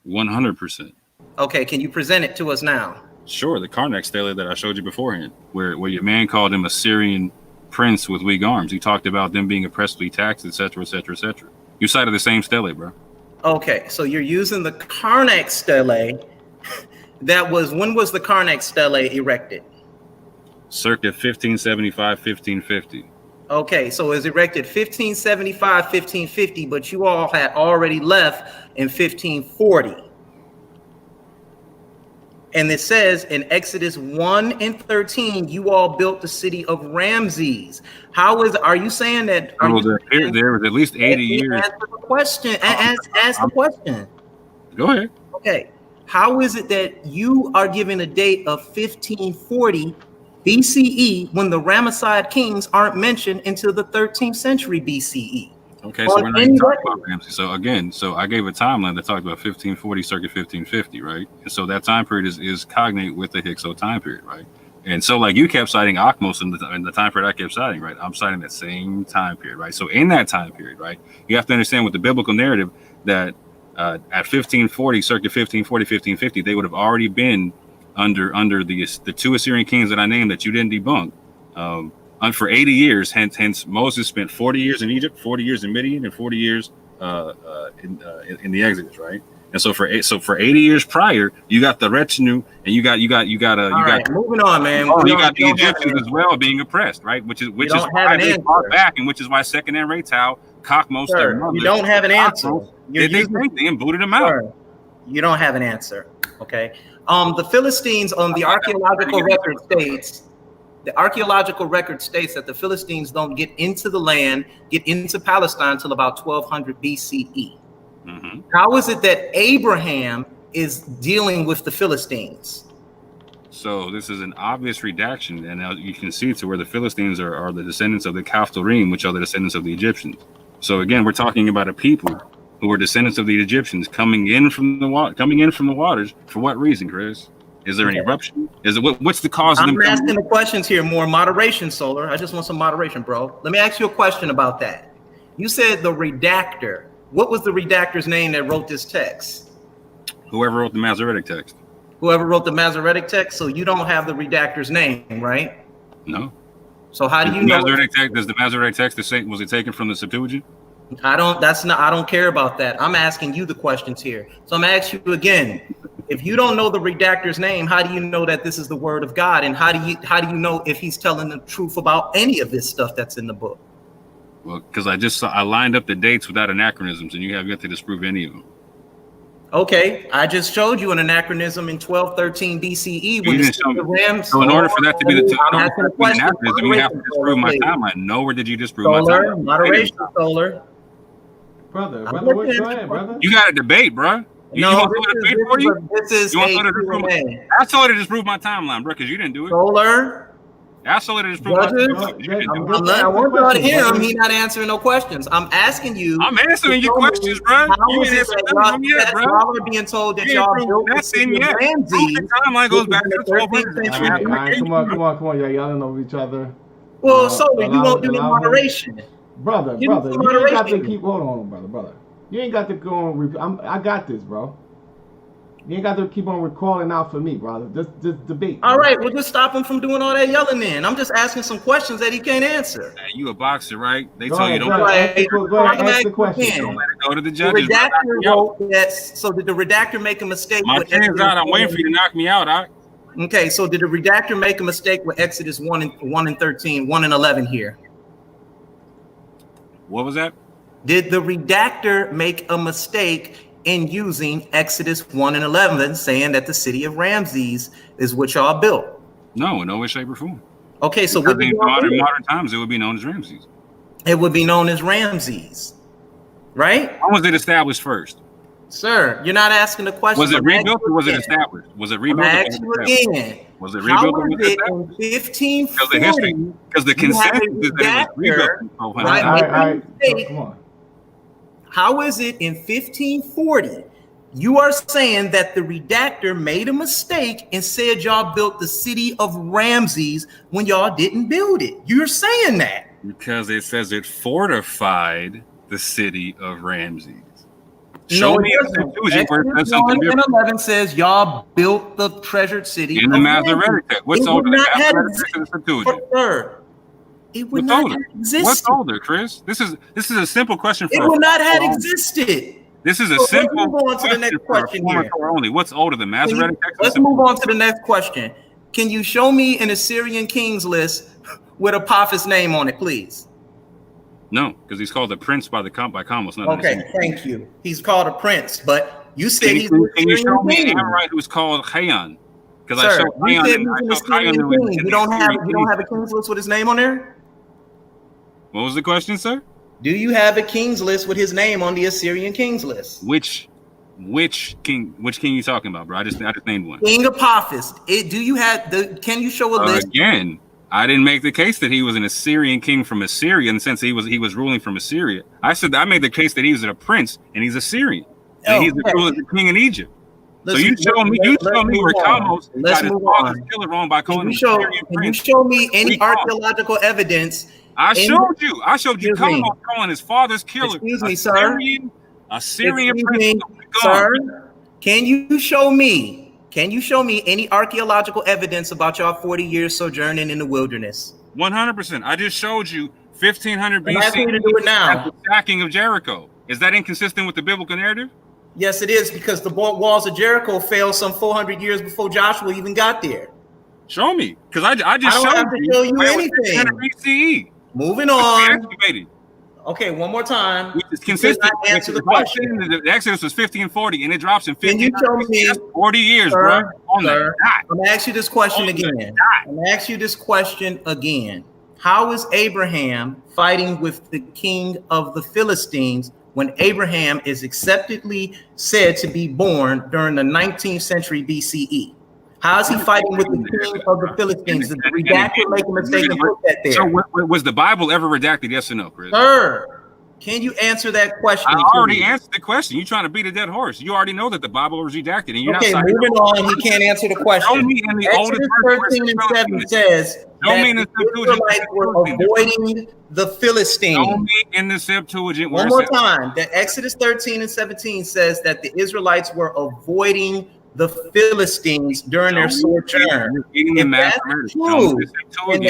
100%. Okay, can you present it to us now? Sure, the Karnak stele that I showed you beforehand, where your man called him a Syrian prince with weak arms. He talked about them being oppressively taxed, etc., etc., etc. You cited the same stele, bro. Okay, so you're using the Karnak stele. When was the Karnak stele erected? Circa 1575, 1550. Okay, so it was erected 1575, 1550, but you all had already left in 1540. And it says in Exodus 1 and 13, you all built the city of Ramses. Are you saying that? There was at least 80 years. Answer the question. Ask the question. Go ahead. Okay. How is it that you are giving a date of 1540 BCE when the Ramesside kings aren't mentioned until the 13th century BCE? Okay, so we're not even talking about Ramses. So I gave a timeline that talked about 1540, circa 1550, right? And so that time period is cognate with the Hykso time period, right? And so, like, you kept citing Akhmos in the time period I kept citing, right? I'm citing that same time period, right? So in that time period, right, you have to understand with the biblical narrative that at 1540, circa 1540, 1550, they would have already been under the two Assyrian kings that I named that you didn't debunk. And for 80 years, hence Moses spent 40 years in Egypt, 40 years in Midian, and 40 years in the Exodus, right? And so for 80 years prior, you got the retinue, and you got moving on, man. You got the Egyptians as well being oppressed, right? Which is why they fought back, and which is why Second and Raytau, Cockmos, you don't have an answer. Did they think they and booted them out? You don't have an answer. Okay. The Philistines on the archaeological record states. The archaeological record states that the Philistines don't get into the land, get into Palestine until about 1200 BCE. Mm-hmm. How is it that Abraham is dealing with the Philistines? So this is an obvious redaction, and now you can see to where the Philistines are the descendants of the Caphtorim, which are the descendants of the Egyptians. So again, we're talking about a people who are descendants of the Egyptians coming in from the waters. For what reason, Chris? Is there an eruption? What's the cause of them? I'm asking the questions here. More moderation, Solar. I just want some moderation, bro. Let me ask you a question about that. You said the redactor. What was the redactor's name that wrote this text? Whoever wrote the Masoretic text. Whoever wrote the Masoretic text. So you don't have the redactor's name, right? No. So how do you know? Does the Masoretic text was it taken from the Septuagint? I don't care about that. I'm asking you the questions here. So I'm asking you again. If you don't know the redactor's name, how do you know that this is the word of God? And how do you know if he's telling the truth about any of this stuff that's in the book? Well, because I lined up the dates without anachronisms, and you have yet to disprove any of them. Okay, I just showed you an anachronism in 1213 BCE when the Rams. So in order for that to be the anachronism, you have to disprove my timeline. Nowhere did you disprove my timeline. Moderation, Solar. Brother, go ahead, brother. You got a debate, bro. You want to debate for you? This is you want to disprove I told her to disprove my timeline, bro, because you didn't do it. Solar. I told her to disprove my timeline. I want to hear him. He's not answering no questions. I'm asking you. I'm answering your questions, bro. You ain't answering them yet, bro. Y'all are being told that y'all built nothing yet. The timeline goes back to the 1200s. Come on, y'all don't know each other. Well, Solar, you won't do the moderation. Brother, you ain't got to keep. Hold on, brother. You ain't got to go on. I got this, bro. You ain't got to keep on recalling out for me, brother. Just debate. All right, well, just stop him from doing all that yelling. Then I'm just asking some questions that he can't answer. Hey, you a boxer, right? They tell you don't. Go ahead, ask the question. Don't let it go to the judges. The redactor wrote that. So did the redactor make a mistake? My chain's out. I'm waiting for you to knock me out. All right. Okay, so did the redactor make a mistake with Exodus 1 and 13, 1 and 11 here? What was that? Did the redactor make a mistake in using Exodus 1 and 11, saying that the city of Ramses is what y'all built? No, in no way, shape, or form. Okay, so what in modern times, it would be known as Ramses. It would be known as Ramses, right? When was it established first? Sir, you're not asking the question. Was it rebuilt or was it established? Was it rebuilt? I'm asking you again. Was it rebuilt or was it in 1540? Because the consensus is that it was rebuilt in 1200. Right, come on. How is it in 1540 you are saying that the redactor made a mistake and said y'all built the city of Ramses when y'all didn't build it? You're saying that. Because it says it fortified the city of Ramses. Show me a Septuagint where it says something different. 11 says y'all built the treasured city in the Masoretic text. What's older, the Masoretic text or the Septuagint? It would not have existed. What's older, Chris? This is a simple question for it would not have existed. This is a simple let's move on to the next question here. Only. What's older, the Masoretic text? Let's move on to the next question. Can you show me an Assyrian kings list with Apophis' name on it, please? No, because he's called a prince by Commos. Okay, thank you. He's called a prince, but you said he's Can you show me anyone right who's called Hayan? Because I showed Hayan. You don't have a king's list with his name on there? What was the question, sir? Do you have a king's list with his name on the Assyrian king's list? Which king you talking about, bro? I just named one. King Apophis. Can you show a list? Again, I didn't make the case that he was an Assyrian king from Assyria in the sense that he was ruling from Assyria. I made the case that he was a prince and he's Assyrian. And he's the king in Egypt. let's, so you show me where Kalmos got his father's killer wrong by calling him Syrian Can you prince. show me any archaeological evidence? I showed you Excuse me. Kalmos calling his father's killer Excuse me, sir. A Syrian Excuse prince. me, sir. Can you show me any archaeological evidence about y'all 40 years sojourning in the wilderness? 100%. I just showed you 1500 BC. I'm asking you to do it now. The sacking of Jericho. Is that inconsistent with the biblical narrative? Yes, it is, because the walls of Jericho fell some 400 years before Joshua even got there. Show me, because I just don't have to show you anything. BCE. Moving on. Activated. Okay, one more time. Which is consistent. Answer the question. The Exodus was 1540, and it drops in 15. Can you show me? That's 40 years, Sir, bro. On sir, that. I'm gonna ask you this question again. How is Abraham fighting with the king of the Philistines when Abraham is acceptedly said to be born during the 19th century BCE? How is he fighting with the king of the Philistines? Did the redactor make a mistake and put that there? So was the Bible ever redacted? Yes or no, Chris? Sir, can you answer that question? I already answered the question. You're trying to beat a dead horse. You already know that the Bible was redacted. And you're okay, not moving on. He can't answer the question. Show me in the Exodus 13 and 7 says that the Israelites were avoiding the Philistines. Show me in the Septuagint. One more time. That Exodus 13 and 17 says that the Israelites were avoiding the Philistines during their sojourn. If that's true, and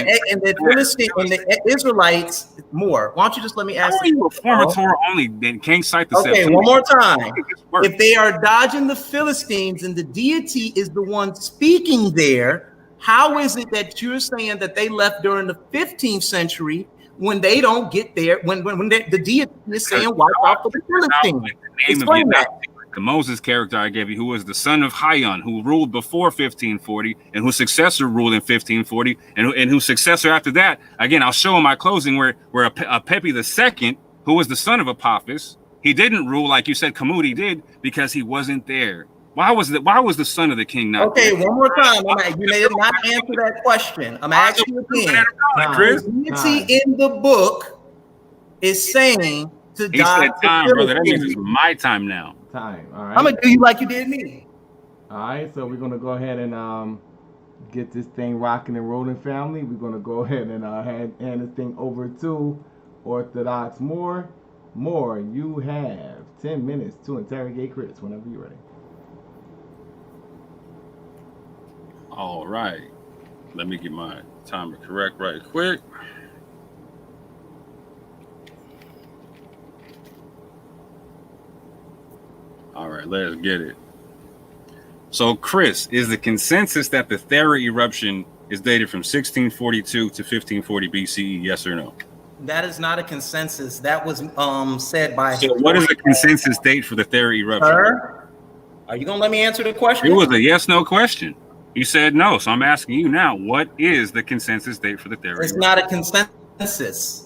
the Israelites, Moor, why don't you just let me ask you? A former Torah only, then can't cite the Okay, one more time. If they are dodging the Philistines and the deity is the one speaking there, how is it that you're saying that they left during the 15th century when they don't get there, when the deity is saying wipe out for the Philistines? Explain that. The Moses character I gave you, who was the son of Hayon, who ruled before 1540, and whose successor ruled in 1540, and whose successor after that, again, I'll show in my closing where Pepi II, who was the son of Apophis, he didn't rule like you said Kamudi did because he wasn't there. Why was the son of the king not okay, there? One more time. You did not answer that question. I'm asking you again. Chris, the deity in the book is saying to he said time, brother. That means it's my time now. Time. All right. I'm gonna do you like you did me. All right. So we're gonna go ahead and get this thing rocking and rolling, family. We're gonna go ahead and hand this thing over to Orthodox Moor. Moor, you have 10 minutes to interrogate Chris whenever you're ready. All right. Let me get my timer correct right quick. All right, let's get it. So, Chris, is the consensus that the Thera eruption is dated from 1642 to 1540 BCE? Yes or no? That is not a consensus. That was said by. So, what is the consensus date for the Thera eruption? Sir, are you gonna let me answer the question? It was a yes/no question. You said no, so I'm asking you now. What is the consensus date for the Thera? It's not a consensus.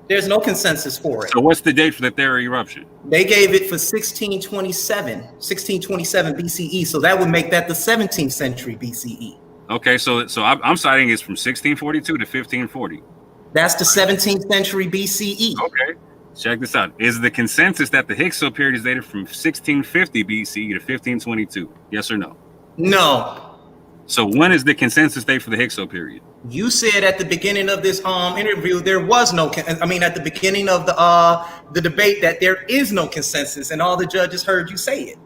There's no consensus for it. So what's the date for the Thera eruption? They gave it for 1627 BCE. So that would make that the 17th century BCE. Okay, so I'm citing it's from 1642 to 1540. That's the 17th century BCE. Okay, check this out. Is the consensus that the Hyksos period is dated from 1650 BCE to 1522? Yes or no? No. So when is the consensus date for the Hyksos period? You said at the beginning of this interview there was no. At the beginning of the debate that there is no consensus, and all the judges heard you say it.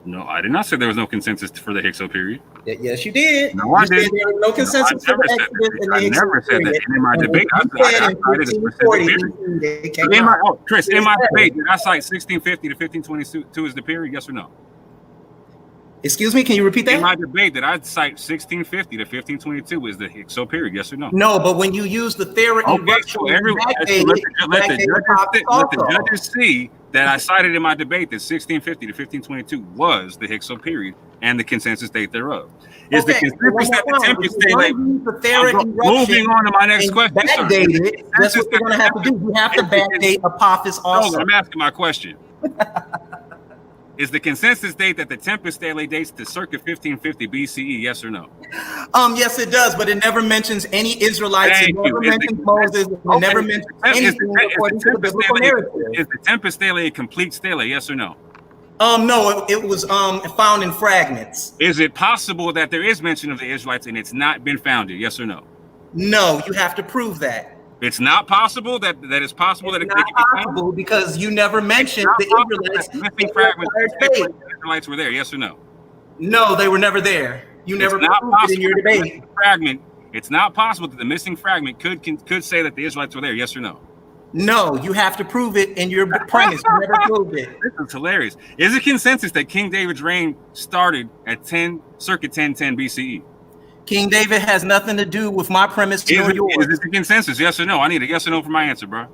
No, I did not say there was no consensus for the Hyksos period. Yes, you did. No, I didn't. There was no consensus for the Exodus and the Hyksos never said that. And in my debate, I cited a specific period. Chris, in my debate, did I cite 1650 to 1522 as the period? Yes or no? Excuse me, can you repeat that? In my debate that I cite 1650 to 1522 is the Hyksos period, yes or no? No, but when you use the theory, okay, so let the judges see that I cited in my debate that 1650 to 1522 was the Hyksos period and the consensus date thereof. Is the consensus that the Tempest Stele? Moving on to my next question. Backdated, that's what you're going to have to do. You have to backdate Apophis also. I'm asking my question. Is the consensus date that the Tempest Stele dates to circa 1550 BCE? Yes or no? Yes, it does, but it never mentions any Israelites. It never mentions Moses. It never mentions anything according to the biblical narrative. Is the Tempest Stele a complete stele? Yes or no? No, it was found in fragments. Is it possible that there is mention of the Israelites and it's not been founded? Yes or no? No, you have to prove that. It's not possible that it's possible that it It's not possible because you never mentioned the Israelites. Missing fragments. The Israelites were there. Yes or no? No, they were never there. You never It's not proved it in your possible that the debate. missing fragment. It's not possible that the missing fragment could say that the Israelites were there. Yes or no? No, you have to prove it in your premise. You never proved it. This is hilarious. Is it consensus that King David's reign started at circa 1010 BCE? King David has nothing to do with my premise or yours. Is this a consensus? Yes or no? I need a yes or no for my answer, bro.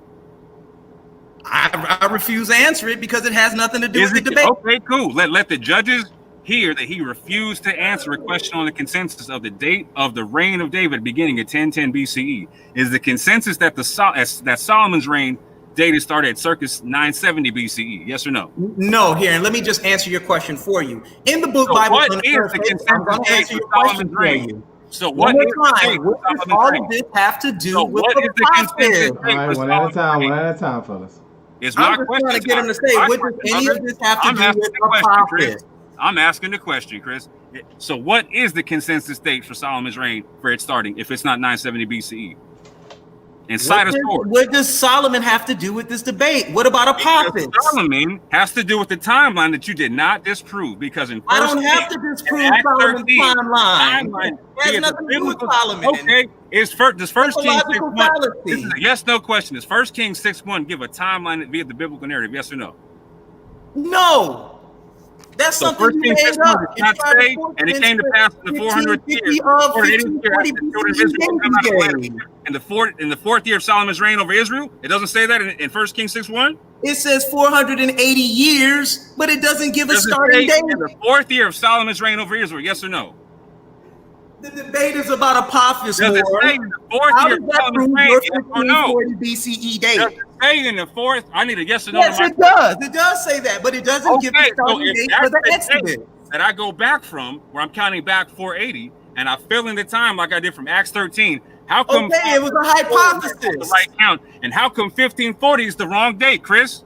I refuse to answer it because it has nothing to do with the debate. Okay, cool. Let the judges hear that he refused to answer a question on the consensus of the date of the reign of David beginning at 1010 BCE. Is the consensus that that Solomon's reign dated started at circa 970 BCE? Yes or no? No, here, and let me just answer your question for you. In the book So Bible, what is the consensus date for Solomon's reign? So what What does all of this have to do with the process? All right, one at a time, fellas. Is my I'm just question trying to get him to say, what does any of this have to do with the process? I'm asking the question, Chris. So what is the consensus date for Solomon's reign for it starting if it's not 970 BCE? And cite a source. What does Solomon have to do with this debate? What about Apophis? Solomon has to do with the timeline that you did not disprove because in I don't have to disprove Solomon's timeline. It has nothing to do with Solomon. Okay, does First Kings Psychological 6:1? This fallacy. is a yes/no question. Does First Kings 6:1 give a timeline via the biblical narrative? Yes or no? No. That's So something First you Kings made 6:1 up. did not say, and it came to pass in the 400th year, or it is here after the children of Israel come out of the land. In the fourth year of Solomon's reign over Israel. It doesn't say that in 1 Kings 6:1. It says 480 years, but it doesn't give a Does it starting say date. in the fourth year of Solomon's reign over Israel? Yes or no? The debate is about Apophis. Does it say in the fourth How year does of that Solomon's prove reign? your Yes or no? 1540 BCE date? Does it say in the fourth? I need a yes or no. Yes, to my it does. It does say that, but it doesn't give Okay, the so starting if date that's for the the Exodus. date that I go back from, where I'm counting back 480, and I fill in the time like I did from Acts 13, how come? Okay, it was a hypothesis. The right count, and how come 1540 is the wrong date, Chris?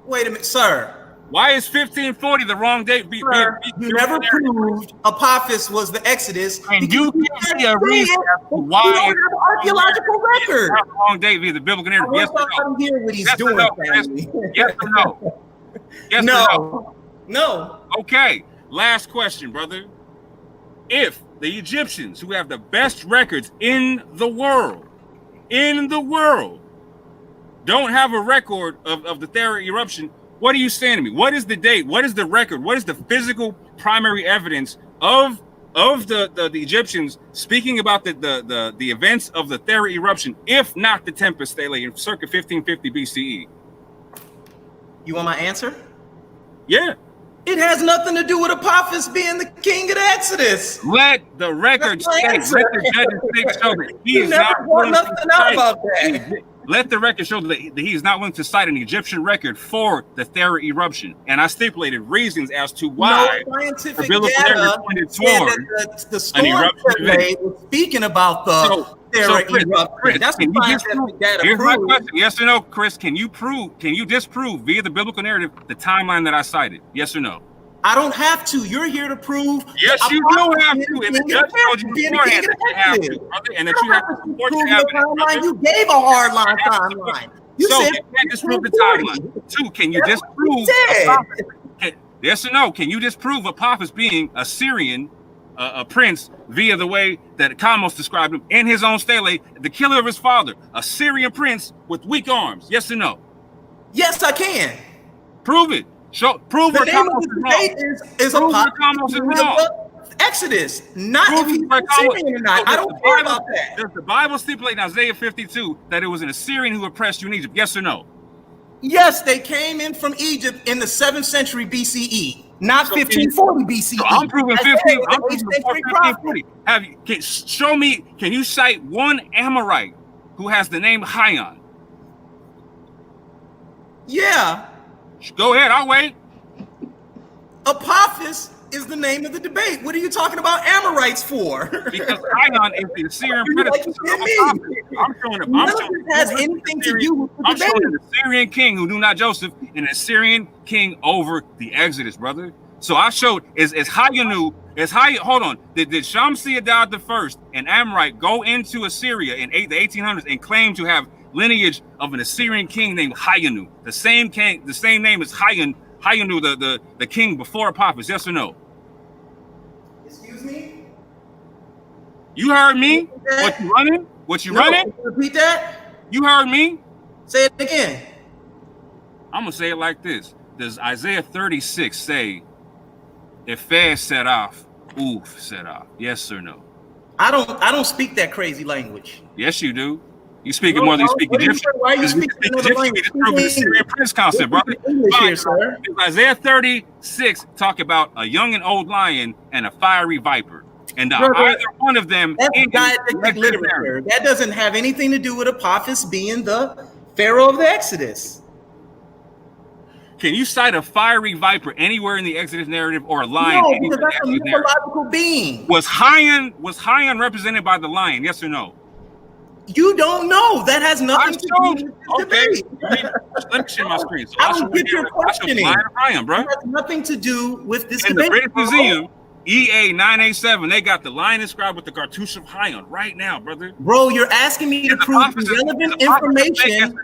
Wait a minute, sir. Why is 1540 the wrong date? Sir, you never proved Apophis was the Exodus. And you give me a reason as to why you don't have an archaeological record. It's the wrong date via the biblical narrative. Yes or no? Hear what he's Yes or doing, no, Chris? family. Yes or no? Yes or no? No. Okay, last question, brother. If the Egyptians, who have the best records in the world, don't have a record of the Thera eruption, what are you saying to me? What is the date? What is the record? What is the physical primary evidence of the Egyptians speaking about the events of the Thera eruption, if not the Tempest Stele in circa 1550 BCE? You want my answer? Yeah. It has nothing to do with Apophis being the king of the Exodus. Let the record state, let the judges state show that he You is never not brought willing nothing to out cite. about that. Let the record show that he is not willing to cite an Egyptian record for the Thera eruption. And I stipulated reasons as to why No scientific the biblical data narrative pointed said toward that the an storm eruption survey was speaking about the Thera Chris, eruption. That's can what you scientific data here's my proves. question. Yes or no, Chris? Can you disprove via the biblical narrative the timeline that I cited? Yes or no? I don't have to. You're here to prove. Yes, you do have to. And the judge told you being the beforehand king of that you have Exodus. to, brother, and that you have to support your Prove the evidence, timeline. brother. You gave a hard line timeline. You So said you can't disprove the 1540. timeline. Two, can you That's what you disprove said. Apophis? Yes or no? Can you disprove Apophis being a Syrian, a prince, via the way that Kamos described him in his own stele, the killer of his father, a Syrian prince with weak arms? Yes or no? Yes, I can. Prove it. Prove The where name of Kamos the is debate wrong. is Prove where Apophis Kamos is being wrong. the Exodus, not Prove if he's where Kamos- Syrian or not. So I does don't the care Bible- about that. Does the Bible stipulate in Isaiah 52 that it was an Assyrian who oppressed you in Egypt? Yes or no? Yes, they came in from Egypt in the 7th century BCE, not 1540 BCE. So I'm proving I said 15. it was I'm the proving 8th century prophet. 1540. Show me? Can you cite one Amorite who has the name Hayon? Yeah, Go ahead. I'll wait. Apophis is the name of the debate. What are you talking about Amorites for? Because Hion is the Assyrian predecessor of Apophis. I'm showing None of this has anything to do with the I'm debate. showing an Assyrian king who knew not Joseph, and an Assyrian king over the Exodus, brother. So I showed is Hayanu, hold on. Did Shamsi-Adad the first, an Amorite, go into Assyria in the 1800s and claim to have lineage of an Assyrian king named Hayanu? The same name as Hayanu, the king before Apophis, yes or no? Excuse me? You heard me? What you running? What you running? Repeat that? You heard me? Say it again. I'm gonna say it like this. Does Isaiah 36 say, if fair set off, oof set off? Yes or no? I don't speak that crazy language. Yes, you do. You speak it more than you speak Egyptian. Why are you speaking another language? Just prove the Syrian prince concept, brother. Here, sir. Isaiah 36 talk about a young and old lion and a fiery viper, and either one of them. That's dialectic literature. That doesn't have anything to do with Apophis being the Pharaoh of the Exodus. Can you cite a fiery viper anywhere in the Exodus narrative, or a lion? No, because that's a mythological being. Was Hion represented by the lion? Yes or no? You don't know. That has nothing to do with this debate. Let me share my screen. So I don't get your questioning. Hion, bro. It has nothing to do with this in debate. The British Museum, EA 987, they got the lion inscribed with the cartouche of Hion right now, brother. Bro, you're asking me to prove relevant information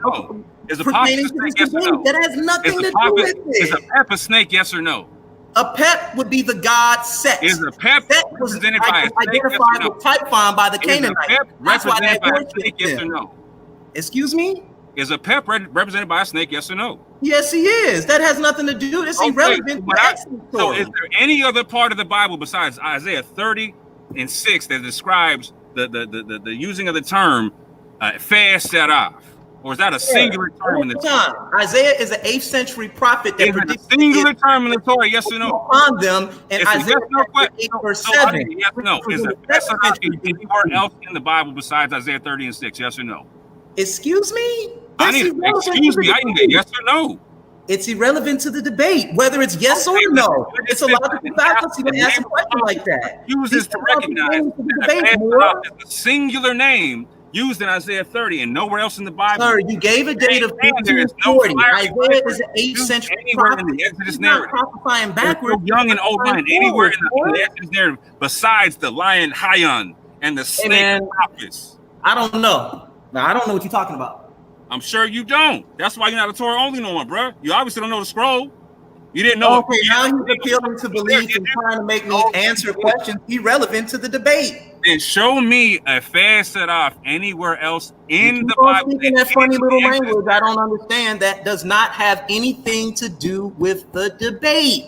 pertaining to this debate. That has nothing to do with it. Is a pep a snake, yes or no? A pep would be the god Set. Is a pep represented by a snake, identified with Typhon by the Canaanites. That's why they snake, yes or no? Excuse me? Is a pep represented by a snake, yes or no? Yes, he is. That has nothing to do. It's irrelevant. So is there any other part of the Bible besides Isaiah 30:6 that describes the using of the term fair set off? Or is that a singular term in the Torah? Isaiah is an 8th century prophet that predicts a singular term in the Torah, yes or no? On them, and Isaiah 8 verse 7. Yes or no? Is it anywhere else in the Bible besides Isaiah 30:6? Yes or no? Excuse me? I need excuse me. I need a yes or no. It's irrelevant to the debate, whether it's yes or no. It's a logical fallacy to ask a question like that. Use this to recognize that is a singular name used in Isaiah 30 and nowhere else in the Bible. Sir, you gave a date of 1540. Isaiah is an 8th century prophet. In the Exodus narrative. Prophesying backwards. No young and old lion anywhere in the Exodus narrative besides the lion Hion and the snake Apophis. I don't know. Now, I don't know what you're talking about. I'm sure you don't. That's why you're not a Torah only no one, bro. You obviously don't know the scroll. You didn't know. Okay, now he's appealing to belief and trying to make me answer questions irrelevant to the debate. Then show me a fair set off anywhere else in the Bible. Speaking that funny little language, I don't understand. That does not have anything to do with the debate.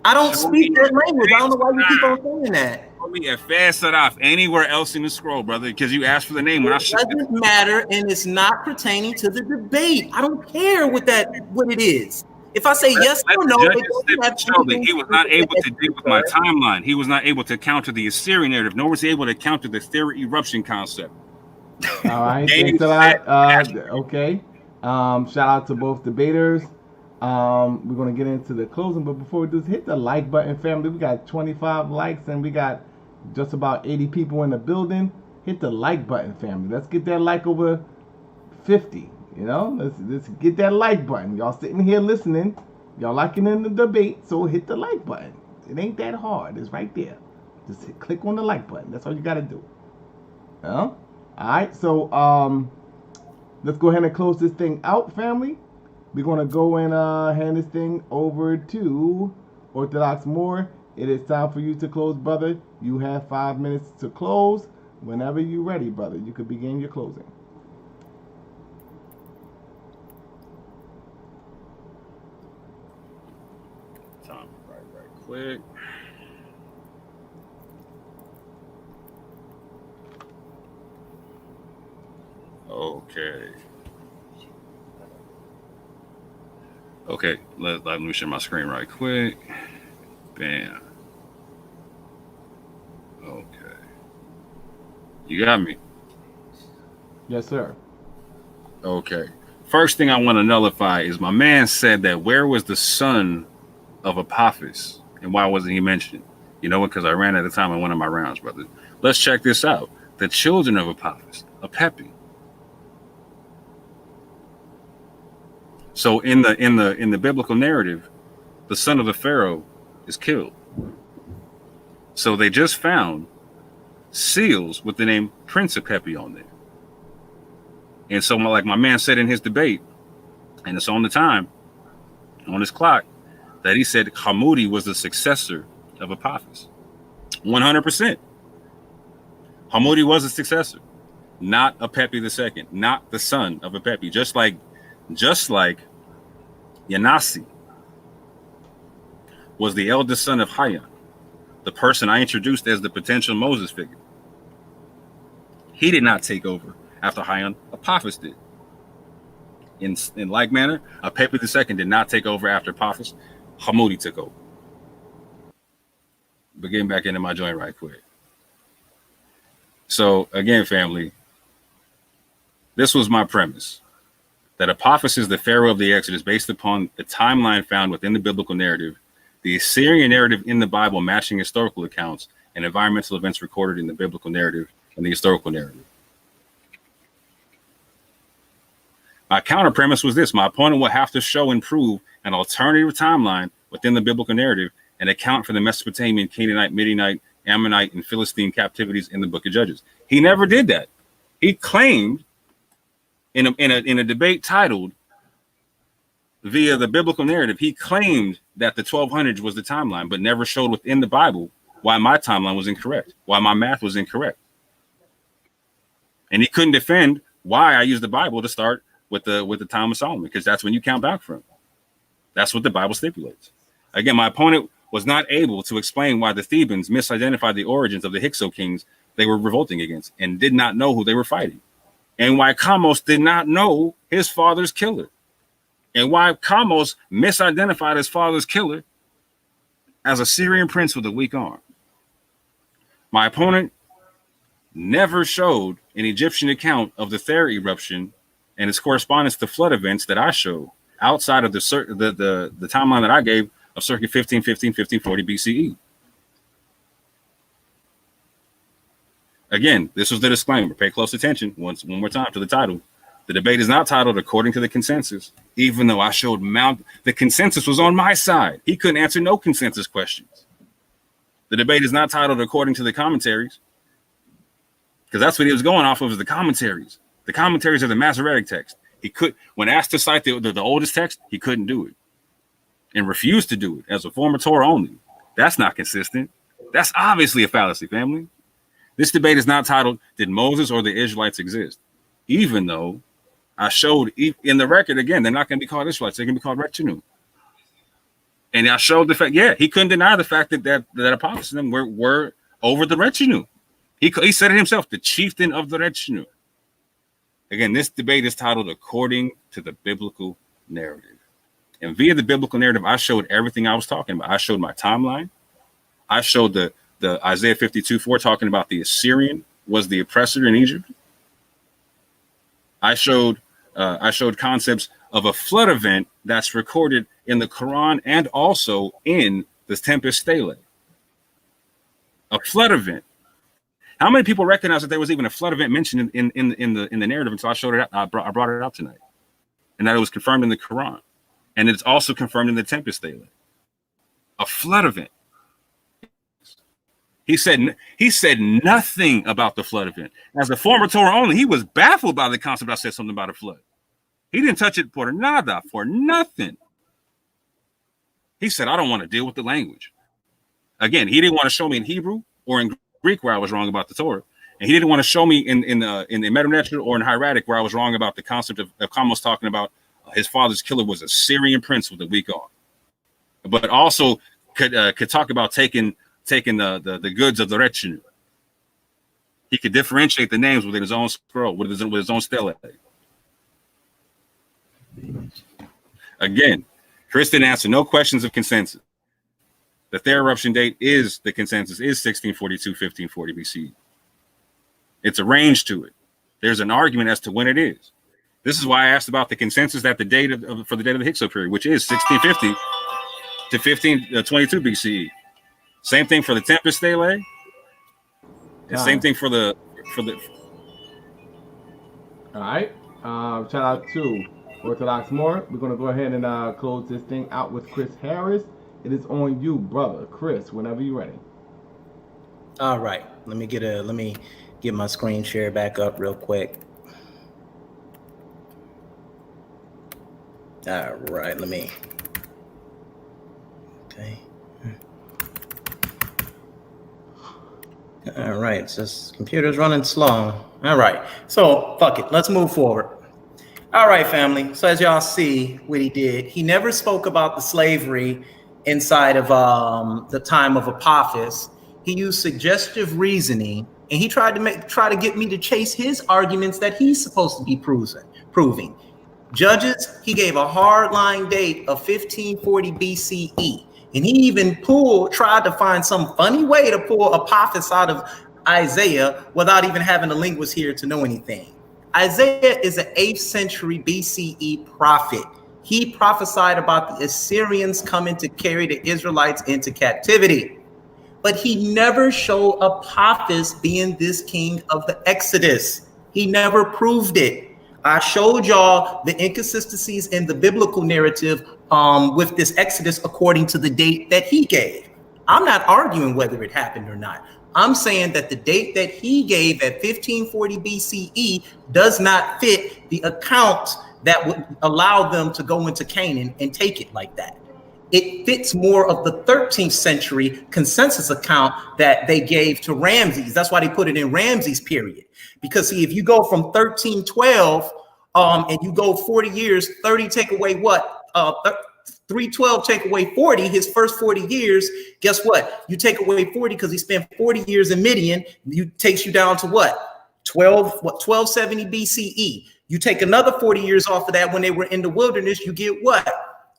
I don't speak that language. I don't know why you keep on saying that. Show me a fair set off anywhere else in the scroll, brother, because you asked for the name. It doesn't matter, and it's not pertaining to the debate. I don't care what it is. If I say yes or no, he was not able to deal with my timeline. He was not able to counter the Assyrian narrative, nor was he able to counter the theory eruption concept. All right, thanks a lot. Okay. Shout out to both debaters. We're gonna get into the closing, but before we do, hit the like button, family. We got 25 likes and we got just about 80 people in the building. Hit the like button, family. Let's get that like over 50. You know, let's get that like button. Y'all sitting here listening. Y'all liking in the debate, so hit the like button. It ain't that hard. It's right there. Just click on the like button. That's all you got to do. All right, so let's go ahead and close this thing out, family. We're going to go and hand this thing over to Orthodox Moor. It is time for you to close, brother. You have 5 minutes to close. Whenever you're ready, brother, you could begin your closing. Quick. Okay, let me share my screen right quick. Bam. Okay. You got me? Yes, sir. Okay. First thing I want to nullify is my man said that where was the son of Apophis? And why wasn't he mentioned? You know what? Because I ran out of time on one of my rounds, brother. Let's check this out. The children of Apophis, Apepi. So in the biblical narrative, the son of the Pharaoh is killed. So they just found seals with the name Prince Apepi on there. And so, like my man said in his debate, and it's on the time, on his clock, that he said Hammudi was the successor of Apophis. 100%. Hammudi was a successor, not Apepi II, not the son of Apepi. Just like Yanasi was the eldest son of Hayan, the person I introduced as the potential Moses figure. He did not take over after Hayan, Apophis did. In like manner, Apepi II did not take over after Apophis, Hammudi took over. But getting back into my joint right quick. So again, family, this was my premise, that Apophis is the Pharaoh of the Exodus based upon the timeline found within the biblical narrative, the Assyrian narrative in the Bible matching historical accounts, and environmental events recorded in the biblical narrative and the historical narrative. My counter premise was this: my opponent will have to show and prove an alternative timeline within the biblical narrative and account for the Mesopotamian, Canaanite, Midianite, Ammonite, and Philistine captivities in the book of Judges. He never did that. He claimed in a debate titled via the biblical narrative, he claimed that the 1200s was the timeline, but never showed within the Bible why my timeline was incorrect, why my math was incorrect. And he couldn't defend why I used the Bible to start with the time of Solomon, because that's when you count back from. That's what the Bible stipulates. Again, my opponent was not able to explain why the Thebans misidentified the origins of the Hyksos kings they were revolting against and did not know who they were fighting. And why Kamos did not know his father's killer. And why Kamos misidentified his father's killer as a Syrian prince with a weak arm. My opponent never showed an Egyptian account of the Thera eruption and its correspondence to flood events that I showed outside of the timeline that I gave of circa 1540 BCE. Again, this was the disclaimer. Pay close attention one more time to the title. The debate is not titled according to the consensus, even though I showed the consensus was on my side. He couldn't answer no consensus questions. The debate is not titled according to the commentaries, because that's what he was going off of, is the commentaries. The commentaries are the Masoretic text. He could, when asked to cite the oldest text, he couldn't do it and refused to do it as a former Torah only. That's not consistent. That's obviously a fallacy, family. This debate is not titled, did Moses or the Israelites exist? Even though I showed in the record, again, they're not going to be called Israelites. They're going to be called Retinue. And I showed the fact, yeah, he couldn't deny the fact that Apophis and them were over the Retinue. He said it himself, the chieftain of the Retinue. Again, this debate is titled according to the biblical narrative. And via the biblical narrative, I showed everything I was talking about. I showed my timeline. I showed the Isaiah 52:4 talking about the Assyrian was the oppressor in Egypt. I showed concepts of a flood event that's recorded in the Quran and also in the Tempest Stele. A flood event. How many people recognize that there was even a flood event mentioned in the narrative until I showed it out? I brought it out tonight, and that it was confirmed in the Quran, and it's also confirmed in the Tempest Stele. A flood event. He said nothing about the flood event. As a former Torah only, he was baffled by the concept I said something about a flood. He didn't touch it for nada, for nothing. He said, I don't want to deal with the language. Again, he didn't want to show me in Hebrew or in Greek where I was wrong about the Torah. And he didn't want to show me in the Metanetra or in Hieratic where I was wrong about the concept of Kamos talking about his father's killer was a Syrian prince with a weak arm. But also could talk about taking the goods of the retinue. He could differentiate the names within his own scroll, with his own stele. Again, Chris didn't answer no questions of consensus. The Thera eruption date is the consensus is 1642, 1540 BC. It's a range to it. There's an argument as to when it is. This is why I asked about the consensus that the date for the date of the Hyksos period, which is 1650 to 1522 BCE. Same thing for the Tempest Stele. And same thing for the All right. Shout out to Orthodox Moor. We're gonna go ahead and close this thing out with Chris Harris. It is on you, brother. Chris, whenever you're ready. All right. Let me get my screen share back up real quick. All right, okay. All right, so this computer's running slow. All right, so fuck it, let's move forward. All right, family, so as y'all see what he did, he never spoke about the slavery inside of the time of Apophis. He used suggestive reasoning, and he tried to get me to chase his arguments that he's supposed to be proving. Judges, he gave a hardline date of 1540 BCE. And he even tried to find some funny way to pull Apophis out of Isaiah without even having a linguist here to know anything. Isaiah is an 8th century BCE prophet. He prophesied about the Assyrians coming to carry the Israelites into captivity. But he never showed Apophis being this king of the Exodus. He never proved it. I showed y'all the inconsistencies in the biblical narrative with this Exodus according to the date that he gave. I'm not arguing whether it happened or not. I'm saying that the date that he gave at 1540 BCE does not fit the account that would allow them to go into Canaan and take it like that. It fits more of the 13th century consensus account that they gave to Ramses. That's why they put it in Ramses period. Because see, if you go from 1312 and you go 40 years, 30 take away what? 312 take away 40, his first 40 years, guess what? You take away 40 because he spent 40 years in Midian, takes you down to what? 1270 BCE. You take another 40 years off of that when they were in the wilderness, you get what?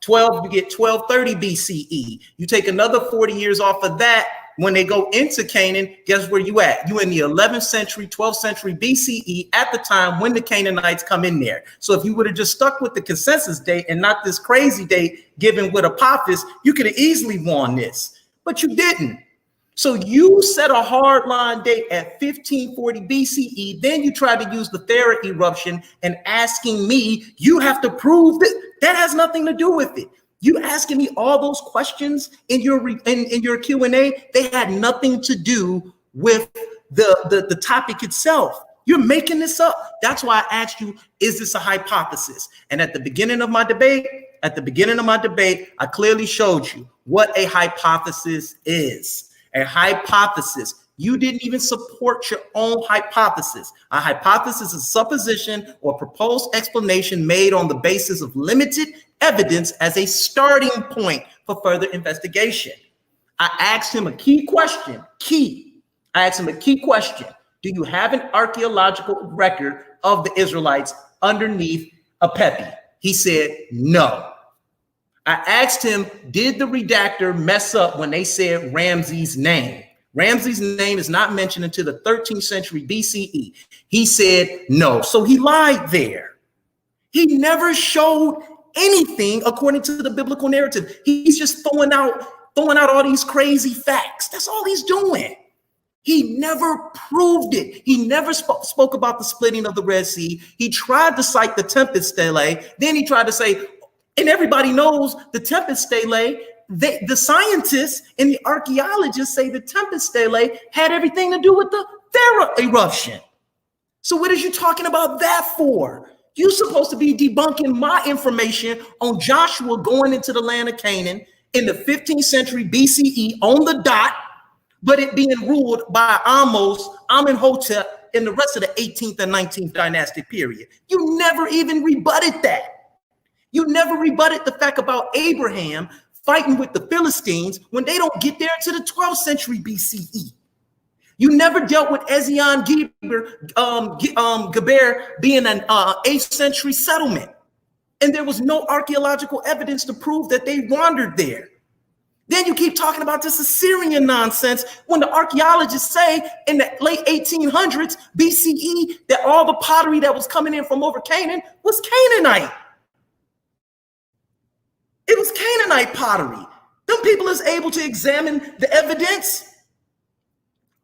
You get 1230 BCE. You take another 40 years off of that when they go into Canaan, guess where you at? You in the 11th century, 12th century BCE at the time when the Canaanites come in there. So if you would have just stuck with the consensus date and not this crazy date given with Apophis, you could have easily won this, but you didn't. So you set a hard line date at 1540 BCE. Then you tried to use the Thera eruption and asking me, you have to prove that. That has nothing to do with it. You asking me all those questions in your Q&A, they had nothing to do with the topic itself. You're making this up. That's why I asked you, is this a hypothesis? And at the beginning of my debate, I clearly showed you what a hypothesis is. A hypothesis. You didn't even support your own hypothesis. A hypothesis is a supposition or proposed explanation made on the basis of limited evidence as a starting point for further investigation. I asked him a key question. I asked him a key question. Do you have an archaeological record of the Israelites underneath Apophis? He said no. I asked him, did the redactor mess up when they said Ramses' name? Ramses' name is not mentioned until the 13th century BCE. He said no. So he lied there. He never showed anything according to the biblical narrative. He's just throwing out all these crazy facts. That's all he's doing. He never proved it. He never spoke about the splitting of the Red Sea. He tried to cite the Tempest Stele. Then he tried to say, and everybody knows the Tempest Stele, the scientists and the archaeologists say the Tempest Stele had everything to do with the Thera eruption. So what is you talking about that for? You're supposed to be debunking my information on Joshua going into the land of Canaan in the 15th century BCE on the dot, but it being ruled by Amos, Amenhotep, and the rest of the 18th and 19th dynastic period. You never even rebutted that. You never rebutted the fact about Abraham fighting with the Philistines when they don't get there to the 12th century BCE. You never dealt with Ezion Geber being an 8th century settlement. And there was no archaeological evidence to prove that they wandered there. Then you keep talking about this Assyrian nonsense when the archaeologists say in the late 1800s BCE that all the pottery that was coming in from over Canaan was Canaanite. It was Canaanite pottery. Them people is able to examine the evidence.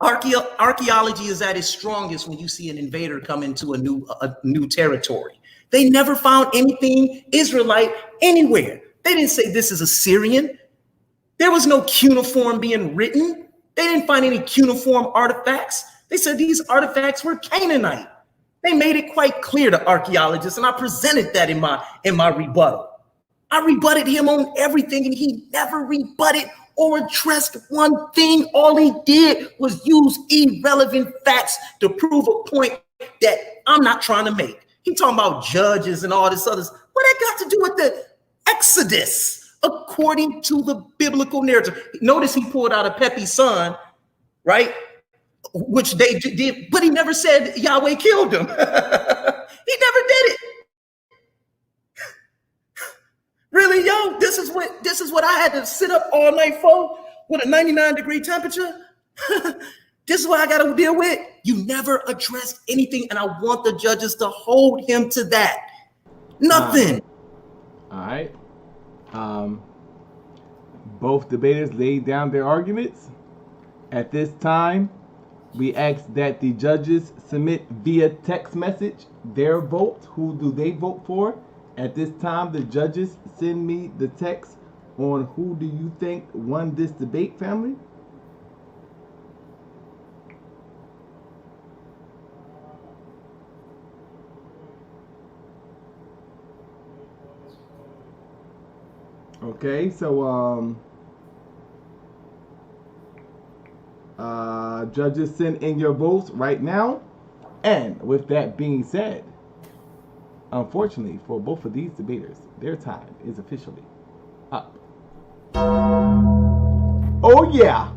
Archaeology is at its strongest when you see an invader come into a new territory. They never found anything Israelite anywhere. They didn't say this is Assyrian. There was no cuneiform being written. They didn't find any cuneiform artifacts. They said these artifacts were Canaanite. They made it quite clear to archaeologists, and I presented that in my rebuttal. I rebutted him on everything, and he never rebutted or addressed one thing. All he did was use irrelevant facts to prove a point that I'm not trying to make. He talking about judges and all this other. What that got to do with the Exodus according to the biblical narrative? Notice he pulled out a Pepe's son, right? Which they did, but he never said Yahweh killed him. He never did it. Really, yo, this is what I had to sit up all night for with a 99-degree temperature. This is what I got to deal with. You never addressed anything, and I want the judges to hold him to that. Nothing. All right. Both debaters laid down their arguments. At this time, we ask that the judges submit via text message their vote. Who do they vote for? At this time, the judges send me the text on who do you think won this debate, family? Okay, so judges send in your votes right now. And with that being said, unfortunately for both of these debaters, their time is officially up. Oh yeah.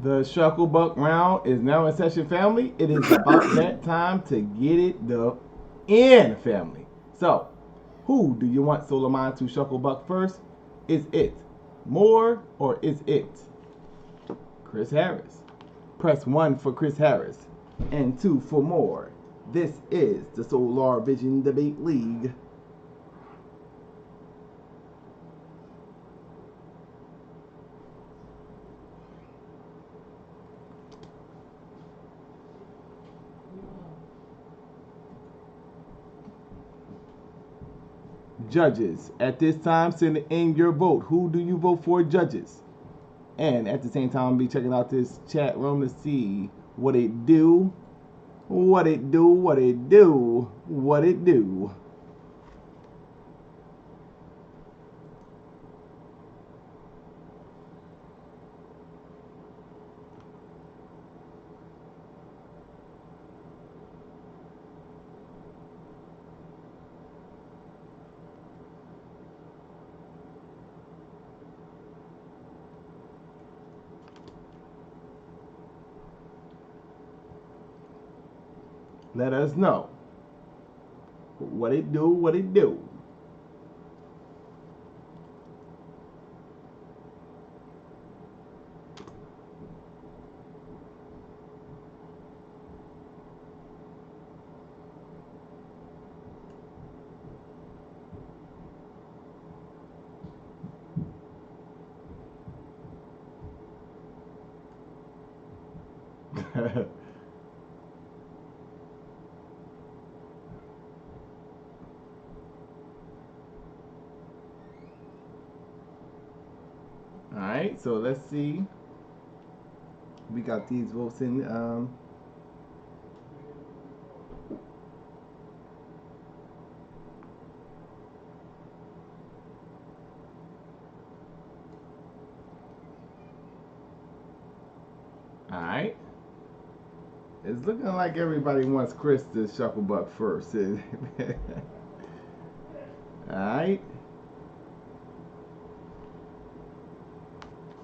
The Shucklebuck round is now in session, family. It is about that time to get it in, family. So, who do you want Solomon to Shucklebuck first? Is it Moore or is it Chris Harris? Press 1 for Chris Harris and 2 for Moore. This is the Solar Vision Debate League. Judges, at this time, send in your vote. Who do you vote for, judges? And at the same time, I'll be checking out this chat room to see what it do. What it do, what it do, what it do. Let us know what it do, what it do. Alright, so let's see. We got these votes in. Alright. It's looking like everybody wants Chris to Shucklebuck first. Alright.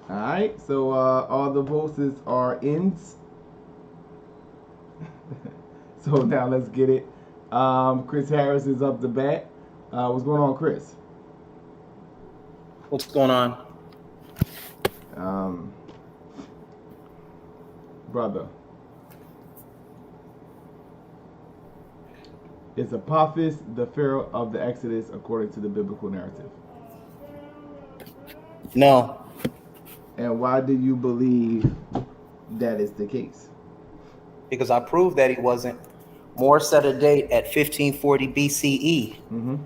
Alright, so all the votes are ins. So now let's get it. Chris Harris is up the bat. What's going on, Chris? What's going on? Brother, is Apophis the Pharaoh of the Exodus according to the biblical narrative? No. And why do you believe that is the case? Because I proved that he wasn't. Moore set a date at 1540 BCE. Mm-hmm.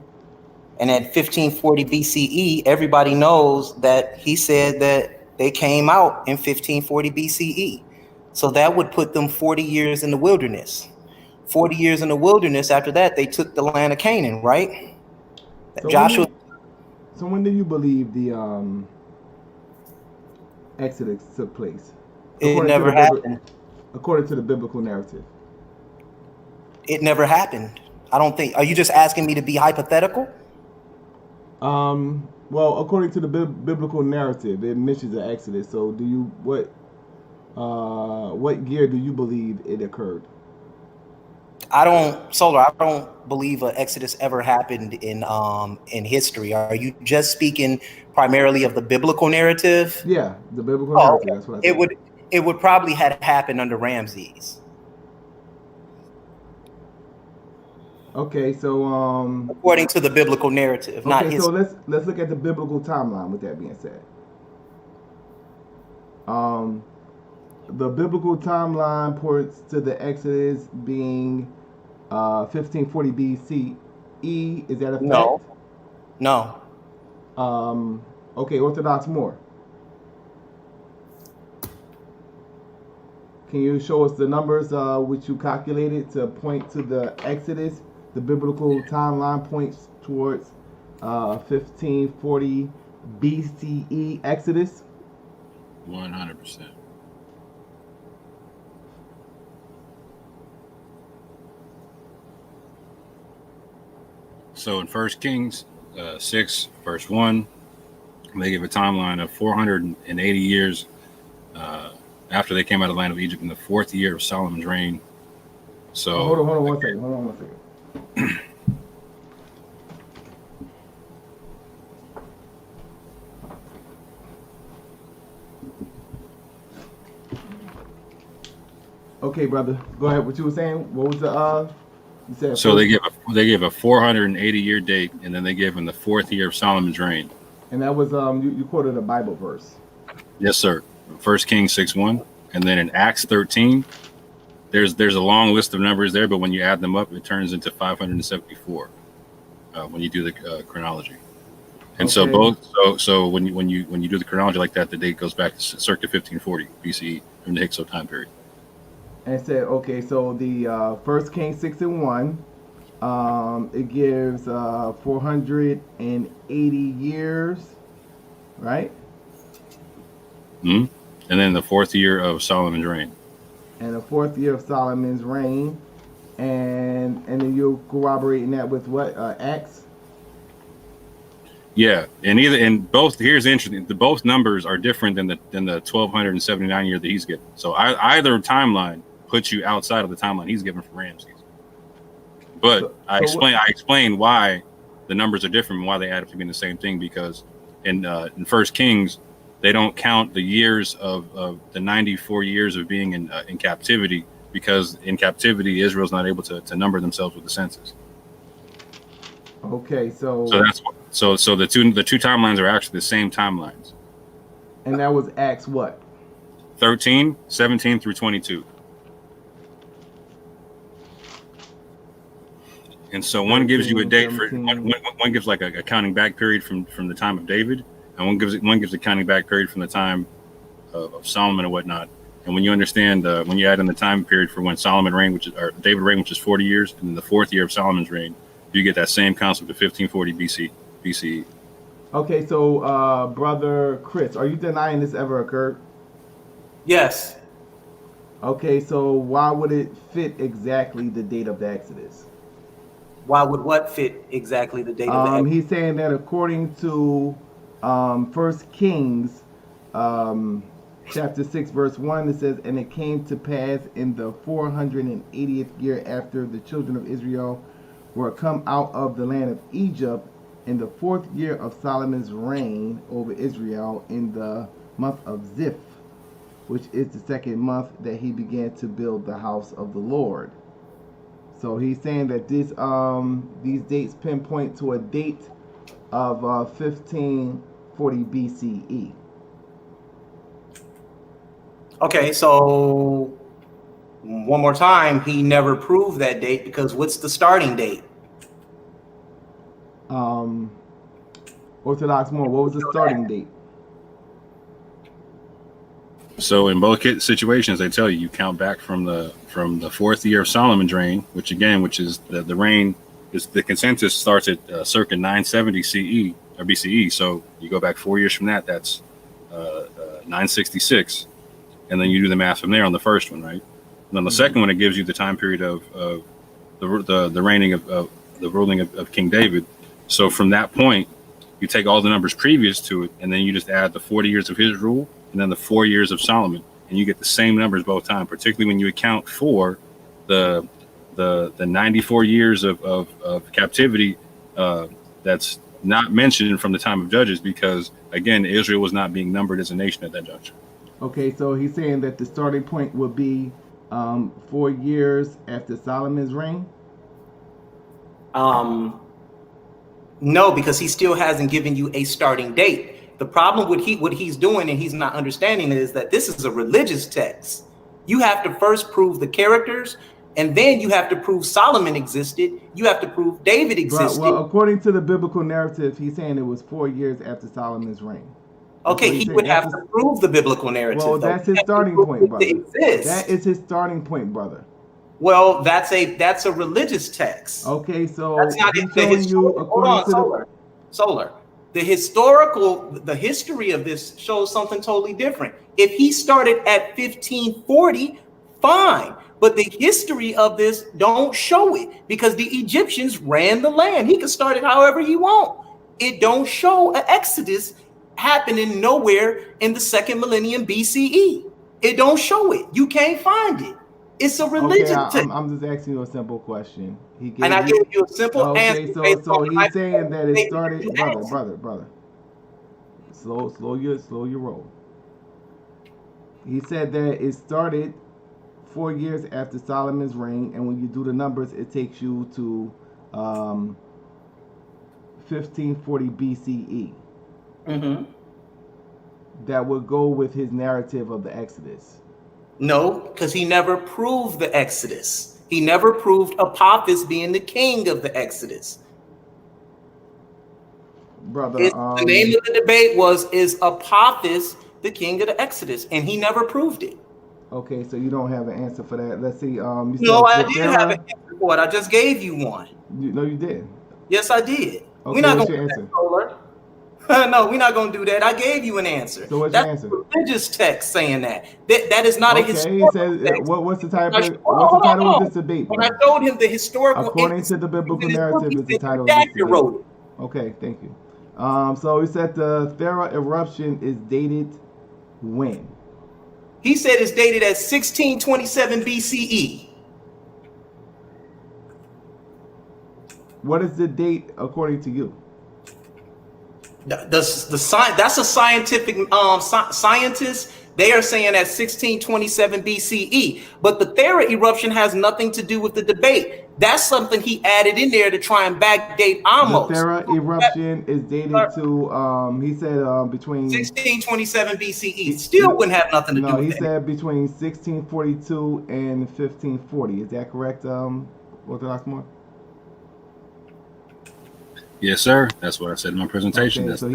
And at 1540 BCE, everybody knows that he said that they came out in 1540 BCE. So that would put them 40 years in the wilderness. 40 years in the wilderness. After that, they took the land of Canaan, right? So Joshua. When do you believe the Exodus took place? It never happened. According to the biblical narrative. It never happened. I don't think. Are you just asking me to be hypothetical? Well, according to the biblical narrative, it mentions the Exodus. So, what year do you believe it occurred? I don't believe an Exodus ever happened in history. Are you just speaking primarily of the biblical narrative? Yeah, the biblical narrative. That's what I said. It would probably have happened under Ramses. Okay, so according to the biblical narrative, not okay, his. so let's look at the biblical timeline. With that being said, the biblical timeline points to the Exodus being 1540 BCE. Is that a fact? No. Okay, Orthodox Moor. Can you show us the numbers which you calculated to point to the Exodus? The biblical timeline points towards 1540 BCE Exodus. 100%. So in 1 Kings 6, verse 1, they give a timeline of 480 years after they came out of the land of Egypt in the 4th year of Solomon's reign. So hold on one second. Okay, brother, go ahead. What you were saying? What was the you said? So they give a 480 year date, and then they give him the 4th year of Solomon's reign. And that was you quoted a Bible verse. Yes, sir. 1 Kings 6:1, and then in Acts 13, there's a long list of numbers there, but when you add them up, it turns into 574 when you do the chronology. And okay. so when you do the chronology like that, the date goes back to circa 1540 BCE from the Hyksos time period. And it said, okay, so the 1 Kings 6:1, it gives 480 years, right? Mm-hmm. And then the 4th year of Solomon's reign. And the 4th year of Solomon's reign, and then you're corroborating that with what Acts? Yeah, and both. Here's interesting: both numbers are different than the 1279 year that he's given. So either timeline puts you outside of the timeline he's given from Ramses. But I explain why the numbers are different and why they add up to being the same thing, because in 1 Kings they don't count the years of the 94 years of being in captivity, because in captivity Israel's not able to number themselves with the census. Okay, so that's so the two timelines are actually the same timelines. And that was Acts what? 13, 17 through 22. And so one gives you a date 17. One gives like a counting back period from the time of David, and one gives a counting back period from the time of Solomon and whatnot. And when you understand when you add in the time period for when Solomon reigned, or David reigned, which is 40 years, and then the 4th year of Solomon's reign, you get that same concept of 1540 BCE. Okay, so brother Chris, are you denying this ever occurred? Yes. Okay, so why would it fit exactly the date of the Exodus? Why would what fit exactly the date of the Exodus? He's saying that according to 1 Kings chapter 6, verse 1, it says, "And it came to pass in the 480th year after the children of Israel were come out of the land of Egypt, in the 4th year of Solomon's reign over Israel, in the month of Ziph, which is the 2nd month, that he began to build the house of the Lord." So he's saying that these dates pinpoint to a date of 1540 BCE. Okay, so one more time, he never proved that date, because what's the starting date? Orthodox Moor, what was the starting date? So in both situations, they tell you count back from the 4th year of Solomon's reign, which is the reign is the consensus starts at circa 970 CE or BCE. So you go back 4 years from that, that's 966, and then you do the math from there on the first one, right? And on the second one, it gives you the time period of the reigning of the ruling of King David. So from that point, you take all the numbers previous to it, and then you just add the 40 years of his rule, and then the 4 years of Solomon, and you get the same numbers both times. Particularly when you account for the 94 years of captivity that's not mentioned from the time of Judges, because again, Israel was not being numbered as a nation at that juncture. Okay, so he's saying that the starting point would be 4 years after Solomon's reign. No, because he still hasn't given you a starting date. The problem with what he's doing, and he's not understanding, is that this is a religious text. You have to first prove the characters, and then you have to prove Solomon existed. You have to prove David existed. Well, according to the biblical narrative, he's saying it was 4 years after Solomon's reign. Okay, he would have to prove the biblical narrative. Well, that's his starting point, brother. That is his starting point, brother. Well, that's a religious text. Okay, so that's not showing you according to Solar. The history of this shows something totally different. If he started at 1540, fine. But the history of this don't show it, because the Egyptians ran the land. He can start it however he want. It don't show an Exodus happening nowhere in the 2nd millennium BCE. It don't show it. You can't find it. It's a religion. Okay, I'm just asking you a simple question. I gave you a simple answer. So he's saying that it started, brother. Slow your roll. He said that it started 4 years after Solomon's reign, and when you do the numbers, it takes you to 1540 BCE. Mm-hmm. That would go with his narrative of the Exodus. No, because he never proved the Exodus. He never proved Apophis being the king of the Exodus. Brother, the name of the debate is Apophis the king of the Exodus, and he never proved it. Okay, so you don't have an answer for that. Let's see. No, I did have an answer for it. I just gave you one. No, you did. Yes, I did. Okay, we're not what's going your to answer? No, we're not going to do that. I gave you an answer. So what's That's your answer? a religious text saying that. That is not a historical text. What's the title of this debate? When I showed him the historical, according to the biblical narrative, is the title of this debate. Okay, thank you. So he said the Pharaoh eruption is dated when? He said it's dated at 1627 BCE. What is the date according to you? That's a scientific scientist. They are saying at 1627 BCE, but the Pharaoh eruption has nothing to do with the debate. That's something he added in there to try and backdate Amos. The Pharaoh eruption is dated to he said between 1627 BCE. Still wouldn't have nothing to do with it. No, he said between 1642 and 1540. Is that correct, Orthodox Moor? Yes, sir. That's what I said in my presentation. Okay,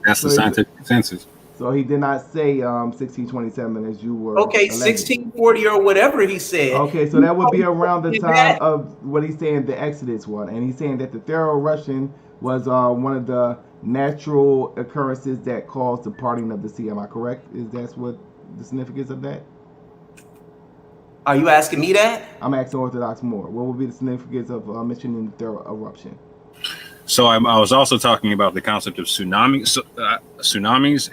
that's the scientific consensus. So he did not say 1627 as you were. Okay, alleging. 1640 or whatever he said. Okay, so that would be around the time of what he's saying the Exodus one, and he's saying that the Pharaoh eruption was one of the natural occurrences that caused the parting of the sea. Am I correct? Is that what the significance of that? Are you asking me that? I'm asking Orthodox Moor. What would be the significance of mentioning the Pharaoh eruption? So I was also talking about the concept of tsunamis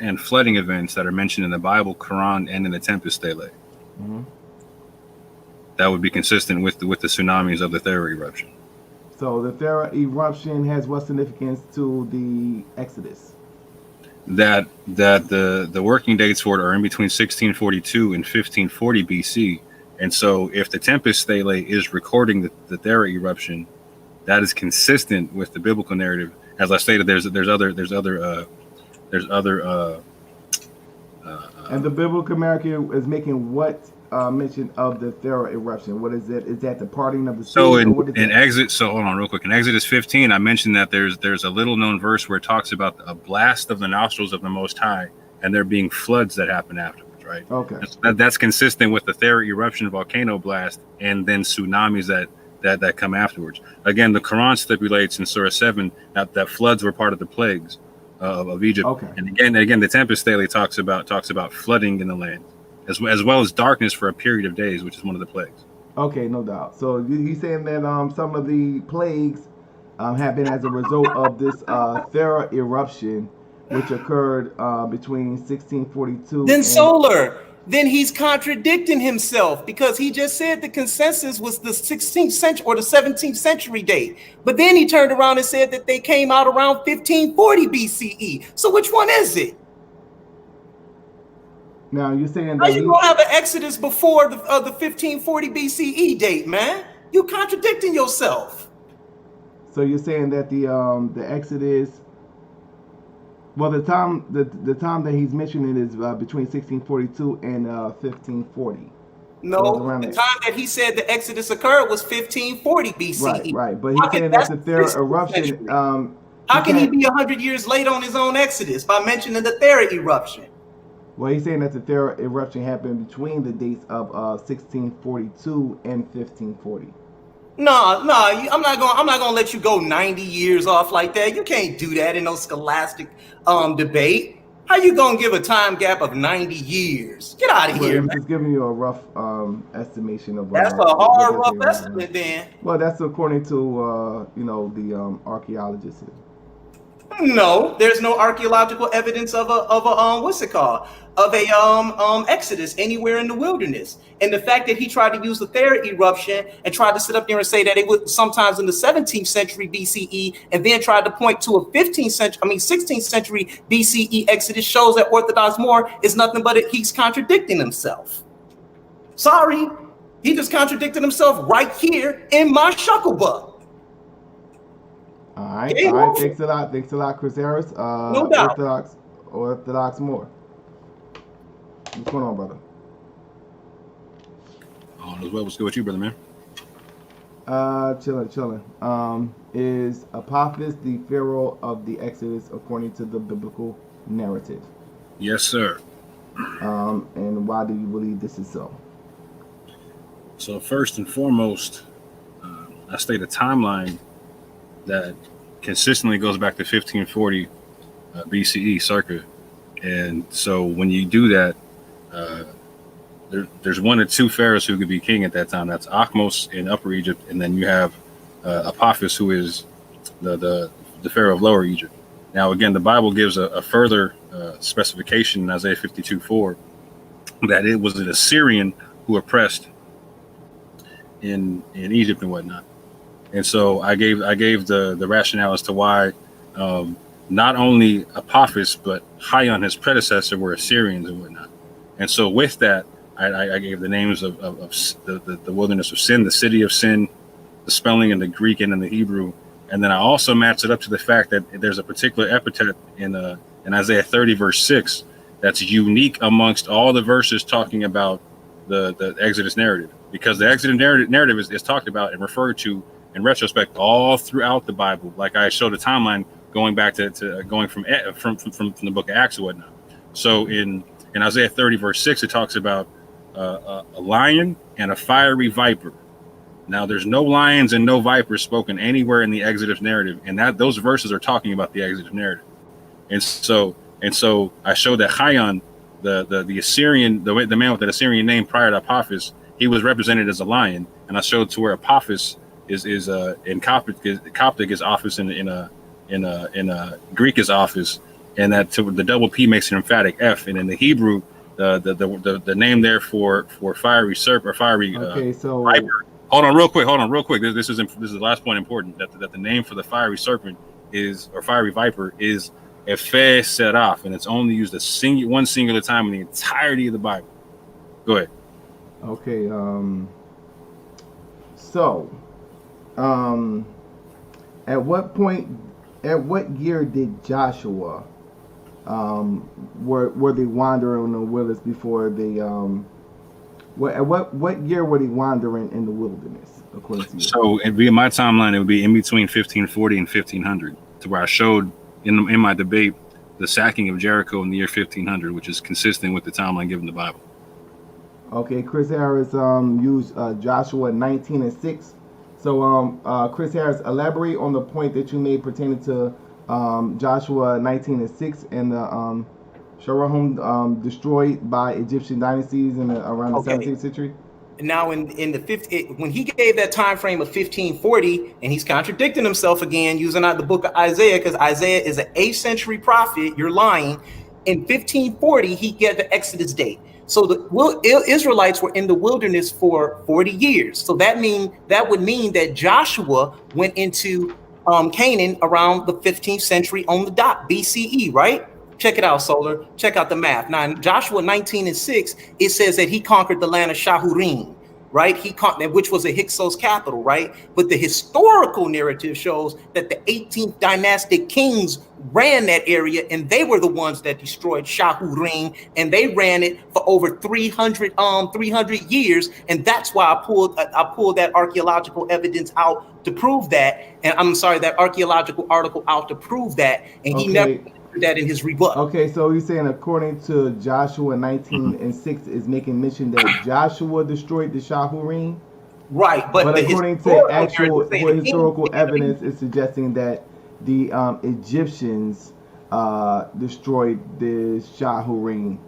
and flooding events that are mentioned in the Bible, Quran, and in the Tempest Stele. Mm-hmm. That would be consistent with the tsunamis of the Thera eruption. So the Thera eruption has what significance to the Exodus? That the working dates for it are in between 1642 and 1540 BC, and so if the Tempest Stele is recording the Thera eruption, that is consistent with the biblical narrative. As I stated, there's other and the biblical narrative is making what mention of the Thera eruption? What is it? Is that the parting of the sea? So in Exodus, so hold on real quick. In Exodus 15, I mentioned that there's a little known verse where it talks about a blast of the nostrils of the Most High, and there being floods that happen afterwards, right? Okay. That's consistent with the Thera eruption, volcano blast, and then tsunamis that come afterwards. Again, the Quran stipulates in Surah 7 that floods were part of the plagues of Egypt. Okay. And again, the Tempest Stele talks about flooding in the land, as well as darkness for a period of days, which is one of the plagues. Okay, no doubt. So he's saying that some of the plagues have been as a result of this Thera eruption, which occurred between 1642. Then solar. Then he's contradicting himself, because he just said the consensus was the 16th century or the 17th century date. But then he turned around and said that they came out around 1540 BCE. So which one is it? Now you're saying that how you gonna have an Exodus before the 1540 BCE date, man? You contradicting yourself. So you're saying that the Exodus, well, the time that he's mentioning is between 1642 and 1540. No, the time that he said the Exodus occurred was 1540 BCE. Right. But he's saying that the Thera eruption. How can he be 100 years late on his own Exodus by mentioning the Thera eruption? Well, he's saying that the Thera eruption happened between the dates of 1642 and 1540. No, I'm not gonna let you go 90 years off like that. You can't do that in no scholastic debate. How you gonna give a time gap of 90 years? Get out of here, man. Just giving you a rough estimation of. That's a hard rough estimate, then. Well, that's according to the archaeologists. No, there's no archaeological evidence of a what's it called? Of a Exodus anywhere in the wilderness. And the fact that he tried to use the Thera eruption and tried to sit up there and say that it was sometimes in the 17th century BCE, and then tried to point to a 16th century BCE Exodus, shows that Orthodox Moor is nothing but he's contradicting himself. Sorry, he just contradicted himself right here in my shucklebuck. All right. Thanks a lot, Chris Harris. No doubt. Orthodox Moor. What's going on, brother? What's good with you, brother, man? Chilling. Is Apophis the Pharaoh of the Exodus according to the biblical narrative? Yes, sir. And why do you believe this is so? So first and foremost, I state a timeline that consistently goes back to 1540 BCE circa. And so when you do that, there's one or two pharaohs who could be king at that time. That's Akhmos in Upper Egypt, and then you have Apophis, who is the pharaoh of Lower Egypt. Now, again, the Bible gives a further specification in Isaiah 52:4 that it was an Assyrian who oppressed in Egypt and whatnot. And so I gave the rationale as to why not only Apophis but Hayon, his predecessor, were Assyrians and whatnot. And so with that, I gave the names of the wilderness of sin, the city of sin, the spelling in the Greek and in the Hebrew. And then I also matched it up to the fact that there's a particular epithet in Isaiah 30 verse 6 that's unique amongst all the verses talking about the Exodus narrative, because the Exodus narrative is talked about and referred to in retrospect all throughout the Bible. Like I showed a timeline going back to going from the book of Acts and whatnot. So in Isaiah 30 verse 6, it talks about a lion and a fiery viper. Now there's no lions and no vipers spoken anywhere in the Exodus narrative, and that those verses are talking about the Exodus narrative. And so I showed that Hayon, the Assyrian, the man with the Assyrian name prior to Apophis, he was represented as a lion, and I showed to where Apophis is in Coptic is office in Greek is Apophis, and that the double P makes an emphatic F, and in the Hebrew, the name there for fiery serpent or fiery viper. Hold on, real quick. This is the last point important, that the name for the fiery serpent is, or fiery viper, is Ephe Seraph, and it's only used one singular time in the entirety of the Bible. Go ahead. Okay. At what year did Joshua were they wandering in the wilderness before they at what year were they wandering in the wilderness, according to you? So it'd be in my timeline, it would be in between 1540 and 1500, to where I showed in my debate the sacking of Jericho in the year 1500, which is consistent with the timeline given in the Bible. Okay, Chris Harris used Joshua 19:6. So Chris Harris, elaborate on the point that you made pertaining to Joshua 19:6 and the Sharahum destroyed by Egyptian dynasties in around the 17th century. Now, in the when he gave that time frame of 1540, and he's contradicting himself again using out the book of Isaiah, because Isaiah is an 8th century prophet. You're lying. In 1540, he gave the Exodus date. So the Israelites were in the wilderness for 40 years. So that would mean that Joshua went into Canaan around the 15th century on the dot, BCE, right? Check it out, Solar. Check out the math. Now, in Joshua 19:6, it says that he conquered the land of Shahurim, right? Which was a Hyksos capital, right? But the historical narrative shows that the 18th dynastic kings ran that area, and they were the ones that destroyed Shahurim, and they ran it for over 300 years. And that's why I pulled that archaeological evidence out to prove that. And I'm sorry, that archaeological article out to prove that. And he never did that in his rebuttal. Okay, so you're saying according to Joshua 19:6 is making mention that Joshua destroyed the Shahurim? Right, but according to actual historical evidence, it's suggesting that the Egyptians destroyed the Shahurim.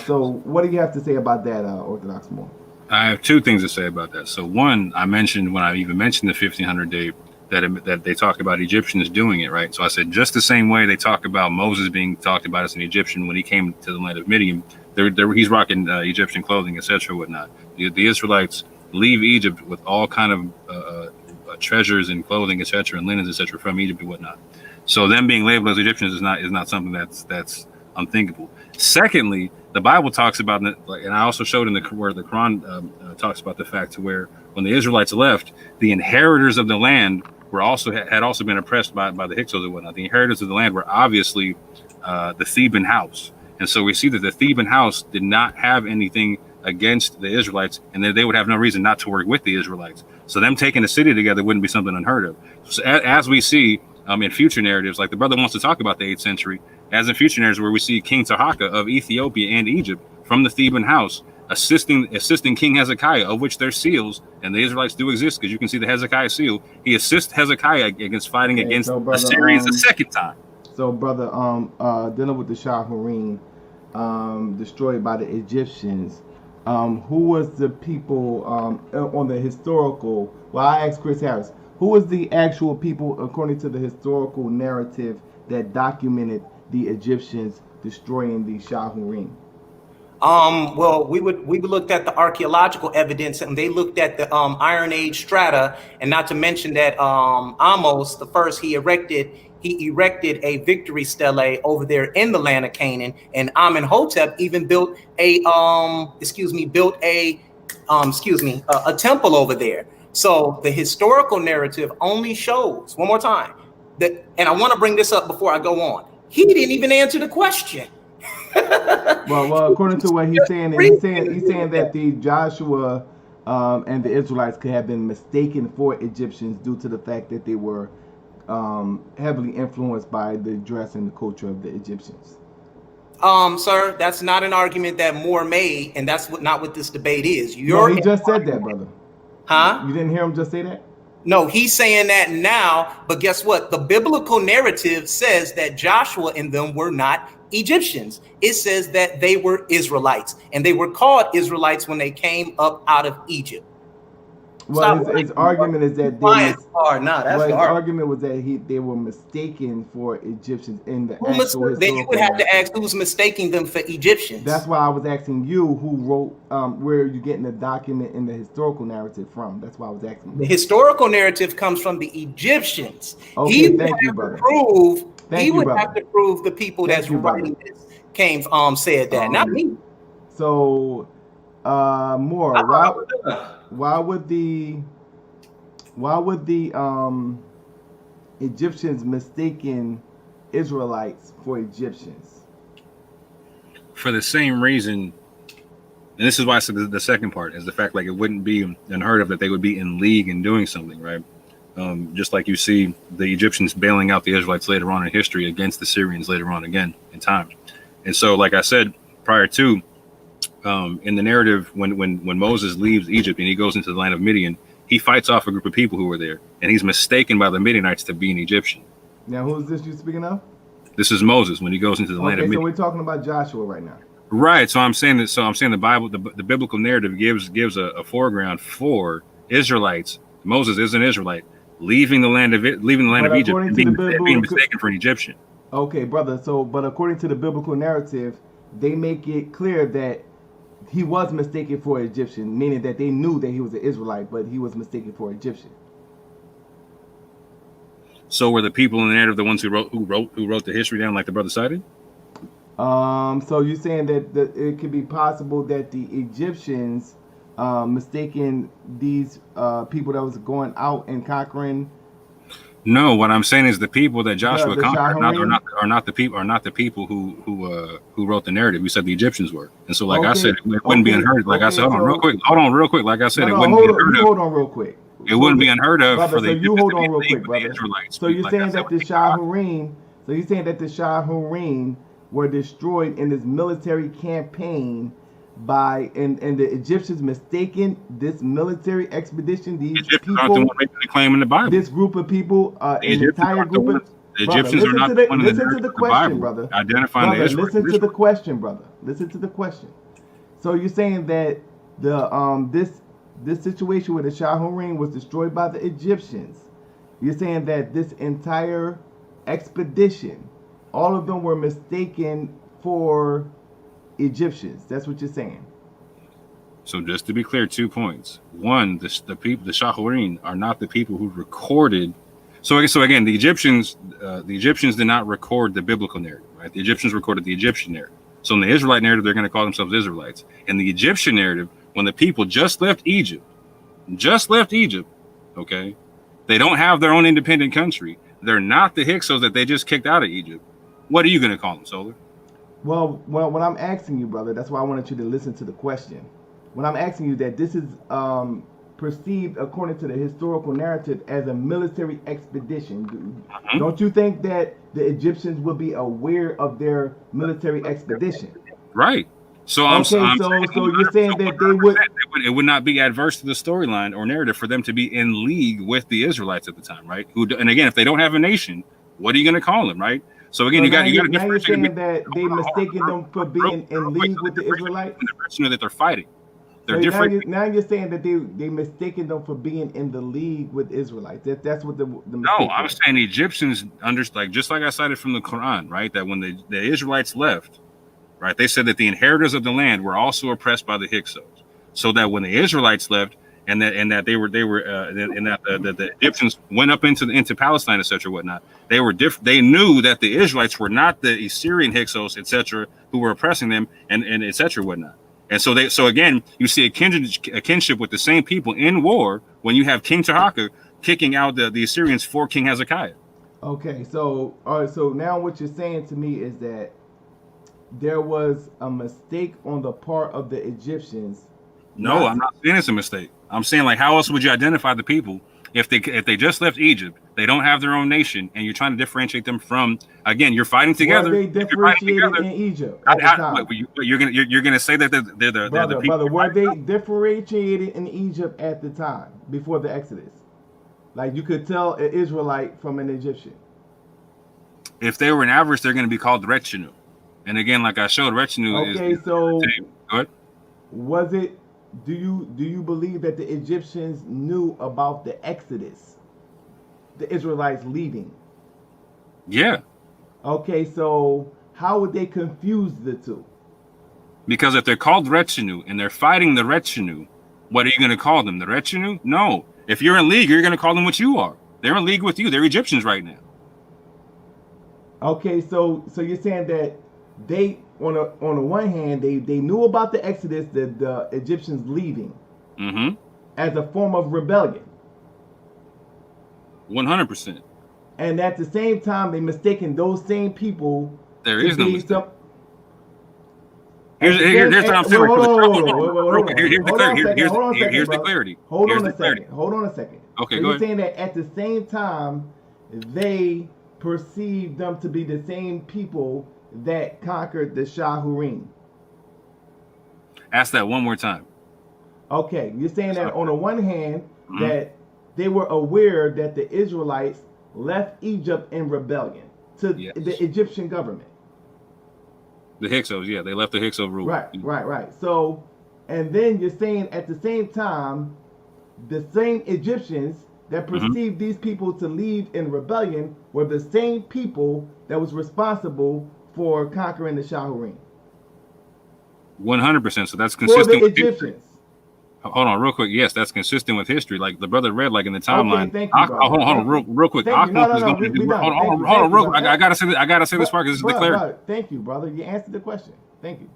So what do you have to say about that, Orthodox Moor? I have two things to say about that. So one, I mentioned when I even mentioned the 1500 date that they talk about Egyptians doing it, right? So I said just the same way they talk about Moses being talked about as an Egyptian when he came to the land of Midian, he's rocking Egyptian clothing, etc., whatnot. The Israelites leave Egypt with all kind of treasures and clothing, etc., and linens, etc., from Egypt and whatnot. So them being labeled as Egyptians is not something that's unthinkable. Secondly, the Bible talks about, and I also showed where the Quran talks about the fact to where when the Israelites left, the inheritors of the land had also been oppressed by the Hyksos and whatnot. The inheritors of the land were obviously the Theban house, and so we see that the Theban house did not have anything against the Israelites, and that they would have no reason not to work with the Israelites. So them taking a city together wouldn't be something unheard of. So as we see in future narratives, like the brother wants to talk about the 8th century, as in future narratives where we see King Tahaka of Ethiopia and Egypt from the Theban house assisting King Hezekiah, of which there's seals, and the Israelites do exist because you can see the Hezekiah seal. He assists Hezekiah against fighting against Assyrians the second time. So, brother, dealing with the Shahurim destroyed by the Egyptians, who was the people on the historical? Well, I asked Chris Harris, who was the actual people according to the historical narrative that documented the Egyptians destroying the Shahurim? Well, we looked at the archaeological evidence, and they looked at the Iron Age strata, and not to mention that Amos the first, he erected a victory stele over there in the land of Canaan, and Amenhotep even built a temple over there. So the historical narrative only shows, one more time, that, and I want to bring this up before I go on, he didn't even answer the question. well, according to what he's saying that the Joshua and the Israelites could have been mistaken for Egyptians due to the fact that they were heavily influenced by the dress and the culture of the Egyptians. Sir, that's not an argument that Moore made, and that's not what this debate is. He just said that, brother. Huh? You didn't hear him just say that? No, he's saying that now, but guess what? The biblical narrative says that Joshua and them were not Egyptians. It says that they were Israelites, and they were called Israelites when they came up out of Egypt. Well, Stop his lying. argument is that Lying hard. Nah, that's well, the his argument. argument was that they were mistaken for Egyptians in the Who actual then you historical would have to narrative. ask who's mistaking them for Egyptians. That's why I was asking you who wrote, where are you getting the document in the historical narrative from? That's why I was asking The you. historical narrative comes from the Egyptians. Okay, He would thank you, have to brother. prove. Thank He you, would brother. have to prove the people Thank that's you, brother. writing this said that, not me. So, Moore, I thought I was done. why would the Egyptians mistaken Israelites for Egyptians? For the same reason, and this is why I said the second part is the fact like it wouldn't be unheard of that they would be in league and doing something, right? Just like you see the Egyptians bailing out the Israelites later on in history against the Syrians later on again in time. And so, like I said prior to, in the narrative, when Moses leaves Egypt and he goes into the land of Midian, he fights off a group of people who were there, and he's mistaken by the Midianites to be an Egyptian. Now, who is this you speaking of? This is Moses when he goes into the land of Okay, so Midian. we're talking about Joshua right now. Right. So I'm saying that. So I'm saying the Bible, the biblical narrative gives a foreground for Israelites. Moses is an Israelite leaving the land of Egypt and being mistaken for an Egyptian. Okay, brother. So, but according to the biblical narrative, they make it clear that he was mistaken for Egyptian, meaning that they knew that he was an Israelite, but he was mistaken for Egyptian. So were the people in the narrative the ones who wrote the history down, like the brother cited? So you're saying that it could be possible that the Egyptians mistaken these people that was going out and conquering? No, what I'm saying is the people that Joshua the conquered are not the people who wrote the narrative. We said the Egyptians were, and so like I said, it wouldn't be unheard. Like I said, hold on real quick. Like I said, it wouldn't be unheard of. Hold on real quick. It wouldn't be unheard of brother, for the so you hold on real Egyptians quick, brother. Israelites. So you're Like saying that the Shaharim, were destroyed in this military campaign and the Egyptians mistaken this military expedition. These Egyptians aren't the one making the claim in the Bible. This group of people, an entire group of the Egyptians are not the one in the question, Bible brother. identifying the Israelites. Listen to the question, brother. Listen to the question. So you're saying that this situation where the Shaharim was destroyed by the Egyptians, you're saying that this entire expedition, all of them were mistaken for Egyptians. That's what you're saying. So just to be clear, 2 points. One, the Shaharim are not the people who recorded. So again, the Egyptians did not record the biblical narrative, right? The Egyptians recorded the Egyptian narrative. So in the Israelite narrative, they're going to call themselves Israelites. In the Egyptian narrative, when the people just left Egypt, okay, they don't have their own independent country. They're not the Hyksos that they just kicked out of Egypt. What are you going to call them, Solar? Well, what I'm asking you, brother, that's why I wanted you to listen to the question. When I'm asking you that this is perceived, according to the historical narrative, as a military expedition, don't you think that the Egyptians would be aware of their military expedition? Right. So so you're saying that they would. It would not be adverse to the storyline or narrative for them to be in league with the Israelites at the time, right? And again, if they don't have a nation, what are you going to call them, right? So again, you got to now you're saying that they mistaken them for being in league with the Israelites. You know that they're fighting. They're so different. Now you're saying that they mistaken them for being in the league with Israelites. That's what the no, I'm saying the Egyptians understand, just like I cited from the Quran, right? That when the Israelites left, right, they said that the inheritors of the land were also oppressed by the Hyksos. So that when the Israelites left, and that the Egyptians went up into Palestine, etc., whatnot, they were different. They knew that the Israelites were not the Assyrian Hyksos, etc., who were oppressing them, and etc., whatnot. And so again, you see a kinship with the same people in war when you have King Tahaka kicking out the Assyrians for King Hezekiah. Okay, so all right, so now what you're saying to me is that there was a mistake on the part of the Egyptians. No, I'm not saying it's a mistake. I'm saying, like, how else would you identify the people if they just left Egypt, they don't have their own nation, and you're trying to differentiate them from? Again, you're fighting together. Were they differentiated in Egypt at the time? You're gonna say that they're the people. Brother, were they differentiated in Egypt at the time before the Exodus? Like you could tell an Israelite from an Egyptian. If they were an average, they're going to be called Rechenu. And again, like I showed, Rechenu is. Okay, so good. Was it do you believe that the Egyptians knew about the Exodus, the Israelites leaving? Yeah, Okay, so how would they confuse the two? because if they're called retinue and they're fighting the retinue, what are you going to call them? The retinue? No. If you're in league, you're going to call them what you are. They're in league with you. They're Egyptians right now. Okay, so you're saying that they on the one hand they knew about the Exodus, the Egyptians leaving, as a form of rebellion. 100%. And at the same time, they mistaken those same people. There to is no be mistake. some. Here's what I'm saying. Here's the clarity. Hold on a second. Okay, so go you're ahead. saying that at the same time, they perceived them to be the same people that conquered the Shahurim. Ask that one more time. Okay, you're saying that on the one hand, that they were aware that the Israelites left Egypt in rebellion to the Egyptian government. The Hyksos, yeah, they left the Hyksos rule. Right. So, and then you're saying at the same time, the same Egyptians that perceived these people to leave in rebellion were the same people that was responsible for conquering the Shahurim. 100%. So that's consistent for the with Egyptians. History. Hold on, real quick. Yes, that's consistent with history. Like the brother read, like in the timeline. Okay, thank you, brother. Hold on, real quick. Hold on, real quick. I gotta say this part because this is the clarity. Thank you, brother. You answered the question. Thank you.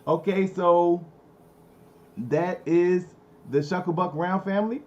Okay, so that is the Shucklebuck Round family.